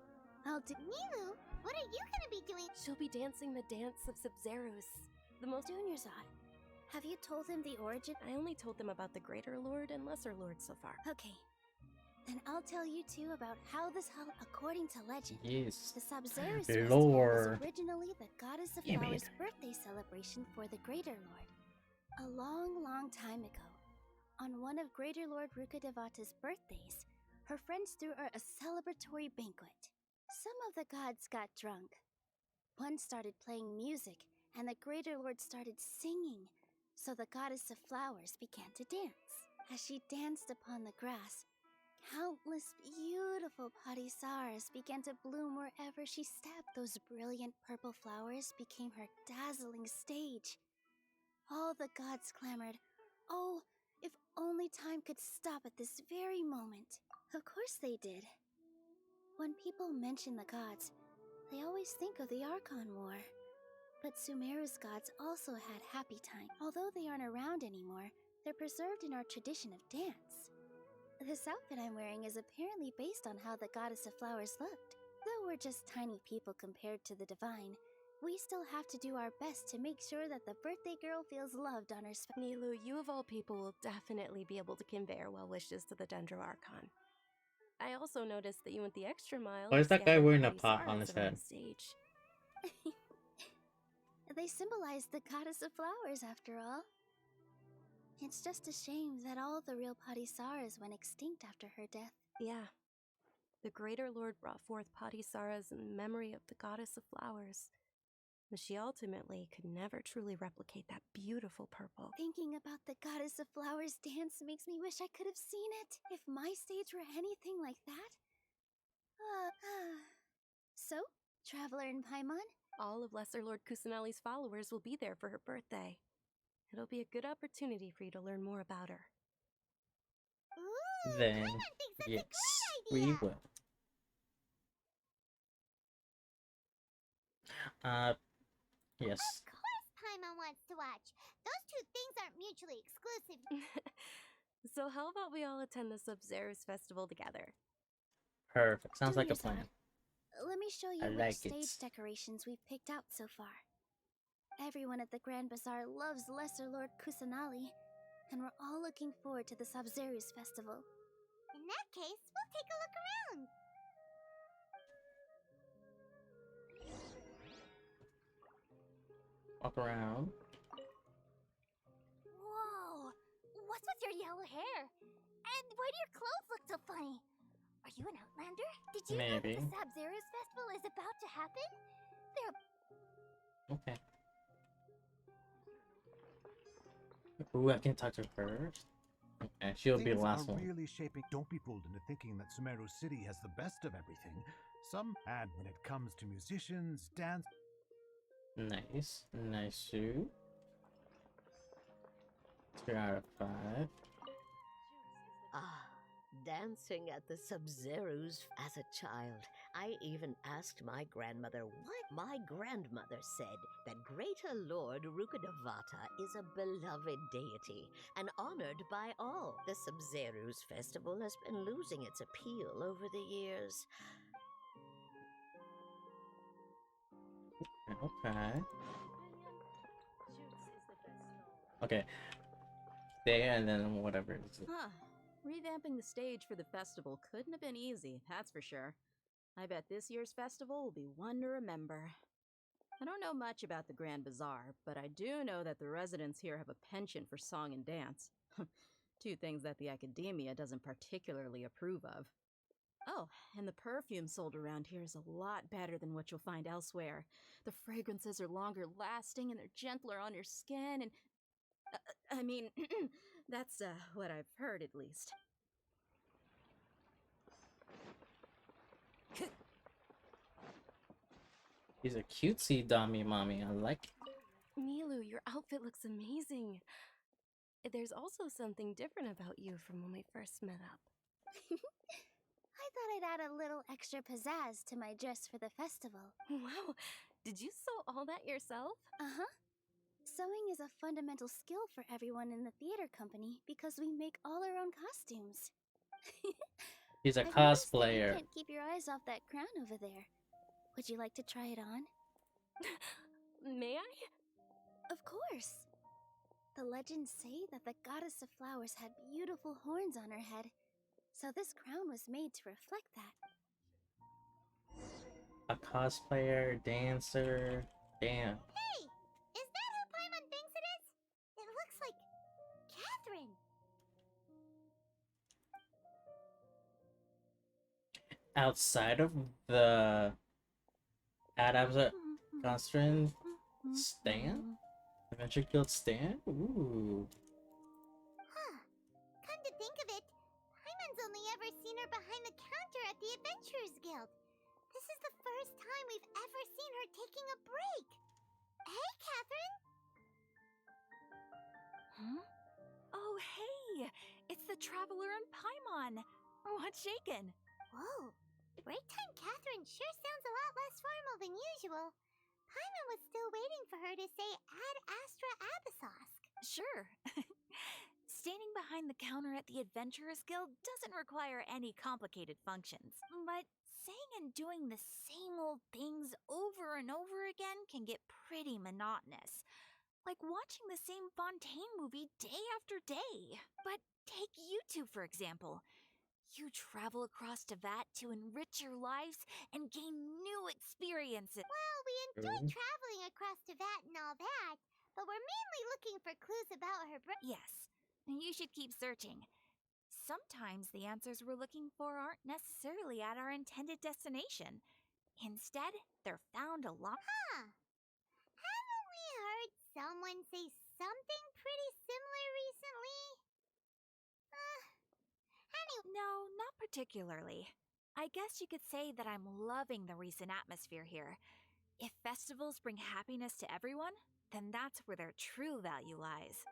I'll do. Milu, what are you gonna be doing? She'll be dancing the dance of Sub-Zeros. The most. Dunyarzad, have you told them the origin? I only told them about the Greater Lord and Lesser Lord so far. Okay. Then I'll tell you two about how this held according to legend. Yes. The Sub-Zeros Festival was originally the Goddess of Flowers' birthday celebration for the Greater Lord. A long, long time ago, on one of Greater Lord Rukkhadevata's birthdays, her friends threw her a celebratory banquet. Some of the gods got drunk. One started playing music, and the Greater Lord started singing, so the Goddess of Flowers began to dance. As she danced upon the grass, countless beautiful parisaras began to bloom wherever she stepped. Those brilliant purple flowers became her dazzling stage. All the gods clamored, "Oh, if only time could stop at this very moment." Of course they did. When people mention the gods, they always think of the Archon War. But Sumeru's gods also had happy time. Although they aren't around anymore, they're preserved in our tradition of dance. This outfit I'm wearing is apparently based on how the Goddess of Flowers looked. Though we're just tiny people compared to the divine, we still have to do our best to make sure that the birthday girl feels loved on her Nilu, you of all people will definitely be able to convey our well wishes to the Dendro Archon. I also noticed that you went the extra mile. Why is that guy wearing a pot on his head? Stage. They symbolize the Goddess of Flowers, after all. It's just a shame that all the real Parisaras went extinct after her death. Yeah. The Greater Lord brought forth Parisaras in memory of the Goddess of Flowers. But she ultimately could never truly replicate that beautiful purple. Thinking about the Goddess of Flowers dance makes me wish I could have seen it. If my stage were anything like that. So, Traveler and Paimon? All of Lesser Lord Kusanali's followers will be there for her birthday. It'll be a good opportunity for you to learn more about her. Ooh, Then, Paimon thinks that's yes, a we great idea. will. Yes. Of course Paimon wants to watch. Those two things aren't mutually exclusive. So how about we all attend the Sub-Zeros festival together? Perfect. Sounds like a plan. Let me show you which stage decorations we've picked out so far. Everyone at the Grand Bazaar loves Lesser Lord Kusanali, and we're all looking forward to the Sub-Zeros festival. In that case, we'll take a look around. Walk around. Whoa! What's with your yellow hair? And why do your clothes look so funny? Are you an Outlander? Did you know that Maybe. the Sub-Zeros festival is about to happen? Okay. Ooh, I can talk to her first. Okay, she'll be the last one. Really shaping. Don't be fooled into thinking that Sumeru City has the best of everything. And when it comes to musicians, dance. Nice. Nice suit. 2 out of 5. Ah, dancing at the Sub-Zeros as a child. I even asked my grandmother what. My grandmother said that Greater Lord Rukkhadevata is a beloved deity and honored by all. The Sub-Zeros festival has been losing its appeal over the years. Okay. Okay. There and then whatever it is. Huh. Revamping the stage for the festival couldn't have been easy, that's for sure. I bet this year's festival will be one to remember. I don't know much about the Grand Bazaar, but I do know that the residents here have a penchant for song and dance. Two things that the academia doesn't particularly approve of. Oh, and the perfume sold around here is a lot better than what you'll find elsewhere. The fragrances are longer lasting and they're gentler on your skin and... I mean, that's what I've heard at least. He's a cutesy dummy mommy. I like it. Milu, your outfit looks amazing. There's also something different about you from when we first met up. I thought I'd add a little extra pizzazz to my dress for the festival. Wow, did you sew all that yourself? Uh-huh. Sewing is a fundamental skill for everyone in the theater company because we make all our own costumes. He's a I've noticed that cosplayer. you can't keep your eyes off that crown over there. Would you like to try it on? May I? Of course. The legends say that the goddess of flowers had beautiful horns on her head, so this crown was made to reflect that. A cosplayer, dancer, damn. Hey! Is that who Paimon thinks it is? It looks like Catherine. Outside of the Adam's Constraint stand? Adventure Guild stand? Ooh. Huh. Come to think of it, Paimon's only ever seen her behind the counter at the Adventurers Guild. This is the first time we've ever seen her taking a break. Hey, Catherine! Huh? Oh, hey! It's the Traveler and Paimon! What's shaken? Whoa. Break time Catherine sure sounds a lot less formal than usual. Paimon was still waiting for her to say Ad Astra Abyssosque. Sure. Standing behind the counter at the Adventurers Guild doesn't require any complicated functions. But saying and doing the same old things over and over again can get pretty monotonous. Like watching the same Fontaine movie day after day. But take you two, for example. You travel across Tevat to enrich your lives and gain new experiences. Well, we enjoy traveling across Tevat and all that, but we're mainly looking for clues about her Yes, you should keep searching. Sometimes the answers we're looking for aren't necessarily at our intended destination. Instead, they're found along. Huh. Haven't we heard someone say something pretty similar recently? No, not particularly. I guess you could say that I'm loving the recent atmosphere here. If festivals bring happiness to everyone, then that's where their true value lies.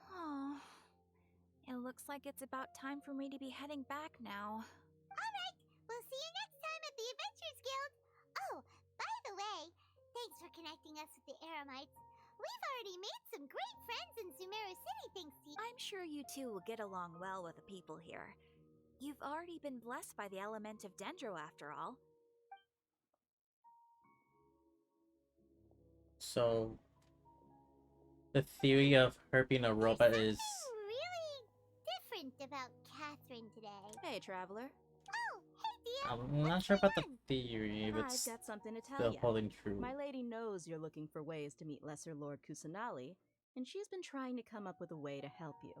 Oh, it looks like it's about time for me to be heading back now. Alright, we'll see you next time at the Adventurers Guild. Oh, by the way, thanks for connecting us with the Eremites. We've already made some great friends in Sumeru City thanks to you. I'm sure you two will get along well with the people here. You've already been blessed by the element of Dendro after all. So, the theory of her being a robot is... Really different about Catherine today. Hey, Traveler. Oh, hey, Dia. I'm not sure about the theory if I've it's got something to tell still you. holding true. My lady knows you're looking for ways to meet Lesser Lord Kusanali, and she's been trying to come up with a way to help you.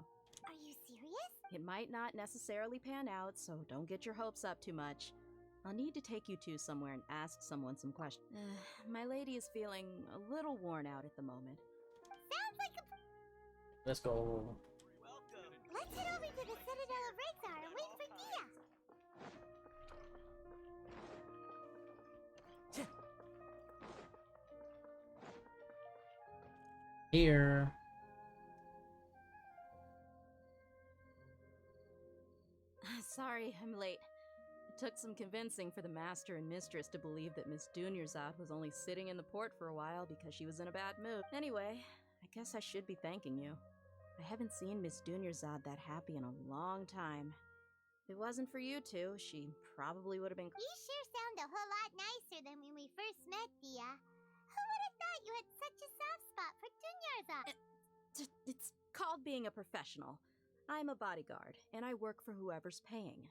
Are you serious? It might not necessarily pan out, so don't get your hopes up too much. I'll need to take you two somewhere and ask someone some questions. My lady is feeling a little worn out at the moment. Sounds like a... Let's go. Let's head over to the Citadel of Rexar and wait for Dia. Here. Sorry, I'm late. It took some convincing for the master and mistress to believe that Miss Dunyarzad was only sitting in the port for a while because she was in a bad mood. Anyway, I guess I should be thanking you. I haven't seen Miss Dunyarzad that happy in a long time. If it wasn't for you two, she probably would have been... You sure sound a whole lot nicer than when we first met, Dia. Who would have thought you had such a soft spot for Dunyarzad? It's called being a professional. I'm a bodyguard, and I work for whoever's paying.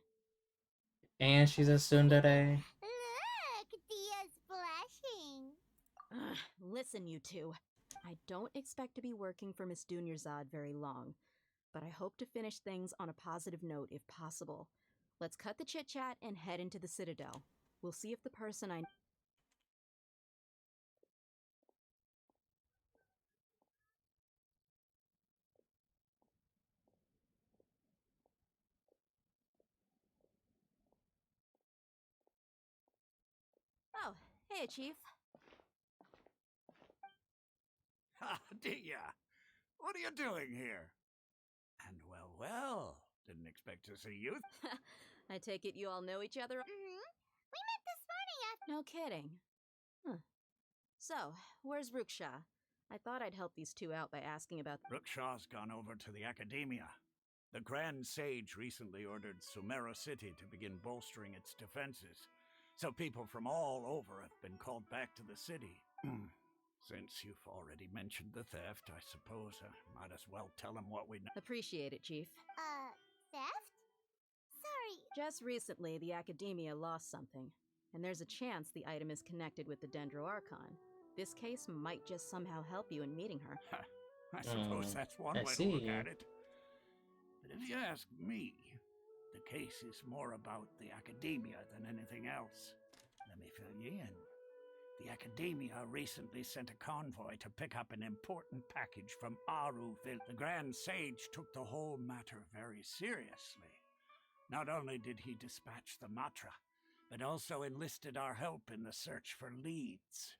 And she's a tsundere. Look, Dia's blushing. Listen, you two. I don't expect to be working for Miss Dunyarzad very long, but I hope to finish things on a positive note if possible. Let's cut the chit-chat and head into the Citadel. We'll see if the person I... Oh, hey, Chief. Ha, Dia! What are you doing here? And well, didn't expect to see you. I take it you all know each other? Mm-hmm. We met this morning after. No kidding. Huh. So, where's Ruksha? I thought I'd help these two out by asking about... Ruksha's gone over to the Academia. The Grand Sage recently ordered Sumeru City to begin bolstering its defenses. So people from all over have been called back to the city. Since you've already mentioned the theft, I suppose I might as well tell them what we know. Appreciate it, Chief. Theft? Sorry. Just recently, the Academia lost something, and there's a chance the item is connected with the Dendro Archon. This case might just somehow help you in meeting her. I suppose that's one way to look at it. But if you ask me, the case is more about the Academia than anything else. Let me fill you in. The Academia recently sent a convoy to pick up an important package from Aruville. The Grand Sage took the whole matter very seriously. Not only did he dispatch the Matra, but also enlisted our help in the search for leads.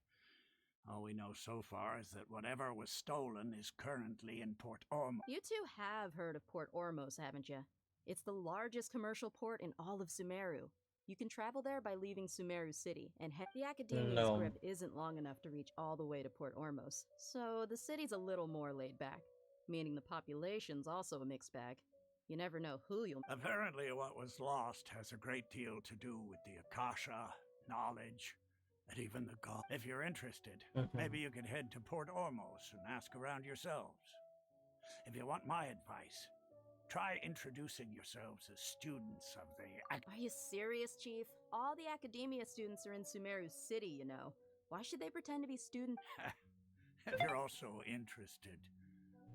All we know so far is that whatever was stolen is currently in Port Ormos. You two have heard of Port Ormos, haven't you? It's the largest commercial port in all of Sumeru. You can travel there by leaving Sumeru City, and the Academia's grip isn't long enough to reach all the way to Port Ormos. So the city's a little more laid back, meaning the population's also a mixed bag. You never know who you'll... Apparently what was lost has a great deal to do with the Akasha, knowledge, and even the god. If you're interested, maybe you could head to Port Ormos and ask around yourselves. If you want my advice, try introducing yourselves as students of the... Are you serious, Chief? All the Academia students are in Sumeru City, you know. Why should they pretend to be students? If you're also interested,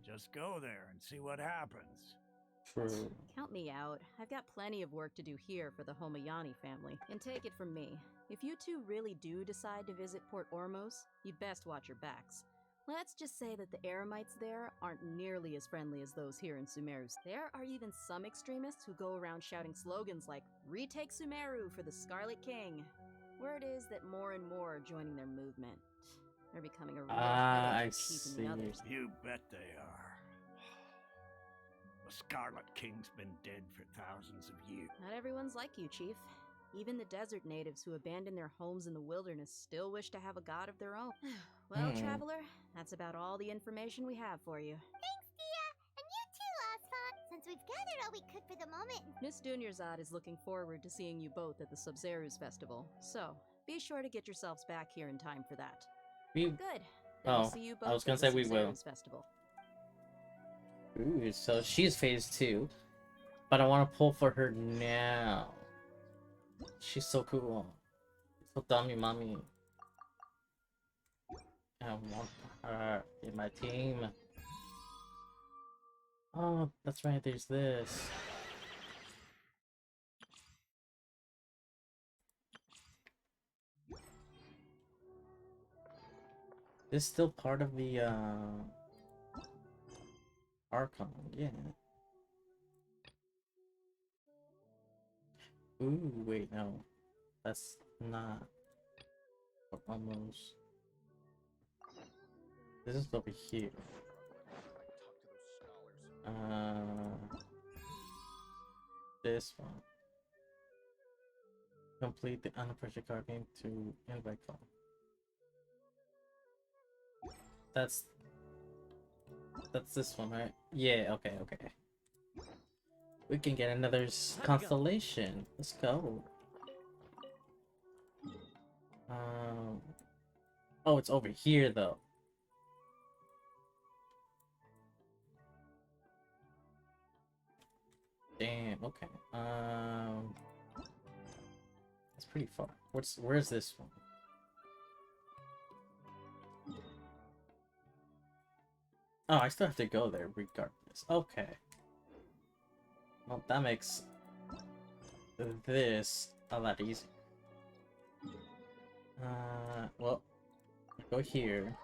just go there and see what happens. True. Count me out. I've got plenty of work to do here for the Homayani family. And take it from me, if you two really do decide to visit Port Ormos, you'd best watch your backs. Let's just say that the Eremites there aren't nearly as friendly as those here in Sumeru. There are even some extremists who go around shouting slogans like, "Retake Sumeru for the Scarlet King." Word is that more and more are joining their movement. They're becoming a real headache for Chief and the others. You bet they are. The Scarlet King's been dead for thousands of years. Not everyone's like you, Chief. Even the desert natives who abandoned their homes in the wilderness still wish to have a god of their own. Well, Traveler, that's about all the information we have for you. Thanks, Dia! And you too, Asphalt! Since we've gathered all we could for the moment... Miss Dunyarzad is looking forward to seeing you both at the Sub-Zeru's festival, so be sure to get yourselves back here in time for that. Good. Then we'll see you both I was gonna at the say we will. Sub-Zeru's festival. Ooh, so she's phase 2. But I want to pull for her now. She's so cool. So dummy mommy. I want her in my team. Oh, that's right, there's this. This is still part of the Archon, yeah. Ooh, wait, no. That's not. Almost. This is over here. This one. Complete the unpressure card game to invite call. That's this one, right? Yeah, okay. We can get another constellation. Let's go. Oh, it's over here though. Damn. Okay. That's pretty far. Where's this one? Oh, I still have to go there regardless. Okay. Well, that makes this a lot easier. Well, go here.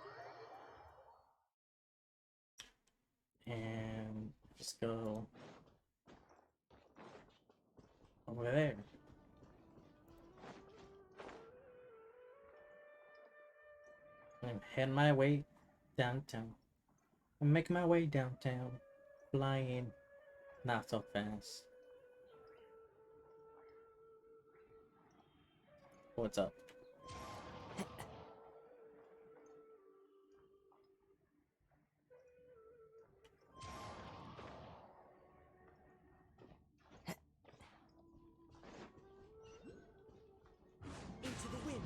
And just go over there. And head my way downtown. I'm making my way downtown. Flying not so fast. What's up? Into the wind.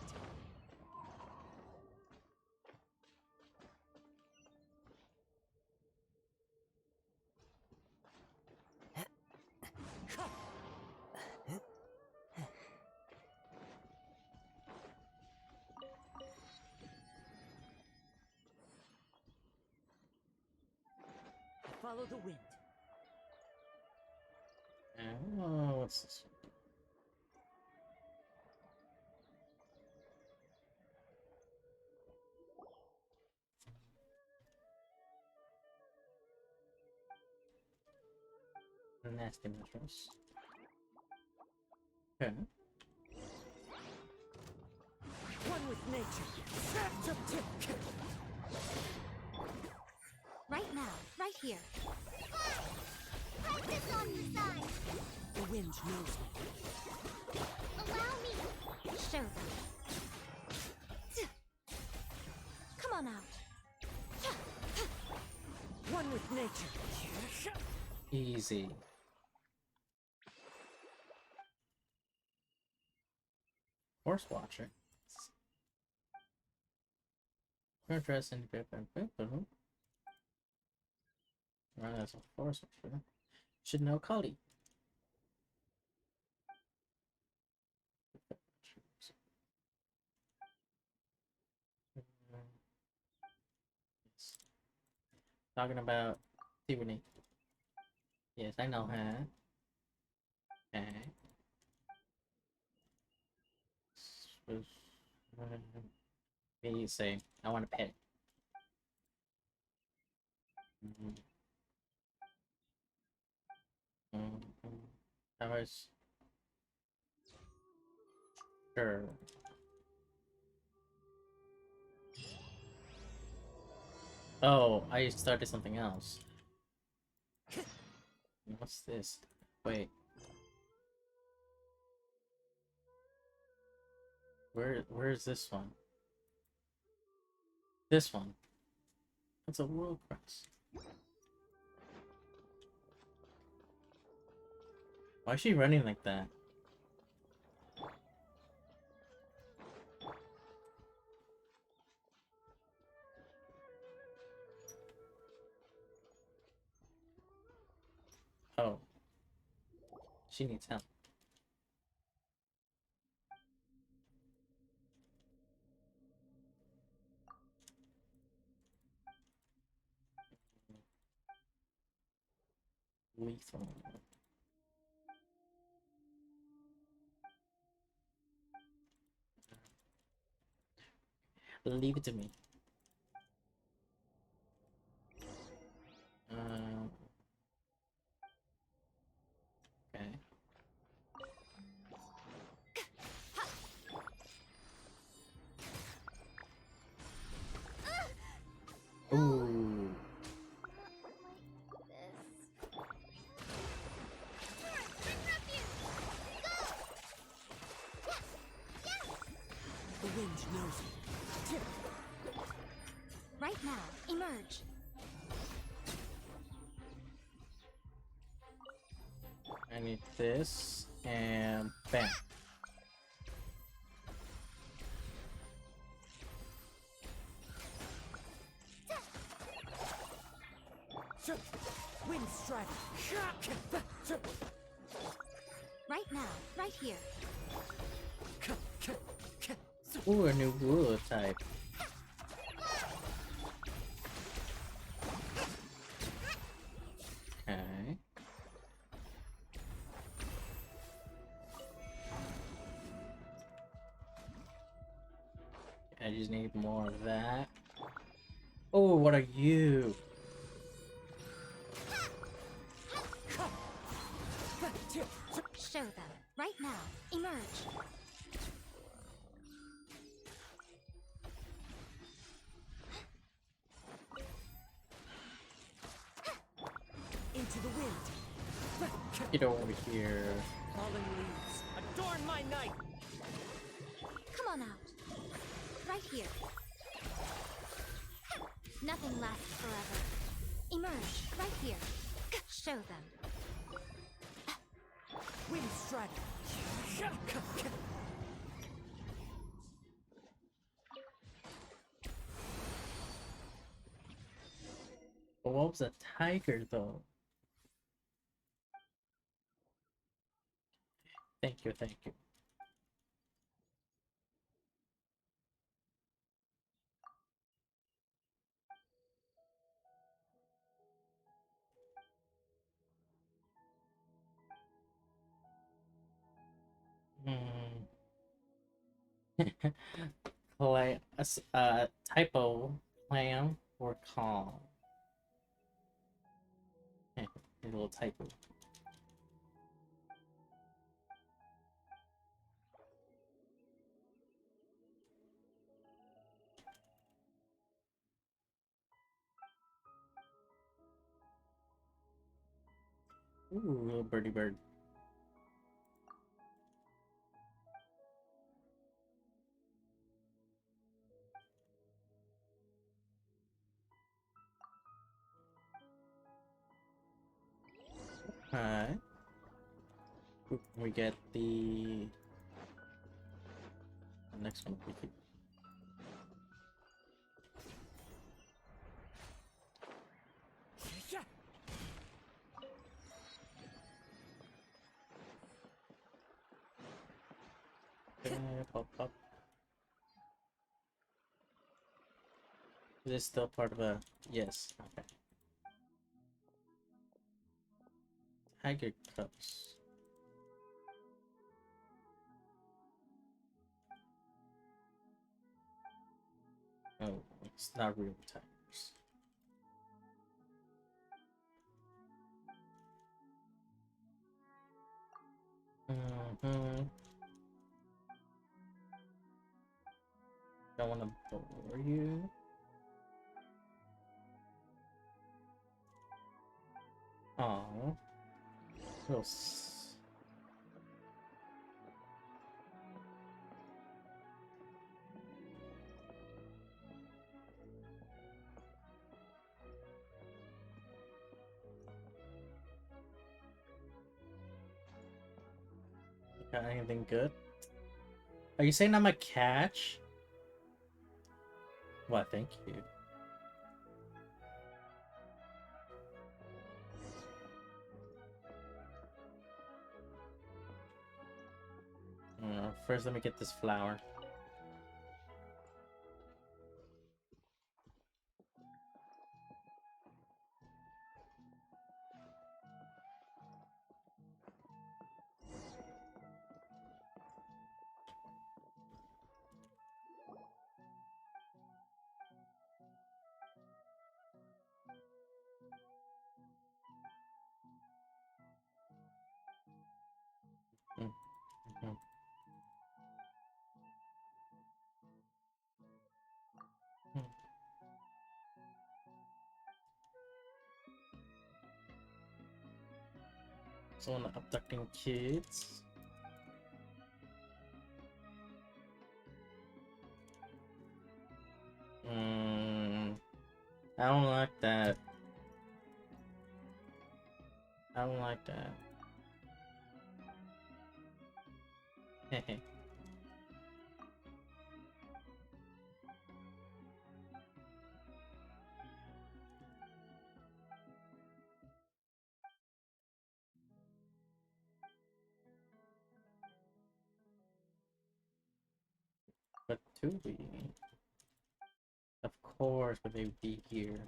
Follow the wind. Oh, what's this? Nasty mushrooms. Okay. One with nature. Right now, right here. Right this on the side. The wind knows me. Allow me. Show them. Come on out. One with nature. Easy. Horse watcher. We're dressed in paper. Run as a horse watcher. Should know Kali. Talking about Tiffany. Yes, I know her. Okay. Me say, I want a pet. That was sure. Oh, I started something else. What's this? Wait. Where's this one? This one. It's a world crest. Why is she running like that? Oh. She needs help. Lethal. Leave it to me. Okay. Ooh. The wind knows me. Right now, emerge. I need this and bam. Wind strike. now, right here. Ooh, a new ruler type. Okay. I just need more of that. Oh, what are you? Show them, right now. Emerge. Into the wind. Get over here. Fallen leaves, adorn my night. Come on out. Right here. Nothing lasts forever. Emerge, right here. Show them. Wind strike. But what was a tiger though? Thank you, thank you. Typo, clam, or calm. A little typo. Ooh, little birdie bird. Alright. We get the next one. We could... Pop, pop. Is this still part of a... Yes. Okay. Tiger cups. Oh, it's not real tigers. Don't want to bore you. Oh, got anything good? Are you saying I'm a catch? Well, thank you. First, let me get this flower. Someone abducting kids. I don't like that. I don't like that. Hehe. But Tubi, of course, would they be here?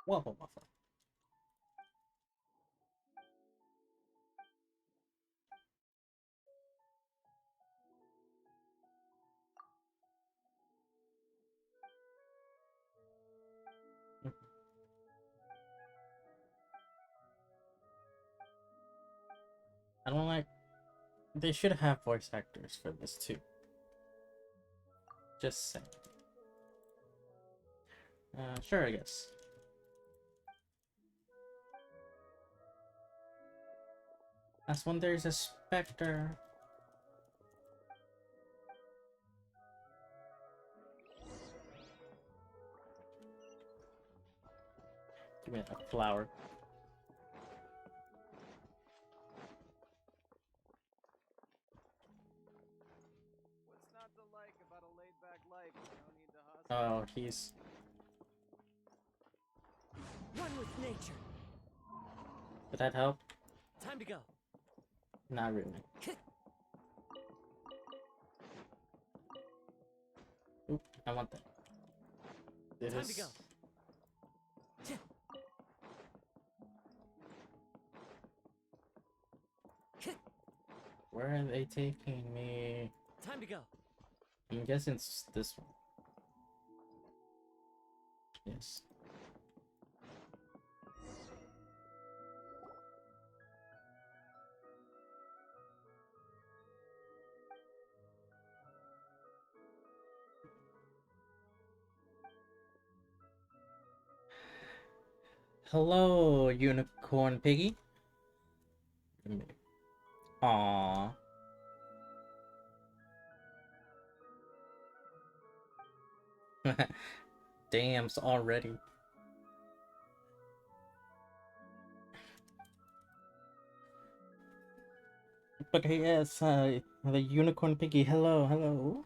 Waffle waffle. I don't like. They should have voice actors for this too. Just saying. Sure, I guess. That's when there's a specter. Give me a flower. What's not to like about a laid-back life? No need to hustle. Oh, he's. One with nature. Did that help? Time to go. Not really. Oop, I want that. Time to go. Where are they taking me? Time to go. I'm guessing it's this one. Yes. Hello, Unicorn Piggy. Aww. Damn, already. But yes, the Unicorn Piggy. Hello, hello.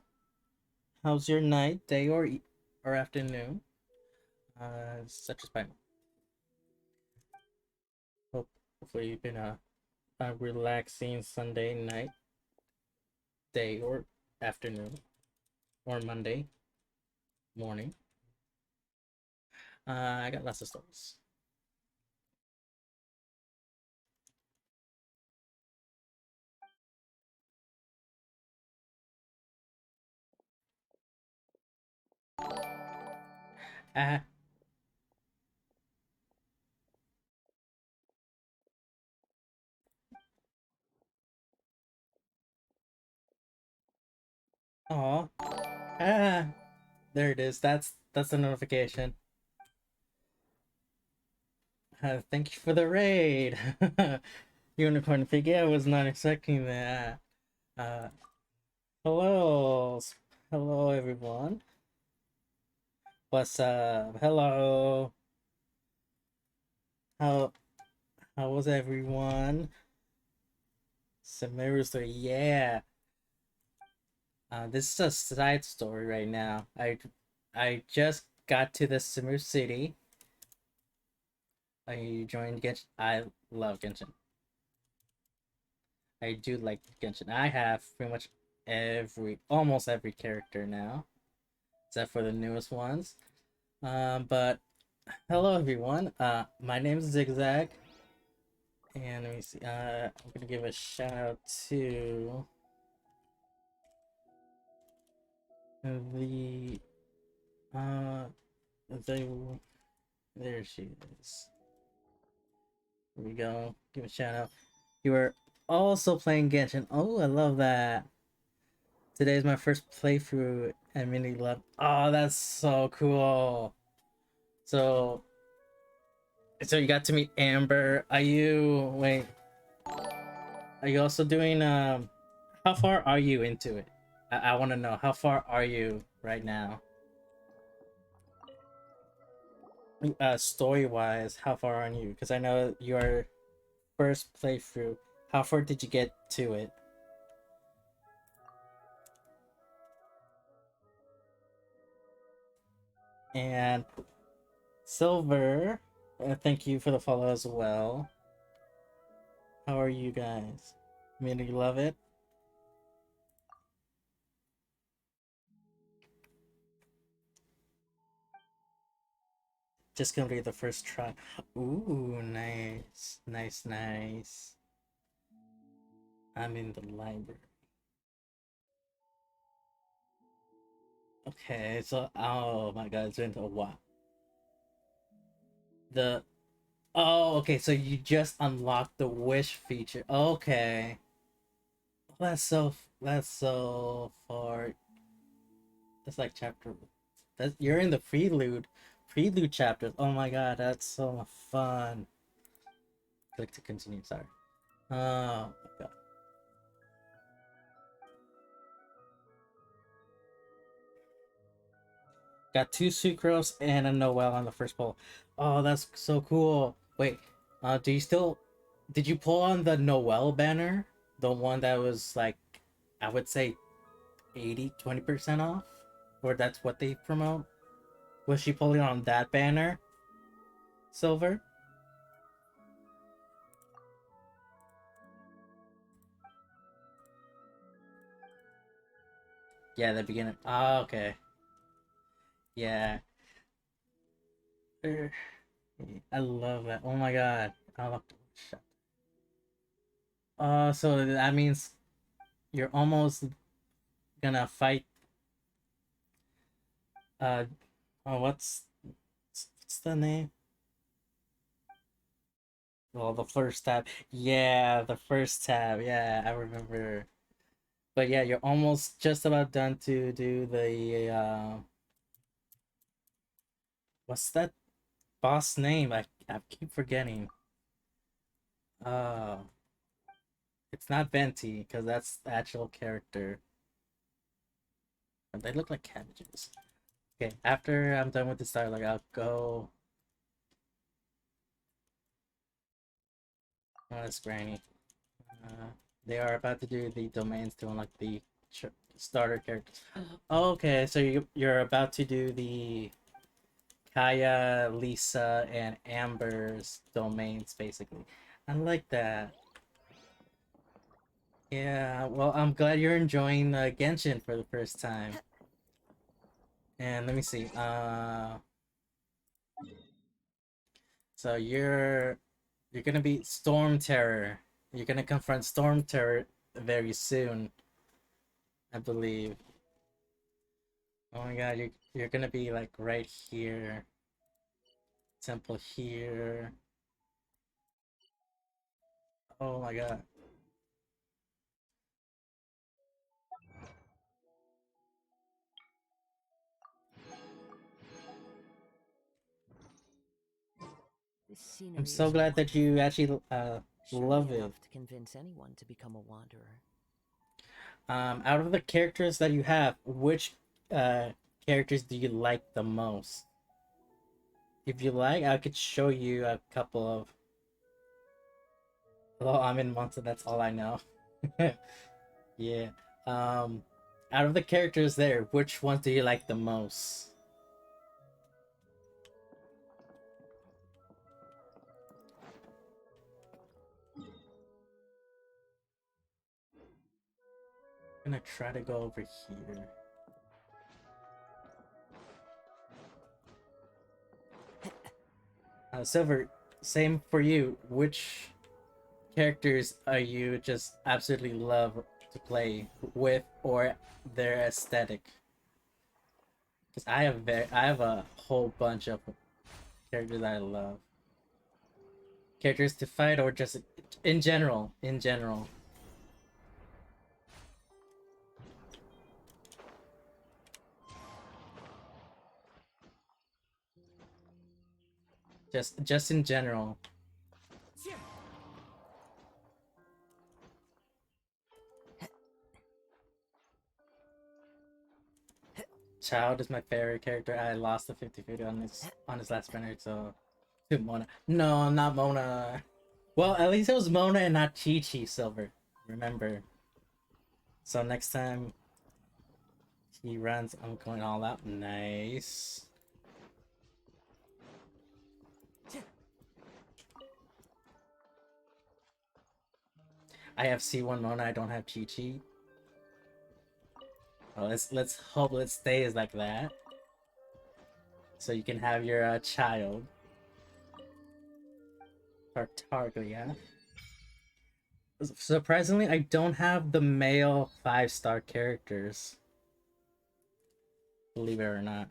How's your night, day, or afternoon? Such as fine. Hopefully, you've been a relaxing Sunday night, day, or afternoon, or Monday morning. I got lots of stories. Aw. There it is. That's the notification. Thank you for the raid. Unicorn Piggy, I was not expecting that. Hello. Hello everyone. What's up? Hello. How was everyone? Samiru's yeah. This is a side story right now. I just got to the Samir city. I joined Genshin. I love Genshin. I do like Genshin. I have pretty much almost every character now, except for the newest ones. But hello everyone. My name is Zigzag, and let me see. I'm gonna give a shout out to the uh the there she is. Here we go. Give a shout out. You are also playing Genshin. Oh, I love that. Today is my first playthrough at Mini Lab. Oh, that's so cool. So you got to meet Amber. Are you also doing how far are you into it? I want to know how far are you right now? story-wise, how far are you? Because I know your first playthrough. How far did you get to it? And Silver, thank you for the follow as well. How are you guys? I mean, do you love it? Just gonna be the first try. Ooh, nice. Nice, nice. I'm in the library. Okay, so, oh my god, it's been a while. Oh, okay, so you just unlocked the wish feature. Okay. That's so far. That's like chapter. You're in the prelude chapters. Oh my god, that's so fun. Click to continue. Sorry. Oh my god. Got 2 sucrose and a Noel on the first pull. Oh, that's so cool. Wait, did you pull on the Noel banner? The one that was like, I would say 20% off? Or that's what they promote? Was she pulling on that banner? Silver? Yeah, the beginning. Oh, okay. Yeah. I love that. Oh my god. I love shut. So that means you're almost gonna fight what's the name? Well, the first tab. Yeah, the first tab. Yeah, I remember. But yeah, you're almost just about done to do the what's that boss name? I keep forgetting. Uh it's not Venti, because that's the actual character. But they look like cabbages. Okay, after I'm done with this dialogue, I'll go. Oh, that's Granny. They are about to do the domains to unlock the starter characters. Okay, so you're about to do the Kaya, Lisa, and Amber's domains, basically. I like that. Yeah, well, I'm glad you're enjoying Genshin for the first time. And let me see. So you're gonna be Storm Terror. You're gonna confront Storm Terror very soon, I believe. Oh my god, you're gonna be like right here. Temple here. Oh my god. This scenery I'm so is glad that you actually surely love it. enough to convince anyone to become a wanderer. Out of the characters that you have, which characters do you like the most? If you like, I could show you a couple of. Well, I'm in Monster, that's all I know. Yeah. Out of the characters there, which ones do you like the most? I'm gonna try to go over here. Silver, same for you. Which characters are you just absolutely love to play with, or their aesthetic? Because I have a whole bunch of characters I love. Characters to fight, or just in general. In general. Just in general. Child is my favorite character. I lost the 50-50 on his last spinner, so to Mona. No, not Mona. Well, at least it was Mona and not Chi-Chi, Silver. Remember. So next time he runs, I'm going all out. Nice. I have C1 Mona, I don't have Chi-Chi. Well, let's hope it stays like that. So you can have your child. Tartaglia. Surprisingly, I don't have the male 5-star characters. Believe it or not.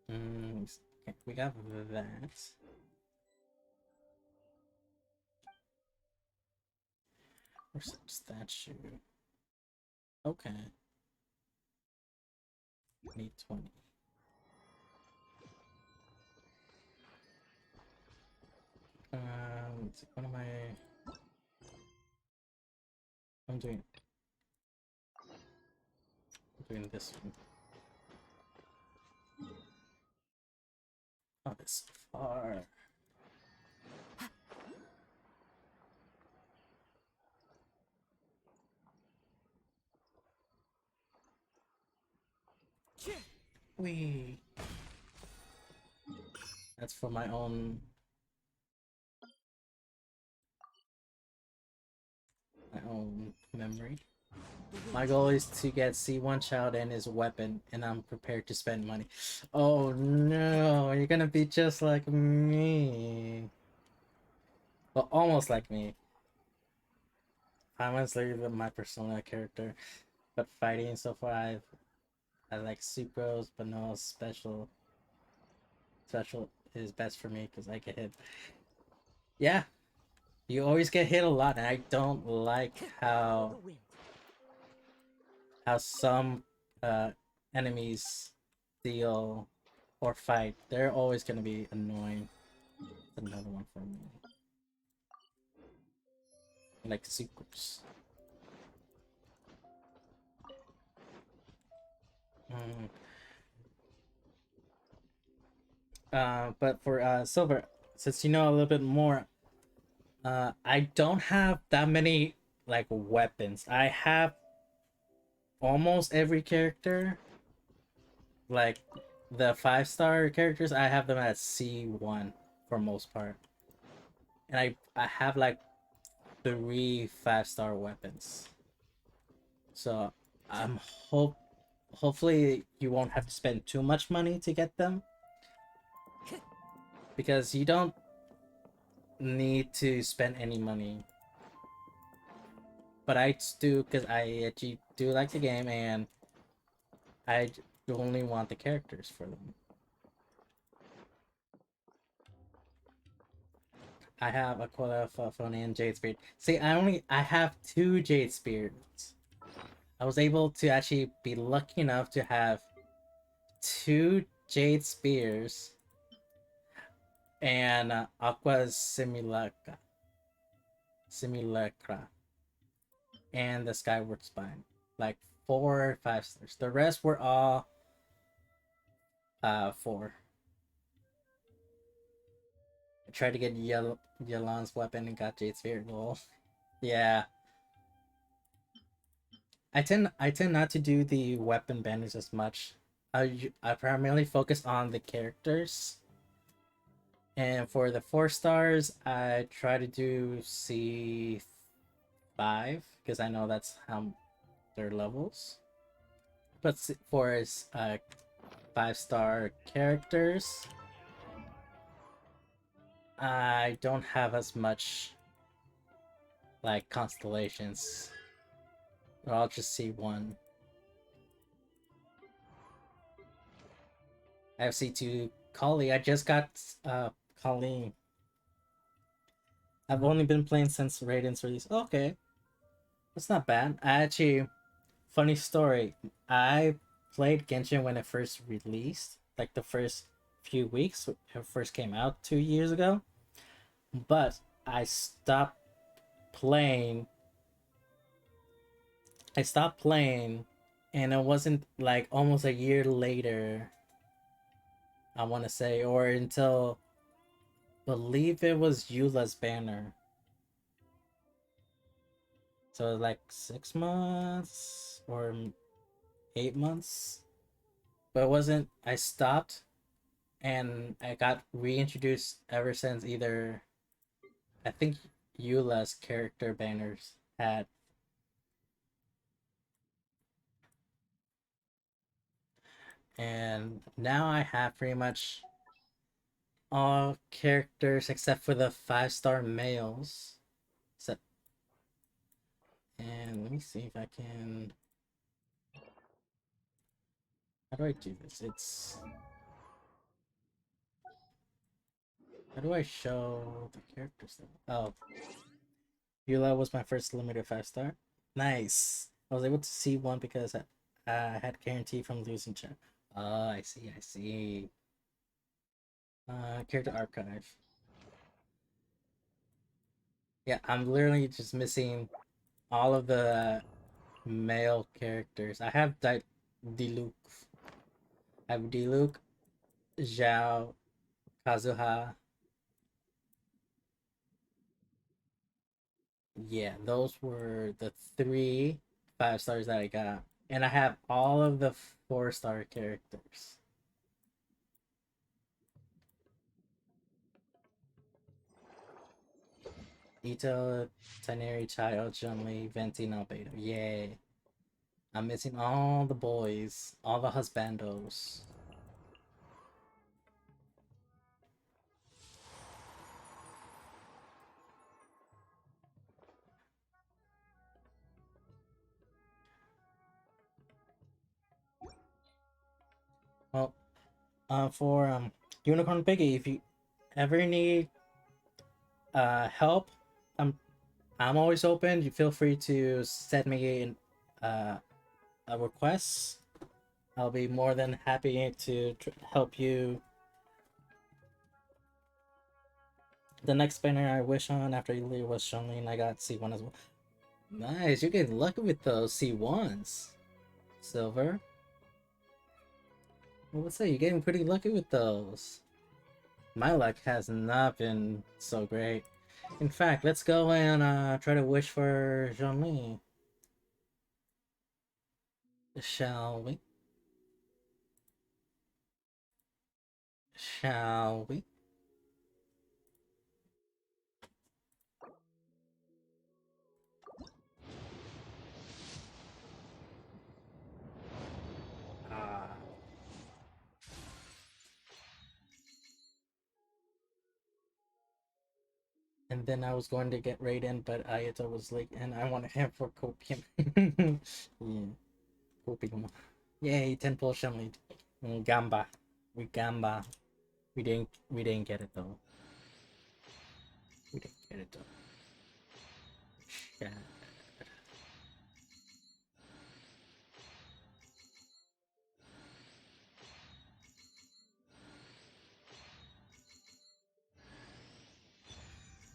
We got that. Where's that statue? Okay. Need 20. What am I? I'm doing this one. Oh, it's far. Wee. That's for my own memory. My goal is to get C1 Child and his weapon, and I'm prepared to spend money. Oh no, you're gonna be just like me. Well, almost like me. Paimon's literally my persona character, but fighting so far, I like Sucrose, but no special. Special is best for me because I get hit. Yeah, you always get hit a lot, and I don't like how some enemies deal or fight. They're always gonna be annoying. That's another one for me. Like Sucrose. But for Silver, since you know a little bit more, I don't have that many like weapons. I have almost every character. Like the 5-star characters, I have them at C1 for most part. And I have like 3 5-star weapons. So I'm hopefully you won't have to spend too much money to get them. Because you don't need to spend any money. But I do because I actually do like the game and I only want the characters for them. I have Aquila, Phone, and Jade Spirit. See, I have 2 Jade Spirits. I was able to actually be lucky enough to have 2 Jade Spears and Aqua's Simulacra, and the Skyward Spine. Like 4 or 5 stars. The rest were all 4. I tried to get Yolon's weapon and got Jade Spirit. Lol. Yeah. I tend not to do the weapon bandage as much. I primarily focus on the characters. And for the 4 stars, I try to do C5 because I know that's how their levels. But for 5-star characters, I don't have as much like constellations. Or I'll just see one. I have C2 Kali. I just got Colleen. I've only been playing since Radiant's release. Okay. That's not bad. Funny story. I played Genshin when it first released. Like the first few weeks. It first came out 2 years ago. But I stopped playing And it wasn't like almost a year later, I want to say, or until believe it was Eula's banner. So like 6 months or 8 months, but it wasn't. I stopped, and I got reintroduced ever since. Either I think Eula's character banners had, and now I have pretty much all characters except for the 5-star males. So, and let me see if I can. How do I do this? How do I show the characters? Oh, Eula was my first limited 5-star. Nice. I was able to see one because I had guarantee from losing check. Oh, I see. I see. Character archive. Yeah, I'm literally just missing all of the male characters. I have Diluc. I have Diluc, Zhao, Kazuha. Yeah, those were the 3 5-stars that I got. And I have all of the 4-star characters. Ito, Taneri, Chayo, Chun-Li, Venti, and Albedo. Yay. I'm missing all the boys. All the husbandos. Well, for Unicorn Piggy, if you ever need help, I'm always open. You feel free to send me a request. I'll be more than happy to help you. The next banner I wish on after you leave was Chun-Li, and I got C1 as well. Nice, you're getting lucky with those C1s. Silver. Well, what's that? You're getting pretty lucky with those. My luck has not been so great. In fact, let's go and try to wish for Jean-Li. Shall we? Shall we? Ah. And then I was going to get Raiden, but Ayato was late, and I wanted him for Copium. Yeah, Copium. Yay, 10 pull Jean-Li. Gamba. We Gamba. We didn't get it though. We didn't get it though. Yeah.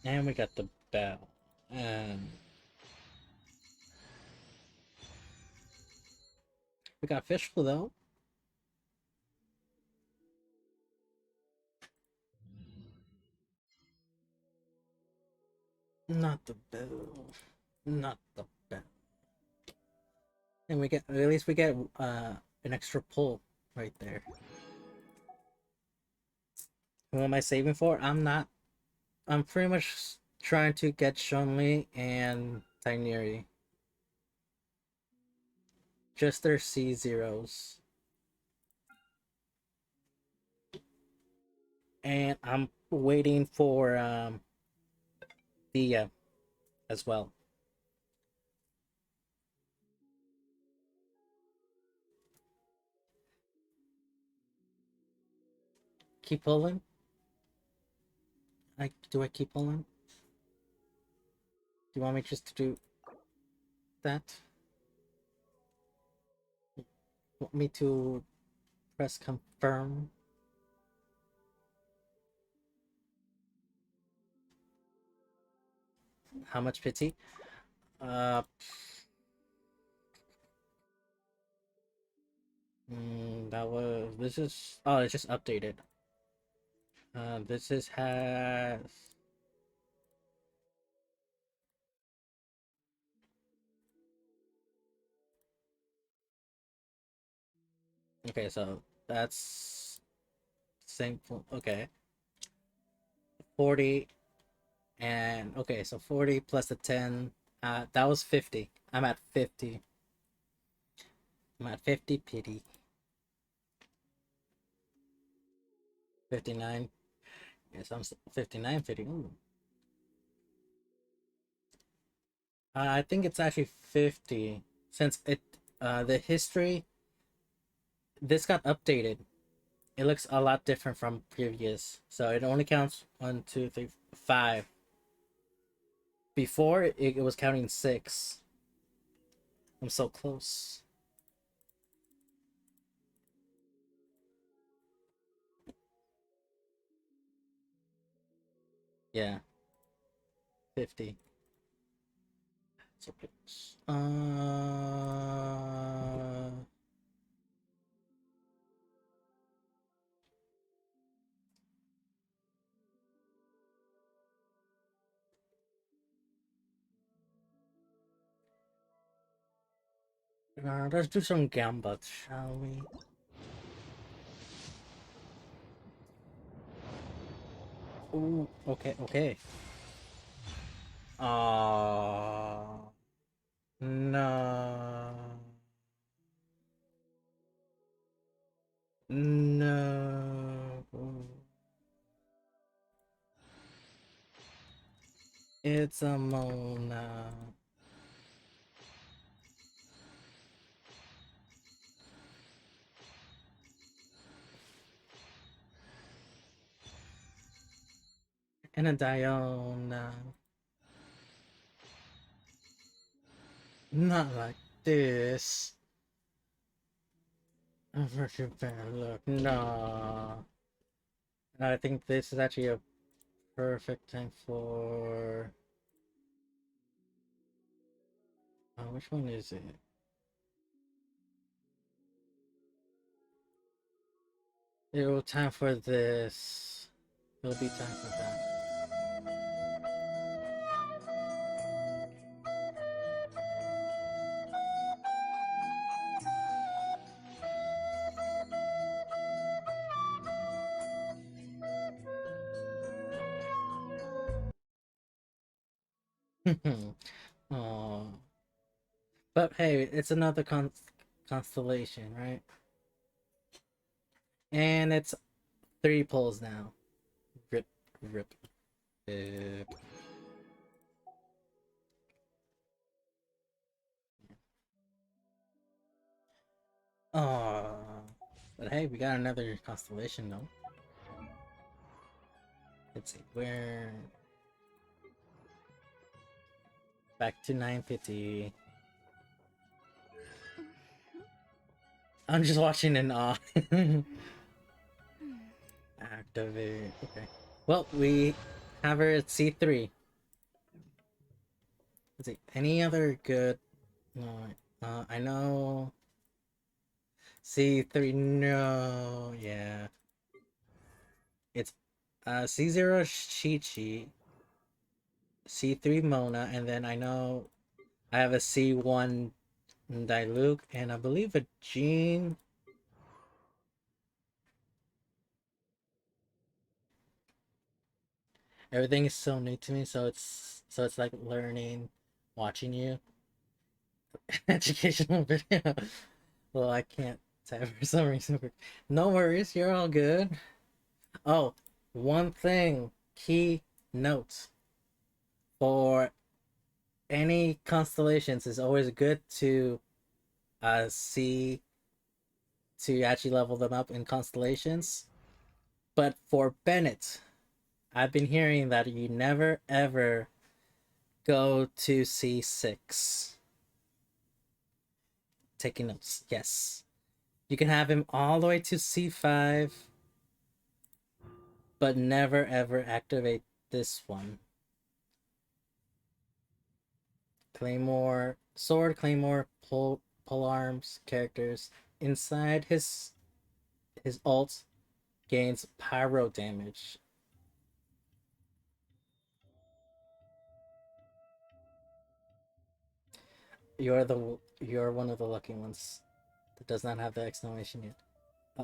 And we got the bell. We got Fishful though. Not the bell. Not the bell. And we get, at least we get an extra pull right there. Who am I saving for? I'm not. I'm pretty much trying to get Chun-Li and Tainiri. Just their C0s. And I'm waiting for Dia as well. Keep pulling. Do I keep pulling? Do you want me just to do that? Want me to press confirm? How much pity? This is, oh, it's just updated. This is has, okay, so that's same, okay. 40 and, okay, so 40 plus the 10, that was 50. I'm at 50. I'm at 50 pity. 59. Yes, I'm 59, 50. Ooh. I think it's actually 50 since it, the history, this got updated. It looks a lot different from previous. So it only counts 1, 2, 3, 5. Before it was counting 6. I'm so close. Yeah. 50. So close. Let's do some gambits, shall we? Ooh, okay, okay. No. No. It's a Mona. And a Diona. Not like this. A virtue bad look. No. I think this is actually a perfect time for. Which one is it? It'll time for this. It'll be time for that. Oh, but hey, it's another constellation, right? And it's 3 pulls now. Rip, rip, rip. Oh, but hey, we got another constellation though. Let's see, we're back to 950. I'm just watching in awe. Activate. Okay. Well, we have her at C3. Let's see. Any other good? No. I know. C3. No. Yeah. It's C0 Chi-Chi, C3 Mona, and then I know I have a C1 Diluc, and I believe a Jean. Everything is so new to me, so it's like learning, watching you. Educational video. Well, I can't type for some reason. No worries, you're all good. Oh, one thing, key notes for any constellations is always good to see to actually level them up in constellations. But for Bennett, I've been hearing that you never ever go to C6. Taking notes, yes. You can have him all the way to C5, but never ever activate this one. Claymore, sword, claymore, pole arms, characters. inside his ult gains pyro damage. You're one of the lucky ones that does not have the exclamation yet.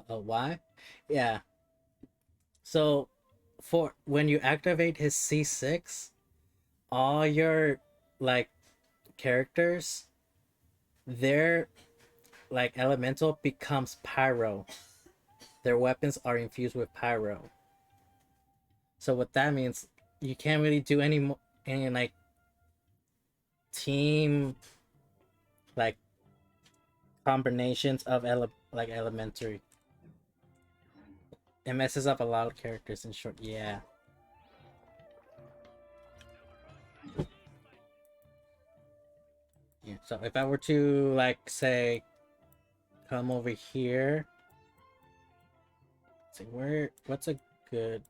Why? Yeah. So for when you activate his C6, all your like characters, their like elemental becomes pyro. Their weapons are infused with pyro. So what that means, you can't really do any like team like combinations of elementary. It messes up a lot of characters in short. Yeah. Yeah. So if I were to like say come over here, say what's a good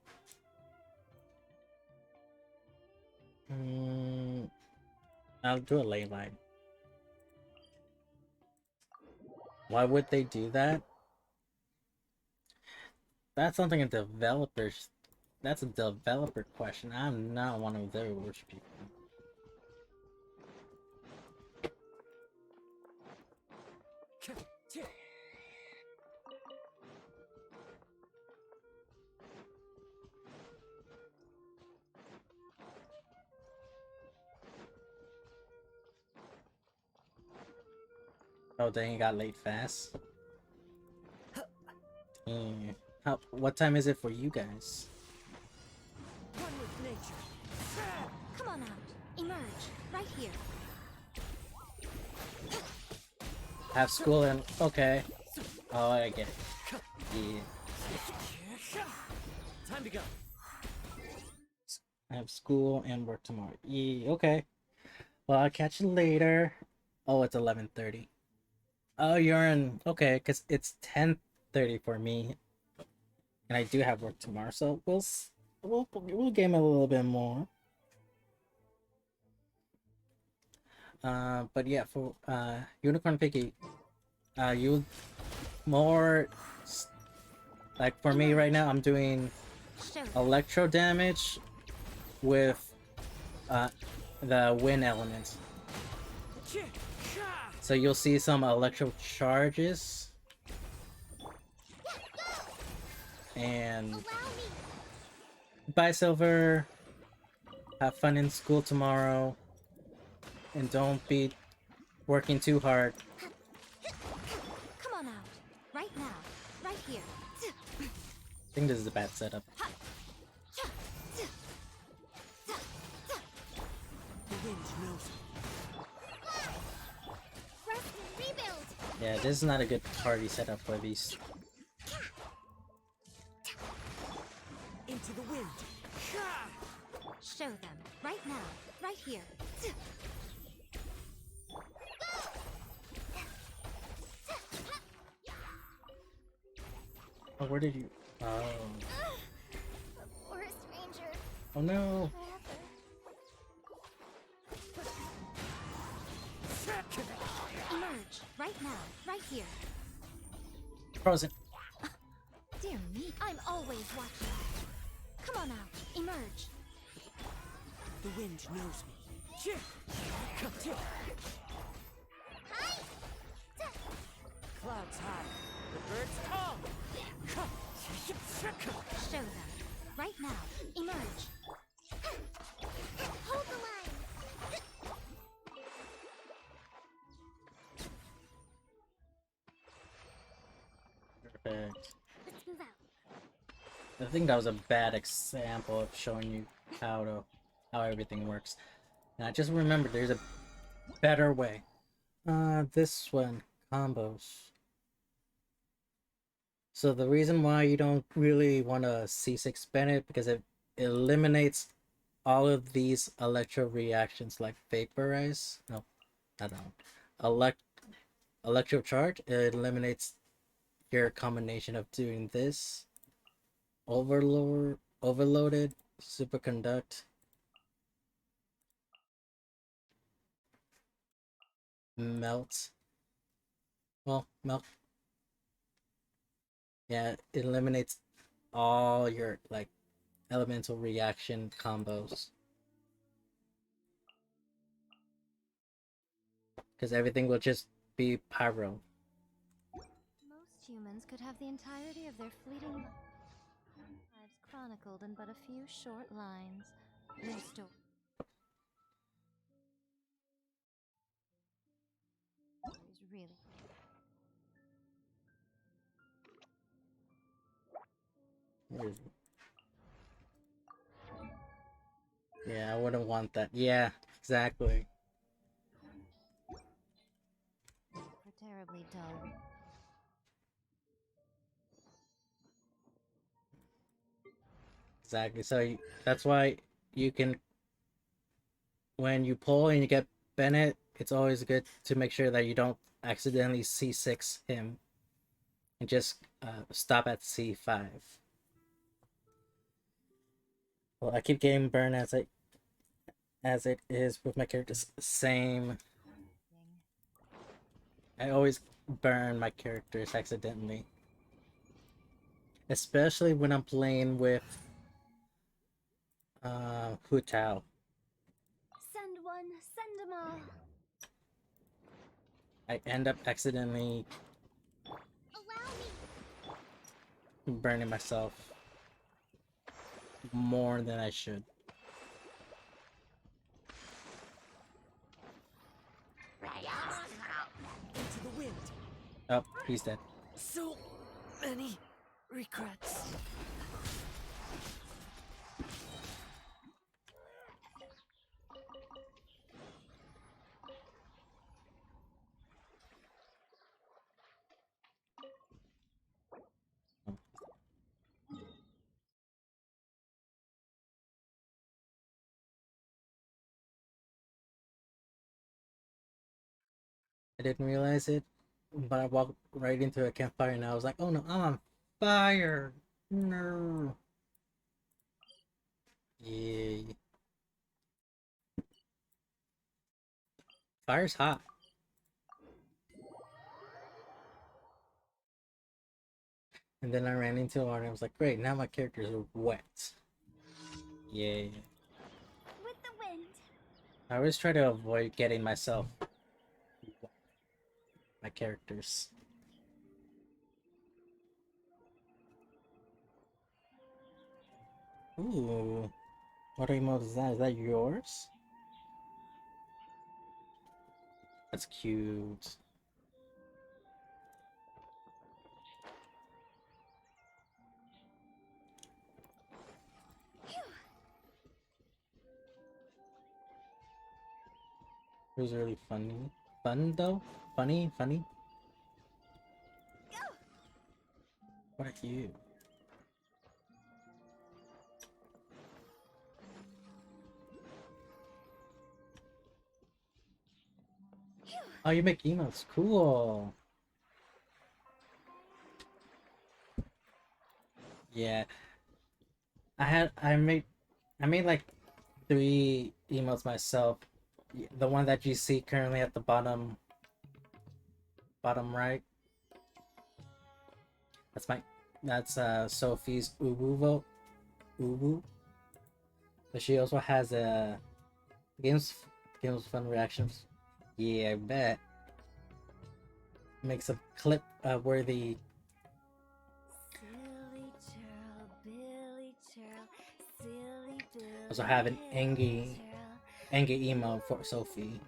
I'll do a ley line. Why would they do that? That's something a developer's. That's a developer question. I'm not one of their worst people. Oh, dang, it got late fast. Dang. What time is it for you guys? One with nature. Come on out. Emerge. Right here. Have school and okay. Oh, I get it. Yeah. Time to go. I have school and work tomorrow. Yeah, okay. Well, I'll catch you later. Oh, it's 11:30. Oh, you're in okay, cause it's 10:30 for me, and I do have work tomorrow. So we'll game a little bit more. But yeah, for Unicorn Piggy, you more like for me right now. I'm doing electro damage with the wind elements. So you'll see some electro charges. And bye, Silver. Have fun in school tomorrow. And don't be working too hard. Come on out. Right now. Right here. I think this is a bad setup. The wind knows me. Rebuild. Yeah, this is not a good party setup for these. Into the wind. Show them. Right now. Right here. Oh, where did you? Oh. Forest Ranger. Oh no. Emerge. Right now. Right here. Frozen. Dear me. I'm always watching. Come on out. Emerge. The wind knows me. Clouds high. The birds tall. Show them. Right now. Emerge. Hold the line. Perfect. Let's move out. I think that was a bad example of showing you how everything works. And I just remembered there's a better way. This one, combos. So the reason why you don't really want to C6 Bennett because it eliminates all of these electro reactions like vaporize. No, I don't. Electro charge. It eliminates your combination of doing this. Overloaded, superconduct. Melt. Well, melt. Yeah, it eliminates all your like elemental reaction combos. Because everything will just be pyro. Most humans could have the entirety of their fleeting lives chronicled in but a few short lines. Their story is really. Yeah, I wouldn't want that. Yeah, exactly. For terribly dull. Exactly. So that's why you can, when you pull and you get Bennett, it's always good to make sure that you don't accidentally C6 him and just stop at C5. Well, I keep getting burned as it is with my characters. Same. I always burn my characters accidentally. Especially when I'm playing with Hu Tao. Send one, send them all. I end up accidentally Allow me. burning myself more than I should. Into the wind. Oh, he's dead. So many regrets. I didn't realize it, but I walked right into a campfire and I was like, oh no, I'm on fire! No! Yay. Fire's hot. And then I ran into water and I was like, great, now my characters are wet. Yay. With the wind. I always try to avoid getting myself wet. My characters. Ooh. What emote is that? Is that yours? That's cute. It was really funny. Fun though? Funny? Funny? What are you? Oh, you make emotes. Cool. Yeah. I made like 3 emotes myself. The one that you see currently at the bottom right. That's Sophie's Ubu. But she also has a games fun reactions. Yeah, I bet. Makes a clip worthy. Silly churl, Billy churl, silly Billy. Also have an Engie emo for Sophie.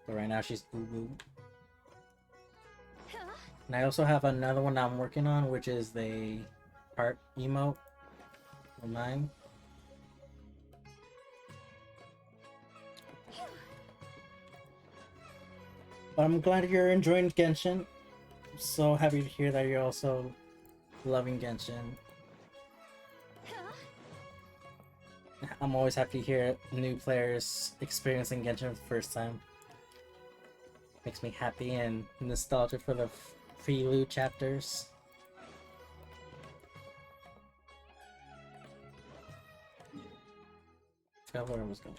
But right now she's Ubu. And I also have another one I'm working on, which is the heart emote for mine. But I'm glad you're enjoying Genshin. I'm so happy to hear that you're also loving Genshin. I'm always happy to hear new players experiencing Genshin for the first time. Makes me happy and nostalgic for the prelude chapters. Forgot where I was going.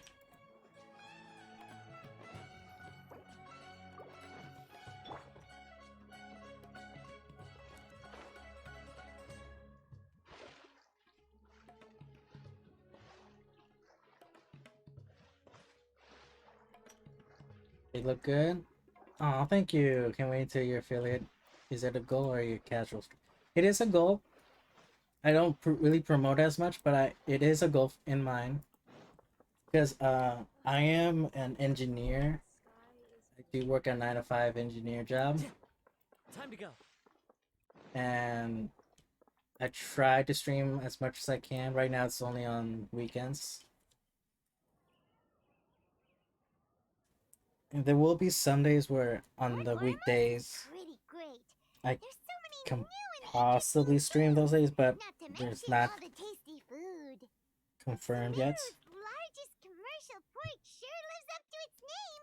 They look good. Oh, thank you. Can't wait until your affiliate. Is it a goal or your casual? It is a goal. I don't really promote as much, but it is a goal in mind because I am an engineer. I do work a 9 to 5 engineer job. Time to go. And I try to stream as much as I can. Right now, it's only on weekends. And there will be some days where on the weekdays I can possibly stream those days, but there's not confirmed yet. Largest commercial port sure lives up to its name.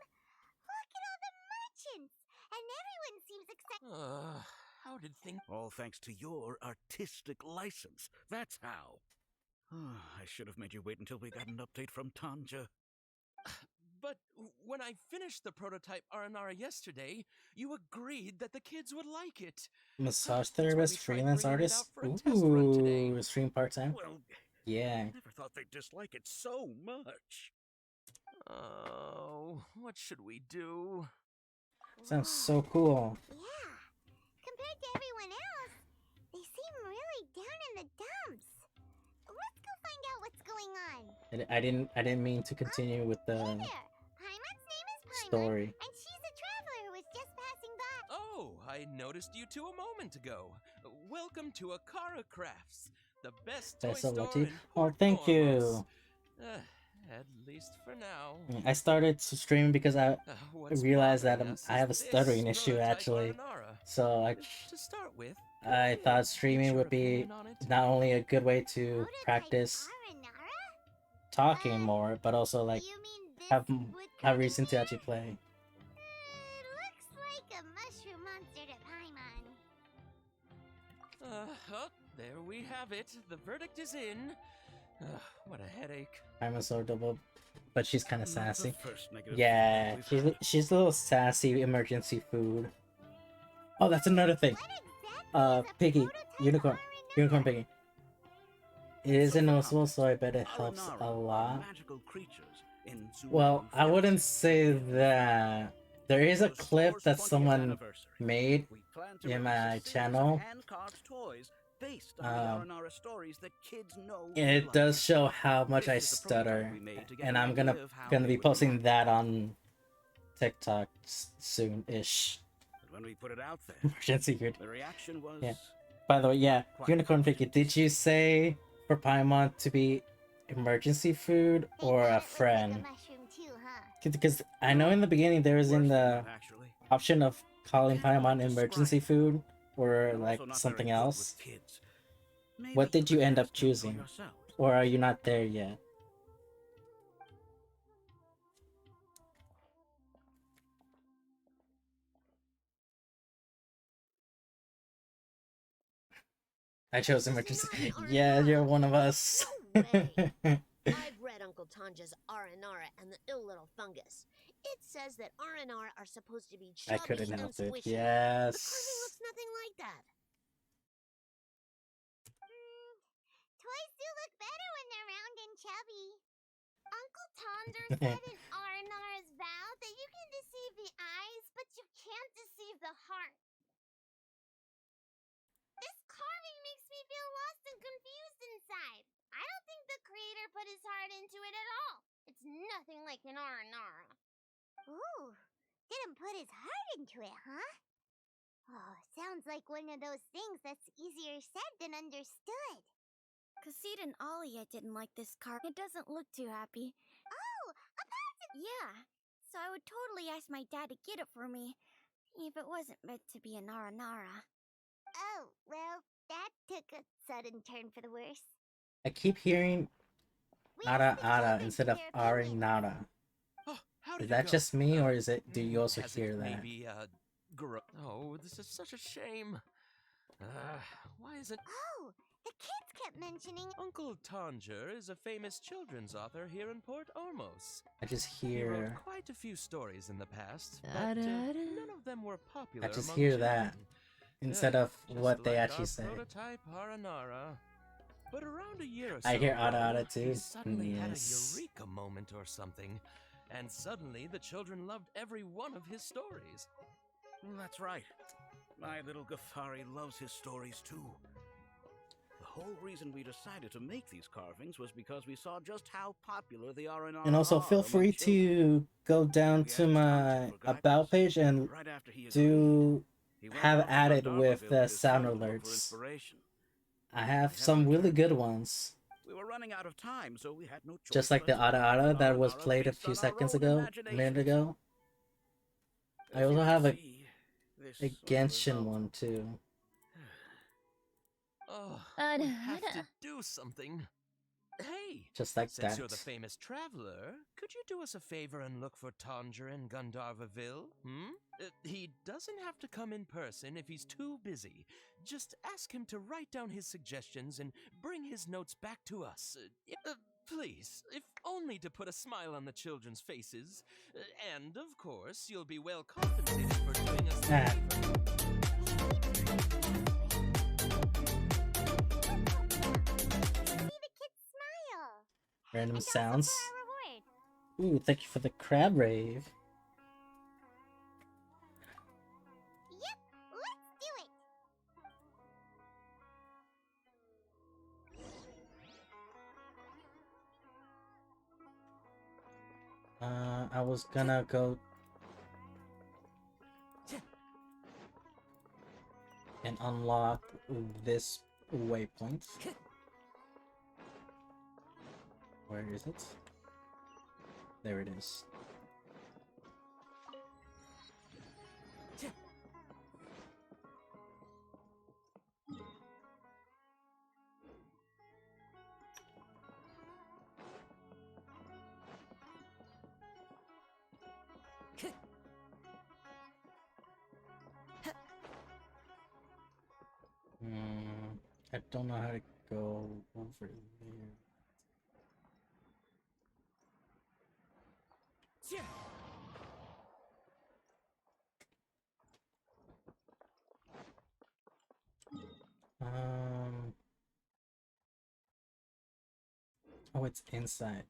Look at all the merchants, and everyone seems excited. How did things... All thanks to your artistic license. That's how. I should have made you wait until we got an update from Tanja. But when I finished the prototype Aranara yesterday, you agreed that the kids would like it. Massage therapist, freelance artist. Ooh, stream part time. Well, yeah. I never thought they'd dislike it so much. Oh, what should we do? Sounds so cool. Yeah, compared to everyone else, they seem really down in the dumps. Let's go find out what's going on. I didn't mean to continue with the Hey there. Paimon's name is Paimon, story. and she's a traveler who was just passing by. Oh, I noticed you two a moment ago. Welcome to Akara Crafts, the best toy store in Oh, thank you. At least for now. I started streaming because I realized that I have a this stuttering issue prototype actually. Aranara. So To start with, I thought streaming would be not only a good way to practice talking more, but also like have a reason to actually play. Looks like a mushroom monster to Paimon. Oh, there we have it. The verdict is in. What a headache. I'm a sort of, but she's kind of Not the sassy. first negative Yeah, feedback we've she's a little sassy emergency food. Oh, that's another thing. Piggy, unicorn piggy. It isn't noticeable, so I bet it helps a lot. Well, I wouldn't say that. There is a clip that someone made in my channel. Based on the Aranara stories that kids know. It does show how much I stutter, and I'm gonna be posting that on TikTok soon-ish. When we put it out there, Emergency food. the reaction was... Yeah. By the way, yeah, Unicorn Piggy, did you say for Paimon to be emergency food or a friend? Because I know in the beginning there was in the option of calling Paimon emergency food or like something else. What did you end up choosing? Or are you not there yet? I chose emergency. Yeah, you're one of us. I've read Uncle Tanja's Aranara and the ill little fungus. It says that Aranara are supposed to be chubby I couldn't and help it. squishy. Yes. The carving looks nothing like that. Toys do look better when they're round and chubby. Uncle Tonder said in Aranara's vow that you can deceive the eyes, but you can't deceive the heart. This carving makes me feel lost and confused inside. I don't think the creator put his heart into it at all. It's nothing like an Aranara. Ooh, didn't put his heart into it, huh? Oh, sounds like one of those things that's easier said than understood. Kassid and Alia didn't like this card. It doesn't look too happy. Oh, a pattern! Yeah, so I would totally ask my dad to get it for me, if it wasn't meant to be an Aranara. Oh, well, that took a sudden turn for the worse. I keep hearing Ara Ara instead of Arinara. Is that just me, or is it? Do you also hear that? Maybe, oh, this is such a shame. Why isn't... Oh, the kids kept mentioning... Uncle Tanger is a famous children's author here in Port Ormos. I just He wrote hear. quite a few stories in the past, but none of them were popular. I just among hear children. that instead of Just what they like actually our say. Prototype Aranara. But around a year or I so hear Ara ago, Ara he too. suddenly had a Yes. eureka moment or something, And suddenly, the children loved every one of his stories. That's right. My little Ghaffari loves his stories too. The whole reason we decided to make these carvings was because we saw just how popular they are in our And also feel free to go down to my about page and do have added with the sound alerts. I have some really good ones. We were running out of time, so we had no choice. Just like the Ada Ada that was played a few seconds ago, a minute ago. I also have a Genshin one too. Oh, we have to do something. Hey, Just like since that. you're the famous traveler, could you do us a favor and look for Tanger in Gandharvaville? He doesn't have to come in person if he's too busy. Just ask him to write down his suggestions and bring his notes back to us. Please, if only to put a smile on the children's faces. And, of course, you'll be well compensated for doing us the favor. Random sounds. Ooh, thank you for the crab rave. Yep, let's do it. I was gonna go and unlock this waypoint. Where is it? There it is. I don't know how to go over there. Oh, it's inside.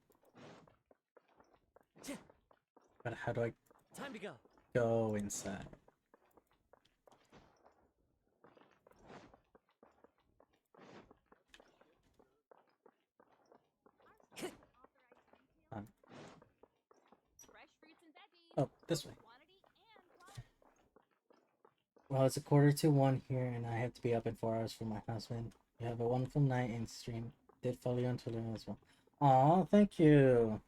But how do I Time to go. Go inside? Oh, this way. Well, it's 1:45 here, and I have to be up in 4 hours for my husband. You have a wonderful night and stream. Did follow you on Twitter as well. Aw, thank you.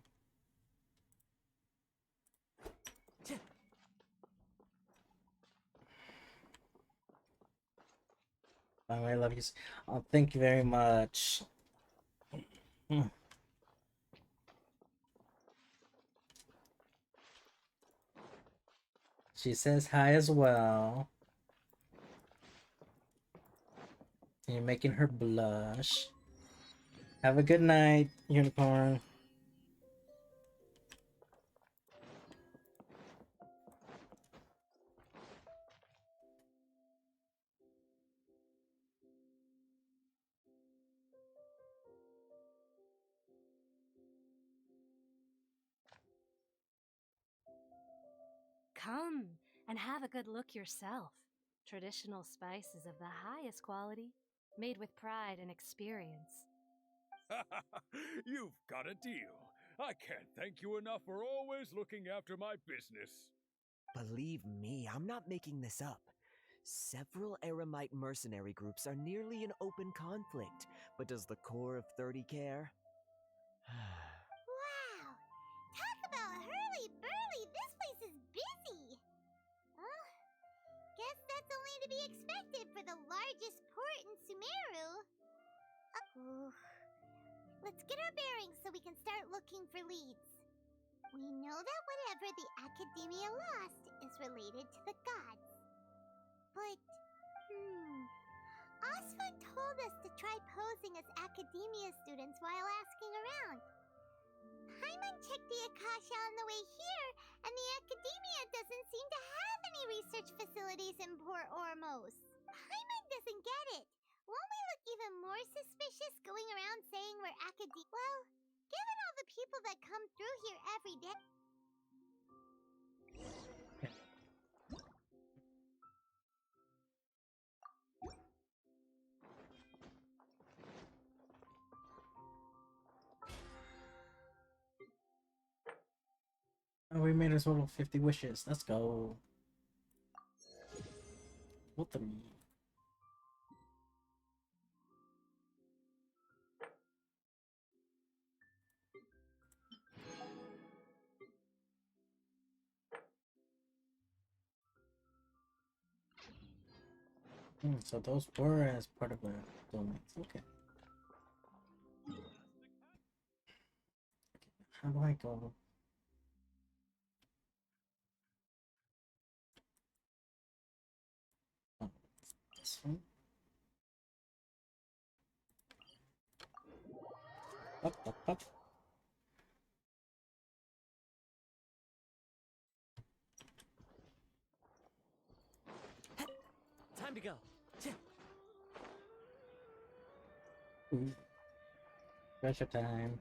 By the way, I love you. Oh, thank you very much. She says hi as well. You're making her blush. Have a good night, Unicorn. Come and have a good look yourself. Traditional spices of the highest quality, made with pride and experience. You've got a deal. I can't thank you enough for always looking after my business. Believe me, I'm not making this up. Several Eremite mercenary groups are nearly in open conflict, but does the core of 30 care? Wow! Talk about hurly-burly! This place is busy! Oh, guess that's only to be expected for the largest port in Sumeru. Let's get our bearings so we can start looking for leads. We know that whatever the Academia lost is related to the gods. But, Osfun told us to try posing as Academia students while asking around. Paimon checked the Akasha on the way here, and the Academia doesn't seem to have any research facilities in Port Ormos. Paimon doesn't get it. Won't we look even more suspicious going around saying we're Well, given all the people that come through here every day. there's total 50 wishes. Let's go. What the me? So those were as part of the domains. Okay. How do I go? Oh, this one. Up. Time to go. Ooh. Treasure time.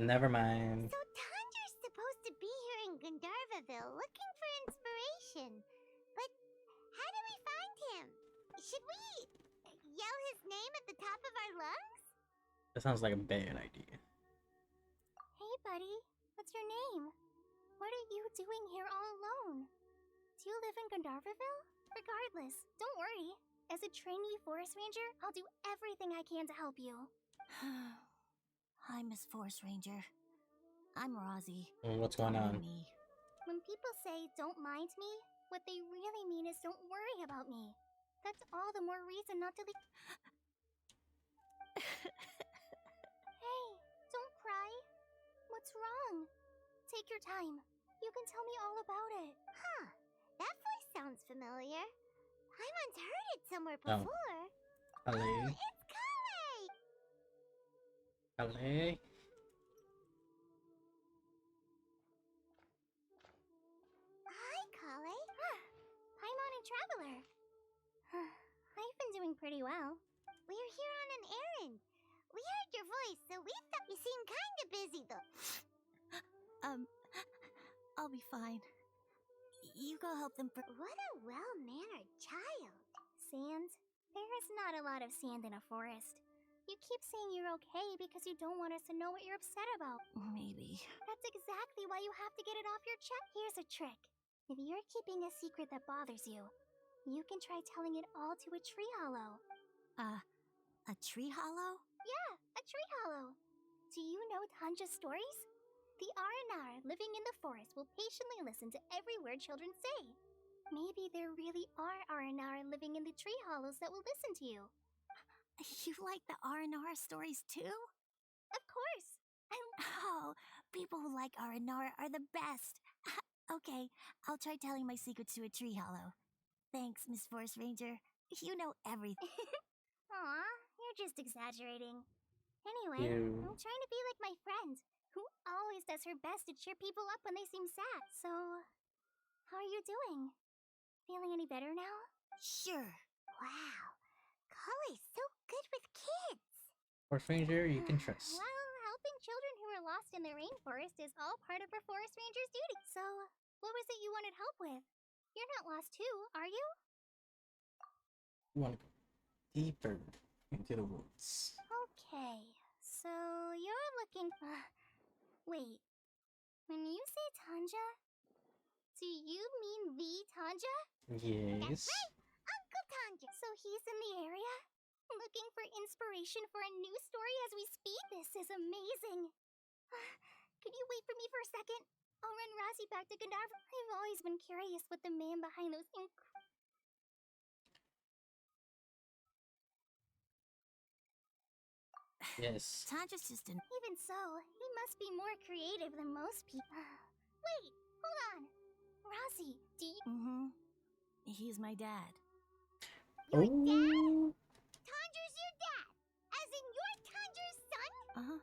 Never mind. So Tanger's supposed to be here in Gandharvaville looking for inspiration. But how do we find him? Should we yell his name at the top of our lungs? That sounds like a bad idea. Hey, buddy. What's your name? What are you doing here all alone? Do you live in Gandharvaville? Regardless, don't worry. As a trainee forest ranger, I'll do everything I can to help you. Hi, Miss Force Ranger. I'm Rosie. What's going on? When people say don't mind me, what they really mean is don't worry about me. That's all the more reason not to leave. Hey, don't cry. What's wrong? Take your time. You can tell me all about it. Huh. That voice sounds familiar. I once heard it somewhere before. Hello. Oh, it's Kale! Hello. Hi, Kale. Paimon and Traveler. I've been doing pretty well. We're here on an errand. We heard your voice, so we thought you seemed kind of busy, though. I'll be fine. You go help them. What a well-mannered child. Sand? There is not a lot of sand in a forest. You keep saying you're okay because you don't want us to know what you're upset about. Maybe. That's exactly why you have to get it off your chest. Here's a trick. If you're keeping a secret that bothers you, you can try telling it all to a tree hollow. A tree hollow? Yeah, a tree hollow. Do you know Tanja's stories? The Aranar living in the forest will patiently listen to every word children say. Maybe there really are Aranar living in the tree hollows that will listen to you. You like the R&R stories too? Of course. Oh, people who like R&R are the best. Okay, I'll try telling my secrets to a tree hollow. Thanks, Miss Forest Ranger. You know everything. Aw, you're just exaggerating. Anyway, I'm trying to be like my friend, who always does her best to cheer people up when they seem sad. So, how are you doing? Feeling any better now? Sure. Wow, Kale's so good with kids. Forest Ranger, you can trust. Well, helping children who are lost in the rainforest is all part of a forest ranger's duty. So, what was it you wanted help with? You're not lost too, are you? You want to go deeper into the woods. Okay, so you're looking... wait, when you say Tanja, do you mean the Tanja? Yes. That's right, Uncle Tanja. So he's in the area? Looking for inspiration for a new story as we speak? This is amazing. Could you wait for me for a second? I'll run Rosie back to Gandharva. I've always been curious what the man behind those Yes. Tanja's just an... Even so, he must be more creative than most people. Wait, hold on. Rosie, do you... Mm-hmm. He's my dad. Your dad? Tanger's your dad? As in you're Tanger's son? Uh-huh.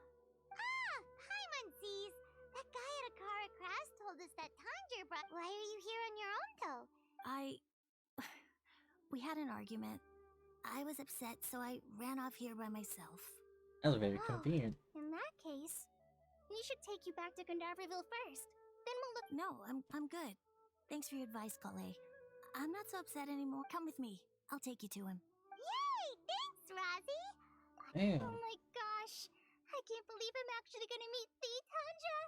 Ah, hi, Muncies. That guy at Akara Crash told us that Tanger brought... Why are you here on your own, though? We had an argument. I was upset, so I ran off here by myself. That was very convenient. In that case, we should take you back to Gandharvaville first. Then we'll look... No, I'm good. Thanks for your advice, Kale. I'm not so upset anymore. Come with me. I'll take you to him. Yay! Thanks, Rosie! Damn. Oh my gosh. I I can't believe I'm actually gonna meet the Tanja!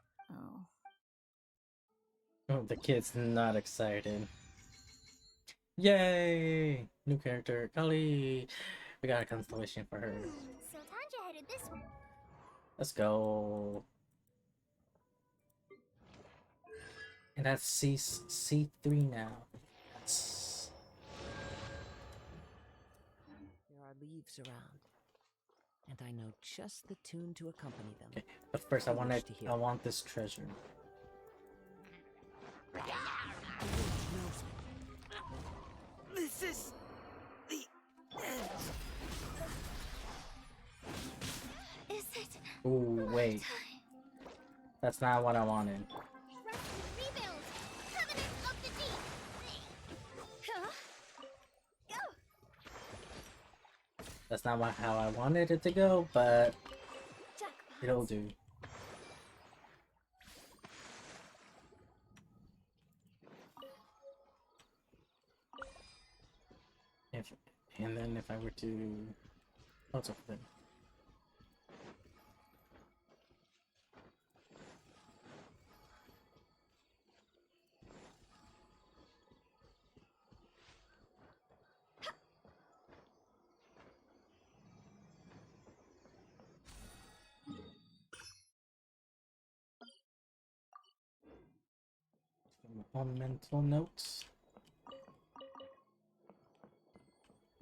Oh, the kid's not excited. Yay! New character, Kali! We got a constellation for her. So Tanja headed this way. Let's go. And that's C3 now. Yes. There are leaves around, and I know just the tune to accompany them. Okay, but first I You wish to hear want this treasure. This is the end. Is it? Ooh, wait. That's not what I wanted. Rebuild! Covenant of the Deep! Huh? Go! That's not how I wanted it to go, but it'll do. And then if I were to... Oh, it's over there. On mental notes.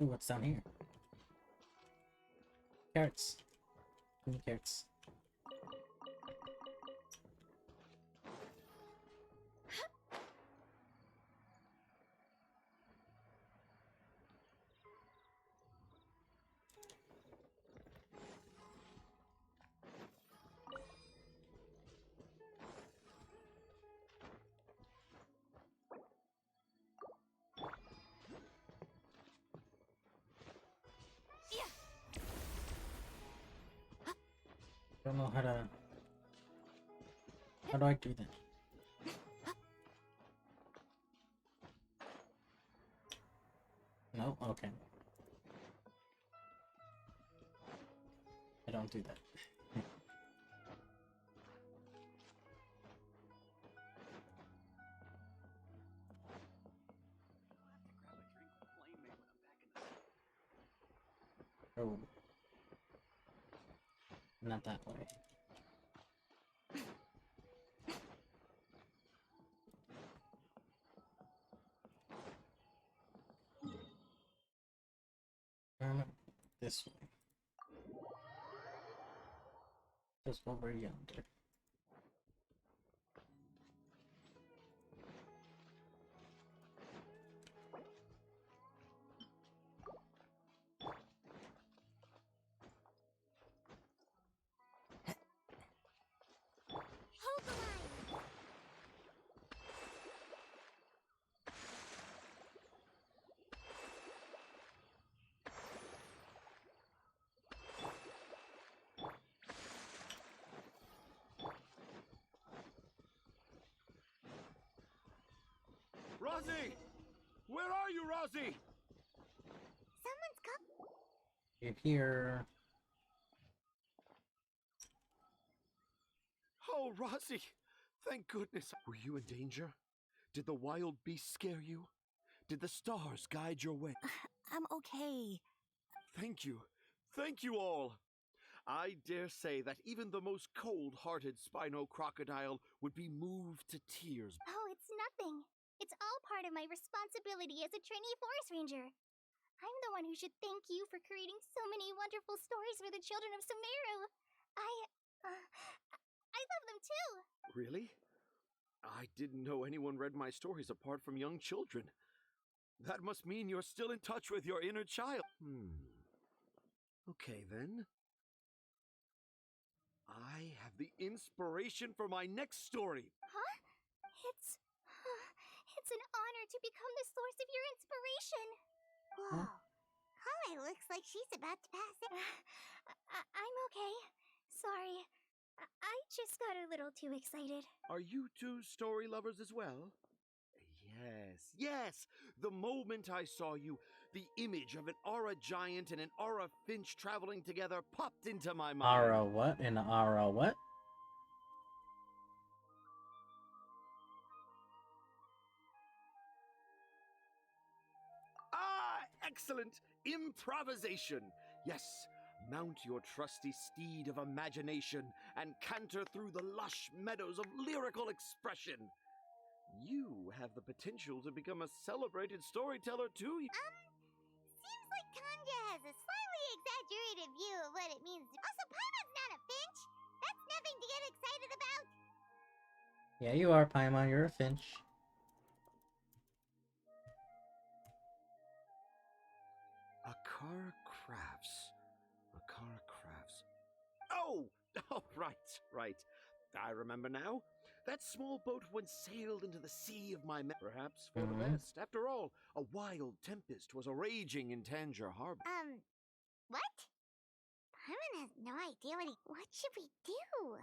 Ooh, what's down here? Carrots. Give me carrots. I don't know how to... How do I do that? No? Okay. I don't do that. Oh. Not that way. This way. Just over yonder. Hold the line! Rosie! Where are you, Rosie? Someone's come. You're here. Oh, Rosie! Thank goodness. Were you in danger? Did the wild beast scare you? Did the stars guide your way? I'm okay. Thank you. Thank you all. I dare say that even the most cold-hearted Spino crocodile would be moved to tears. Oh, it's nothing. It's all part of my responsibility as a trainee forest ranger. I'm the one who should thank you for creating so many wonderful stories for the children of Sumeru. I love them too. Really? I didn't know anyone read my stories apart from young children. That must mean you're still in touch with your inner child. Okay, then. I have the inspiration for my next story. Huh? It's an honor to become the source of your inspiration. Whoa. Kale looks like she's about to pass it. I'm okay. Sorry. I just got a little too excited. Are you two story lovers as well? Yes. The moment I saw you, the image of an aura giant and an aura finch traveling together popped into my mind. Aura what? And aura what? Ah, excellent! Improvisation! Yes, mount your trusty steed of imagination and canter through the lush meadows of lyrical expression. You have the potential to become a celebrated storyteller too. Seems like Tanja has a slightly exaggerated view of what it means. Also, Paimon's not a finch. That's nothing to get excited about. Yeah, you are, Paimon. You're a finch. Akara Crafts. Akara Crafts. Oh, right. I remember now. That small boat once sailed into the sea of my perhaps for the best. After all, a wild tempest was a raging in Tangier Harbor. What? Paimon has no idea what should we do?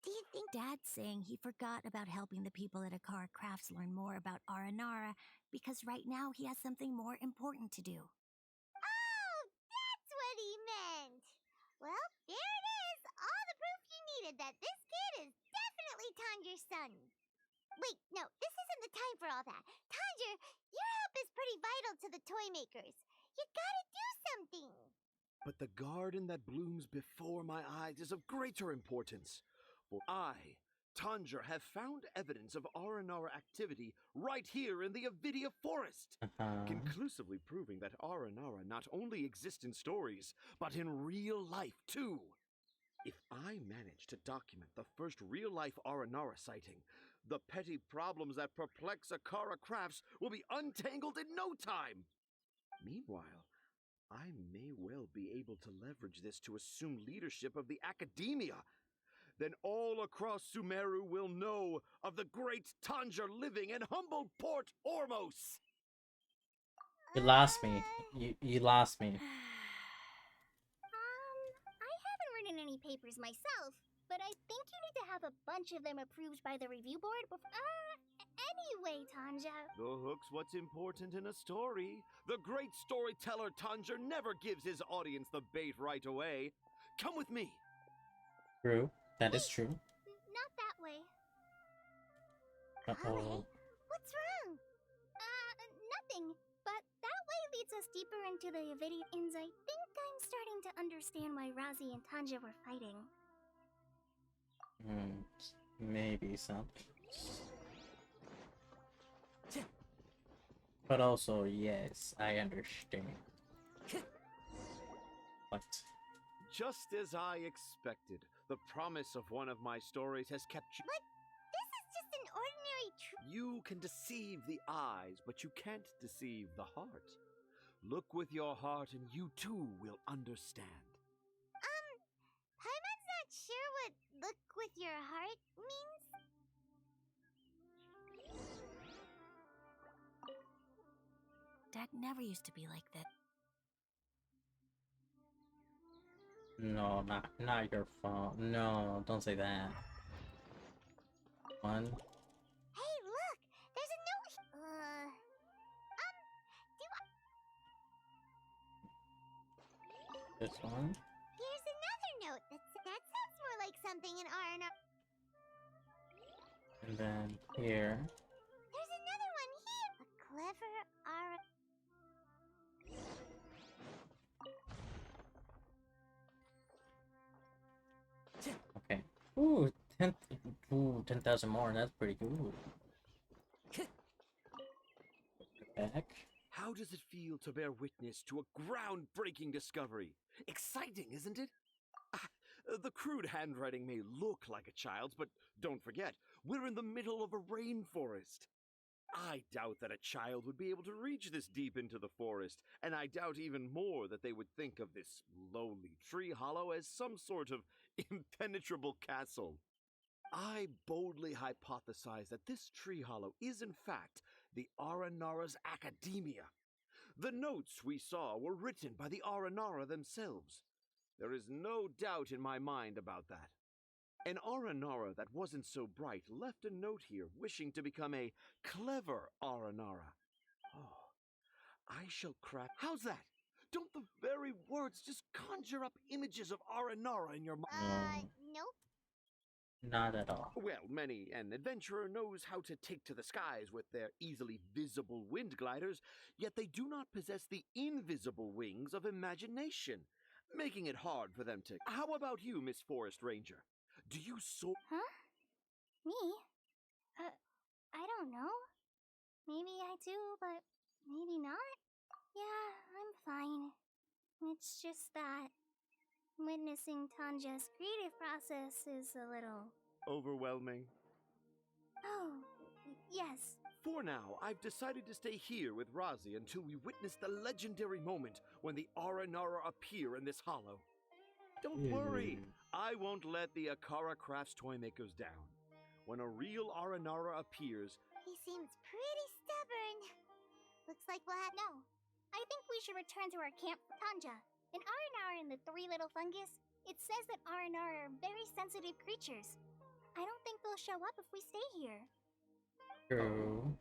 Do you think Dad's saying he forgot about helping the people at Akara Crafts learn more about Aranara because right now he has something more important to do. Oh, that's what he meant! Well, there it is! All the proof you needed that this kid is definitely Tanger's son. Wait, no, this isn't the time for all that. Tanger, your help is pretty vital to the toy makers. You gotta do something! But the garden that blooms before my eyes is of greater importance. For I, Tanger, have found evidence of Aranara activity right here in the Avidia Forest, conclusively proving that Aranara not only exists in stories, but in real life too. If I manage to document the first real-life Aranara sighting, the petty problems that perplex Akara Crafts will be untangled in no time. Meanwhile, I may well be able to leverage this to assume leadership of the academia. Then all across Sumeru will know of the great Tanger living in humble Port Ormos. You lost me. You lost me. I haven't written any papers myself, but I think you need to have a bunch of them approved by the review board before. Anyway, Tanja. The hook's what's important in a story. The great storyteller Tanger never gives his audience the bait right away. Come with me. True. That is true. Not that way. Uh-oh. What's wrong? Nothing. But that way leads us deeper into the Avidians. I think I'm starting to understand why Razi and Tanja were fighting. Maybe something. But also, yes, I understand. What? Just as I expected, the promise of one of my stories has kept you. But this is just an ordinary You can deceive the eyes, but you can't deceive the heart. Look with your heart and you too will understand. Paimon's not sure what look with your heart means. Dad never used to be like that. No, not your fault. No, don't say that. One. Hey, look! There's a note. This one. Here's another note. That sounds more like something in R&R. And then here. There's another one here. A clever R. Okay. Ooh, 10,000 more. That's pretty good. Back. How does it feel to bear witness to a groundbreaking discovery? Exciting, isn't it? The crude handwriting may look like a child's, but don't forget, we're in the middle of a rainforest. I doubt that a child would be able to reach this deep into the forest, and I doubt even more that they would think of this lowly tree hollow as some sort of impenetrable castle. I boldly hypothesize that this tree hollow is in fact the Aranara's academia. The notes we saw were written by the Aranara themselves. There is no doubt in my mind about that. An Aranara that wasn't so bright left a note here wishing to become a clever Aranara. Oh, I shall craft. How's that? Don't the very words just conjure up images of Aranara in your mind? Nope. Not at all. Well, many an adventurer knows how to take to the skies with their easily visible wind gliders, yet they do not possess the invisible wings of imagination, making it hard for them to. How about you, Miss Forest Ranger? Do you soar? Huh? Me? I don't know. Maybe I do, but maybe not. Yeah, I'm fine. It's just that witnessing Tanja's creative process is a little Overwhelming. Oh, yes. For now, I've decided to stay here with Razi until we witness the legendary moment when the Aranara appear in this hollow. Don't worry, I won't let the Akara Crafts toymakers down. When a real Aranara appears, He seems pretty stubborn. Looks like we'll have no. I think we should return to our camp. Tanja, in Aranara and the Three Little Fungus, it says that Aranara are very sensitive creatures. I don't think they'll show up if we stay here. True.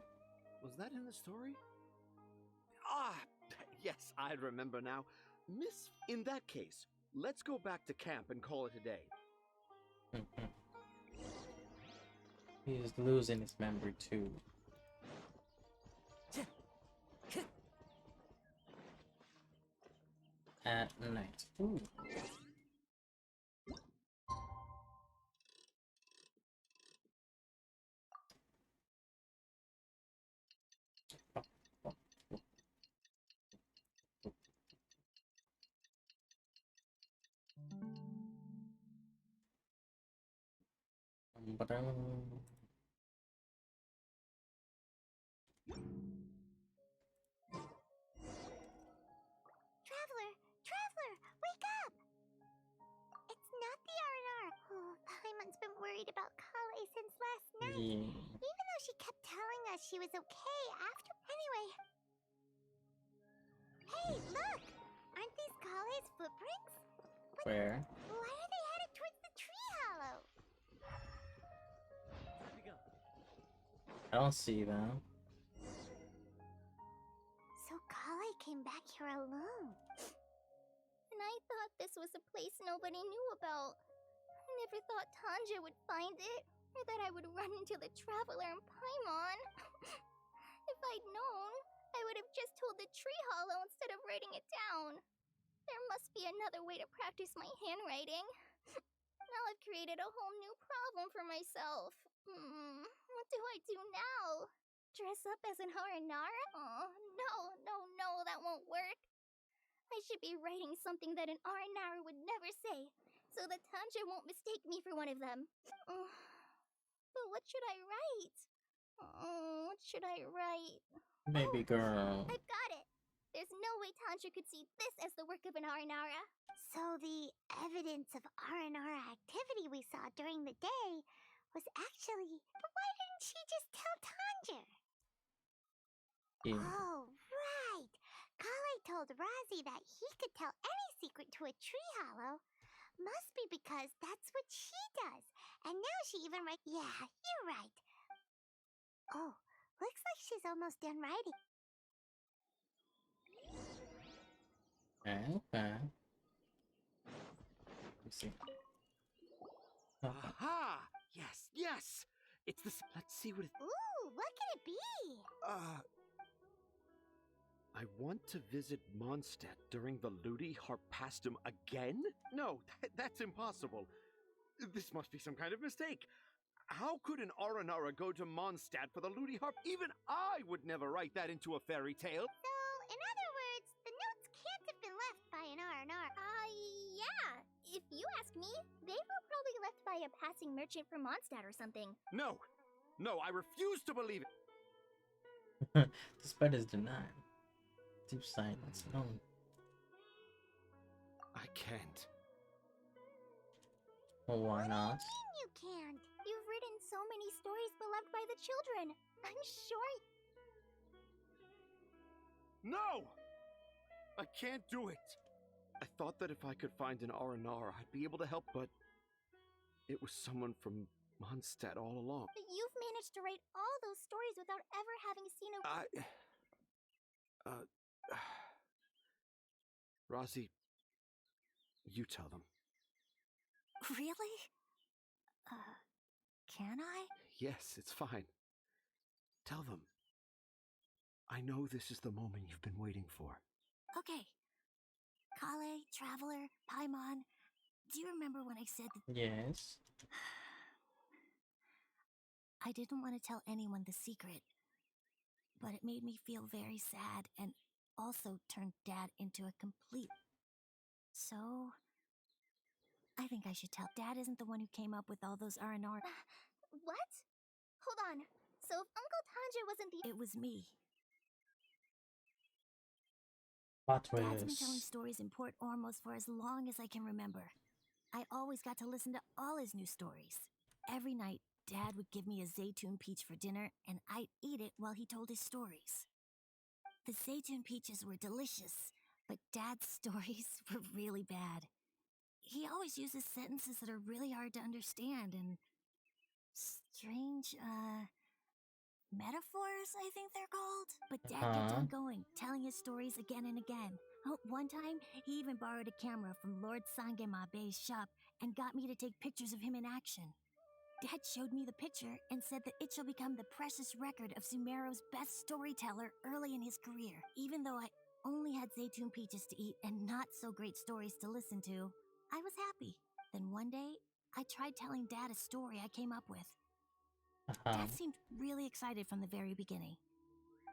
Was that in the story? Ah, yes, I remember now. Miss, in that case, let's go back to camp and call it a day. He's losing his memory too. At night. Ooh. Traveler, wake up! It's not the R&R. Oh, Paimon's been worried about Kale since last night. Yeah. Even though she kept telling us she was okay after. Anyway. Hey, look! Aren't these Kale's footprints? Where? Why are they headed towards the tree hollow? I don't see them. So Kale came back here alone. And I thought this was a place nobody knew about. I never thought Tanja would find it, or that I would run into the Traveler and Paimon. If I'd known, I would have just told the tree hollow instead of writing it down. There must be another way to practice my handwriting. Now I've created a whole new problem for myself. What do I do now? Dress up as an Haranara? Oh, no, that won't work. I should be writing something that an Aranara would never say, so that Tanja won't mistake me for one of them. But what should I write? What should I write? Maybe girl. I've got it! There's no way Tanja could see this as the work of an Aranara. So the evidence of Aranara activity we saw during the day was actually... But why didn't she just tell Tanja? Yeah. Oh, right! Kale told Razi that he could tell any secret to a tree hollow. Must be because that's what she does. And now she even writes... Yeah, you're right. Oh, looks like she's almost done writing. Okay. Let's see. Aha! Yes! It's the. Let's see what it. Ooh, what could it be? I want to visit Mondstadt during the Ludi Harpastum again? No, that's impossible. This must be some kind of mistake. How could an Aranara go to Mondstadt for the Ludi Harp? Even I would never write that into a fairy tale. So, in other words, the notes can't have been left by an R&R. Yeah. If you ask me, they were probably left by a passing merchant from Mondstadt or something. No, I refuse to believe it. Despite his denial. Deep silence. No. I can't. Well, why not? You can't. You've written so many stories beloved by the children. I'm sure... No! I can't do it. I thought that if I could find an R&R, I'd be able to help, but it was someone from Mondstadt all along. But you've managed to write all those stories without ever having seen a... Rosie, you tell them. Really? Can I? Yes, it's fine. Tell them. I know this is the moment you've been waiting for. Okay. Kale, Traveler, Paimon, do you remember when I said that... Yes. I didn't want to tell anyone the secret, but it made me feel very sad and also turned Dad into a complete... So... I think I should tell. Dad isn't the one who came up with all those R&R. What? Hold on. So if Uncle Tanjiro wasn't the... It was me. Plot Dad's been telling twist. stories in Port Ormos for as long as I can remember. I always got to listen to all his new stories. Every night, Dad would give me a Zaytune peach for dinner, and I'd eat it while he told his stories. The Zaytune peaches were delicious, but Dad's stories were really bad. He always uses sentences that are really hard to understand and strange, metaphors, I think they're called. But Dad kept on going, telling his stories again and again. Oh, one time, he even borrowed a camera from Lord Sangemabe's shop and got me to take pictures of him in action. Dad showed me the picture and said that it shall become the precious record of Sumeru's best storyteller early in his career. Even though I only had Zaytune peaches to eat and not so great stories to listen to, I was happy. Then one day, I tried telling Dad a story I came up with. Dad seemed really excited from the very beginning.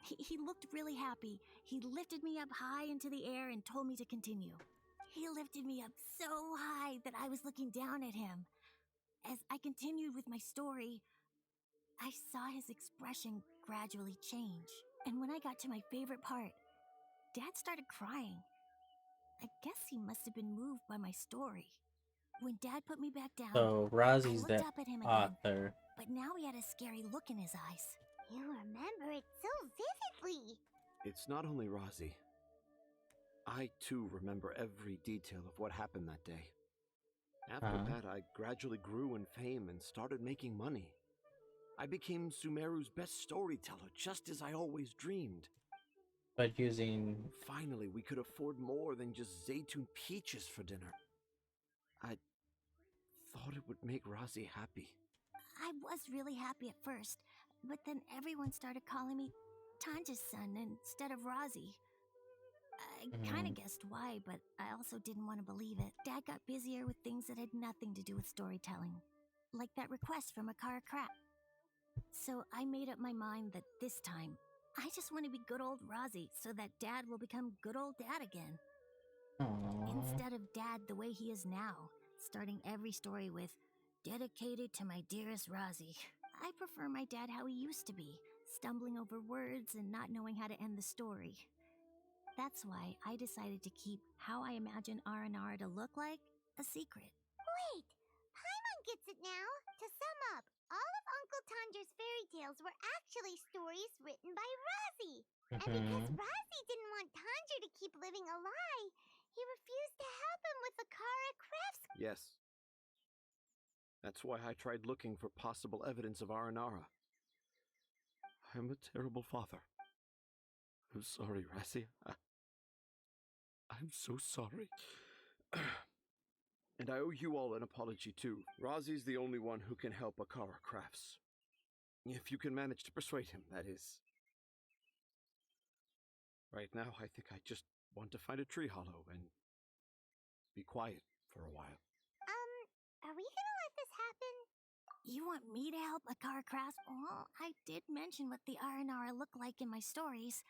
He looked really happy. He lifted me up high into the air and told me to continue. He lifted me up so high that I was looking down at him. As I continued with my story, I saw his expression gradually change. And when I got to my favorite part, Dad started crying. I guess he must have been moved by my story. When Dad put me back down, So I Rosie's looked the up at him again, author. but now he had a scary look in his eyes. You remember it so vividly. It's not only Rosie. I, too, remember every detail of what happened that day. After that, I gradually grew in fame and started making money. I became Sumeru's best storyteller, just as I always dreamed. But using... Finally, we could afford more than just Zaytune peaches for dinner. I thought it would make Rosie happy. I was really happy at first, but then everyone started calling me Tanja's son instead of Rosie. I kind of guessed why, but I also didn't want to believe it. Dad got busier with things that had nothing to do with storytelling, like that request from Akara Crap. So I made up my mind that this time, I just want to be good old Rosie so that Dad will become good old Dad again. Instead of Dad the way he is now, starting every story with, dedicated to my dearest Rosie. I prefer my dad how he used to be, stumbling over words and not knowing how to end the story. That's why I decided to keep how I imagine R&R to look like a secret. Wait, Paimon gets it now. To sum up, all of Uncle Tanjiro's fairy tales were actually stories written by Rosie. And because Rosie didn't want Tanjiro to keep living a lie, he refused to help him with the Kara crafts. Yes. That's why I tried looking for possible evidence of Aranara. I'm a terrible father. I'm sorry, Rosie. I'm so sorry. And I owe you all an apology, too. Rosie's the only one who can help Akara Crafts. If you can manage to persuade him, that is. Right now, I think I just want to find a tree hollow and be quiet for a while. Are we gonna let this happen? You want me to help Akara Crafts? Well, I did mention what the Aranara look like in my stories.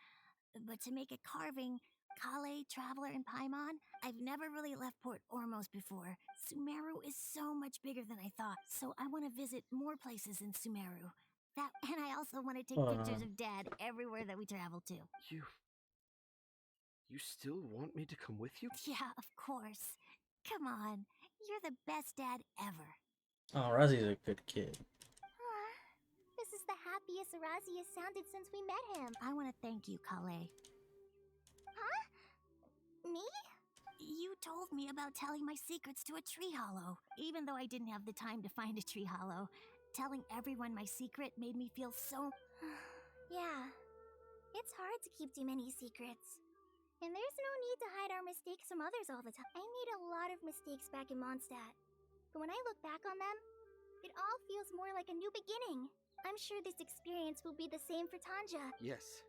But to make a carving, Kale, Traveler, and Paimon, I've never really left Port Ormos before. Sumeru is so much bigger than I thought, so I want to visit more places in Sumeru. And I also want to take pictures of Dad everywhere that we travel to. You still want me to come with you? Yeah, of course. Come on, you're the best dad ever. Oh, Rosie's a good kid. This is the happiest Rosie has sounded since we met him. I want to thank you, Kale. Huh? Me? You told me about telling my secrets to a tree hollow. Even though I didn't have the time to find a tree hollow, telling everyone my secret made me feel so... Yeah, it's hard to keep too many secrets. And there's no need to hide our mistakes from others all the time. I made a lot of mistakes back in Mondstadt. But when I look back on them, it all feels more like a new beginning. I'm sure this experience will be the same for Tanja. Yes.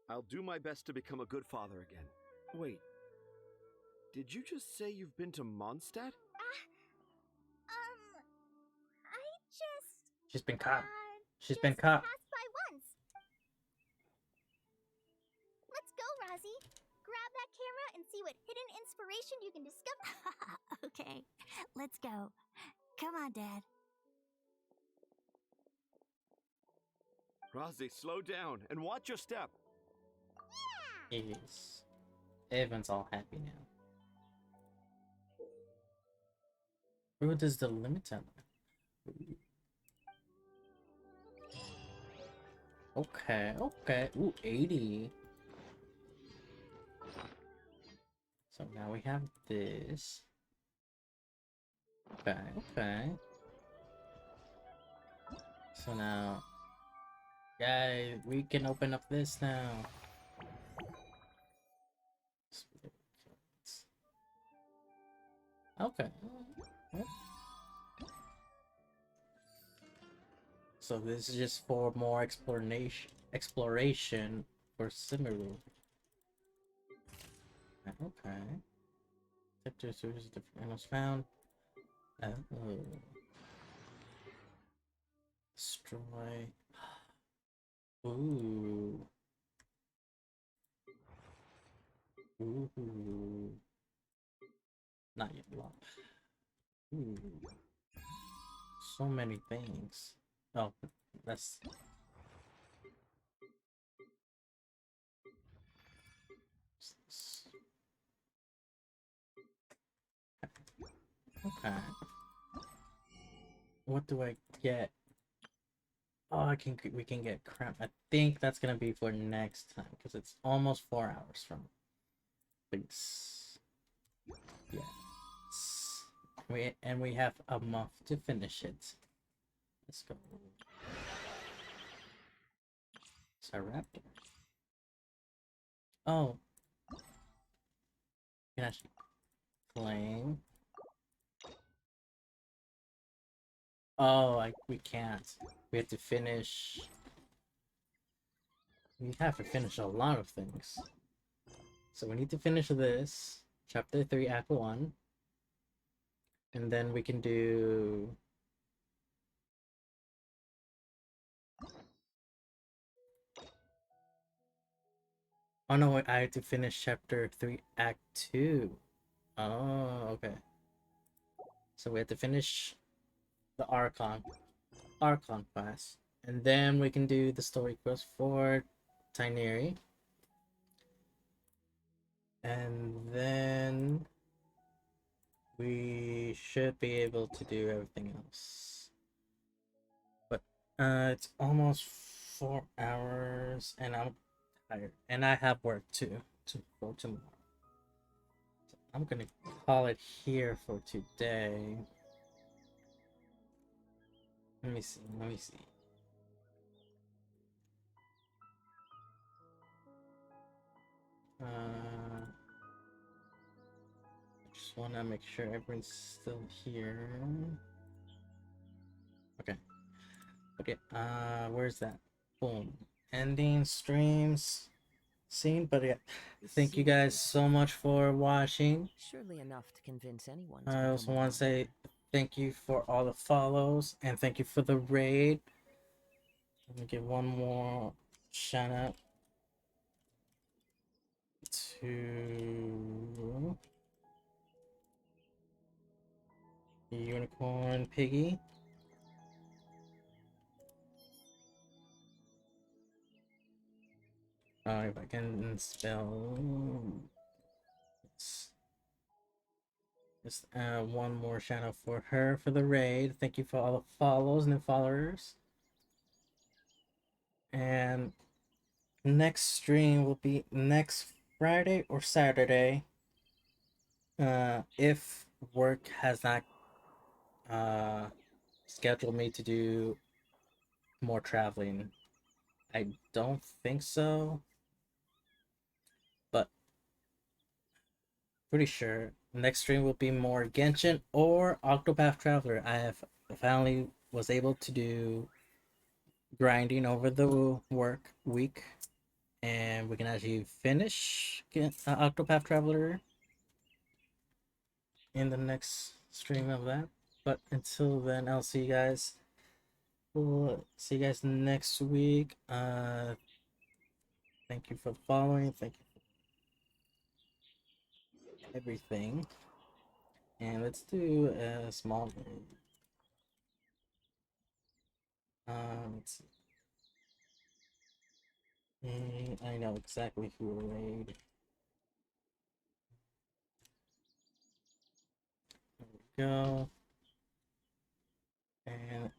I'll do my best to become a good father again. Wait. Did you just say you've been to Mondstadt? I just... She's been caught. She's just been caught. passed by once. Let's go, Rozzy. Grab that camera and see what hidden inspiration you can discover. Okay, let's go. Come on, Dad. Rozzy, slow down and watch your step. Yes. Everyone's all happy now. Who does the limit on? Okay, okay. Ooh, 80. So now we have this. Okay, okay. So now, yeah, we can open up this now. Okay. So this is just for more exploration for Sumeru. Okay. Chapter series of different animals found. Oh. Destroy. Ooh. Ooh. Not yet long. Ooh. So many things. Oh, that's... Okay. What do I get? Oh, we can get crap. I think that's gonna be for next time because it's almost 4 hours from base. Yes. We have a month to finish it. Let's go. It's a raptor. Oh. Can actually flame. Oh, we can't. We have to finish. We have to finish a lot of things. So we need to finish this. Chapter 3, Act 1. And then we can do... Oh no, I have to finish Chapter 3, Act 2. Oh, okay. So we have to finish the Archon class. And then we can do the story quest for Tainiri. And then we should be able to do everything else. But it's almost 4 hours and I'm tired. And I have work too for tomorrow. So I'm gonna call it here for today. Let me see. Just want to make sure everyone's still here. Okay. Where's that? Boom. Ending streams scene. But yeah, thank you guys so much for watching. Surely enough to convince anyone. I also want to say thank you for all the follows and thank you for the raid. Let me give one more shout out to Unicorn Piggy. If I can spell. Just one more shout out for her for the raid. Thank you for all the follows and the followers. And next stream will be next Friday or Saturday. If work has not scheduled me to do more traveling, I don't think so, but pretty sure next stream will be more Genshin or Octopath Traveler. I have finally was able to do grinding over the work week, and we can actually finish Octopath Traveler in the next stream of that. But until then, I'll see you guys. We'll see you guys next week. Thank you for following. Thank you for everything. And let's do a small. Let's see. I know exactly who will raid. There we go. And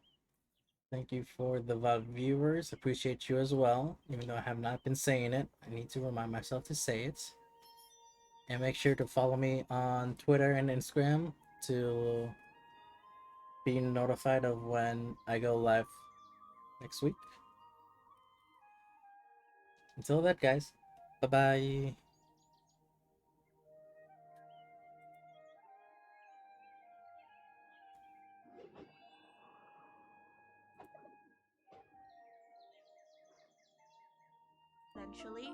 thank you for the VOD viewers. Appreciate you as well. Even though I have not been saying it, I need to remind myself to say it. And make sure to follow me on Twitter and Instagram to be notified of when I go live next week. Until that, guys. Bye-bye. Eventually,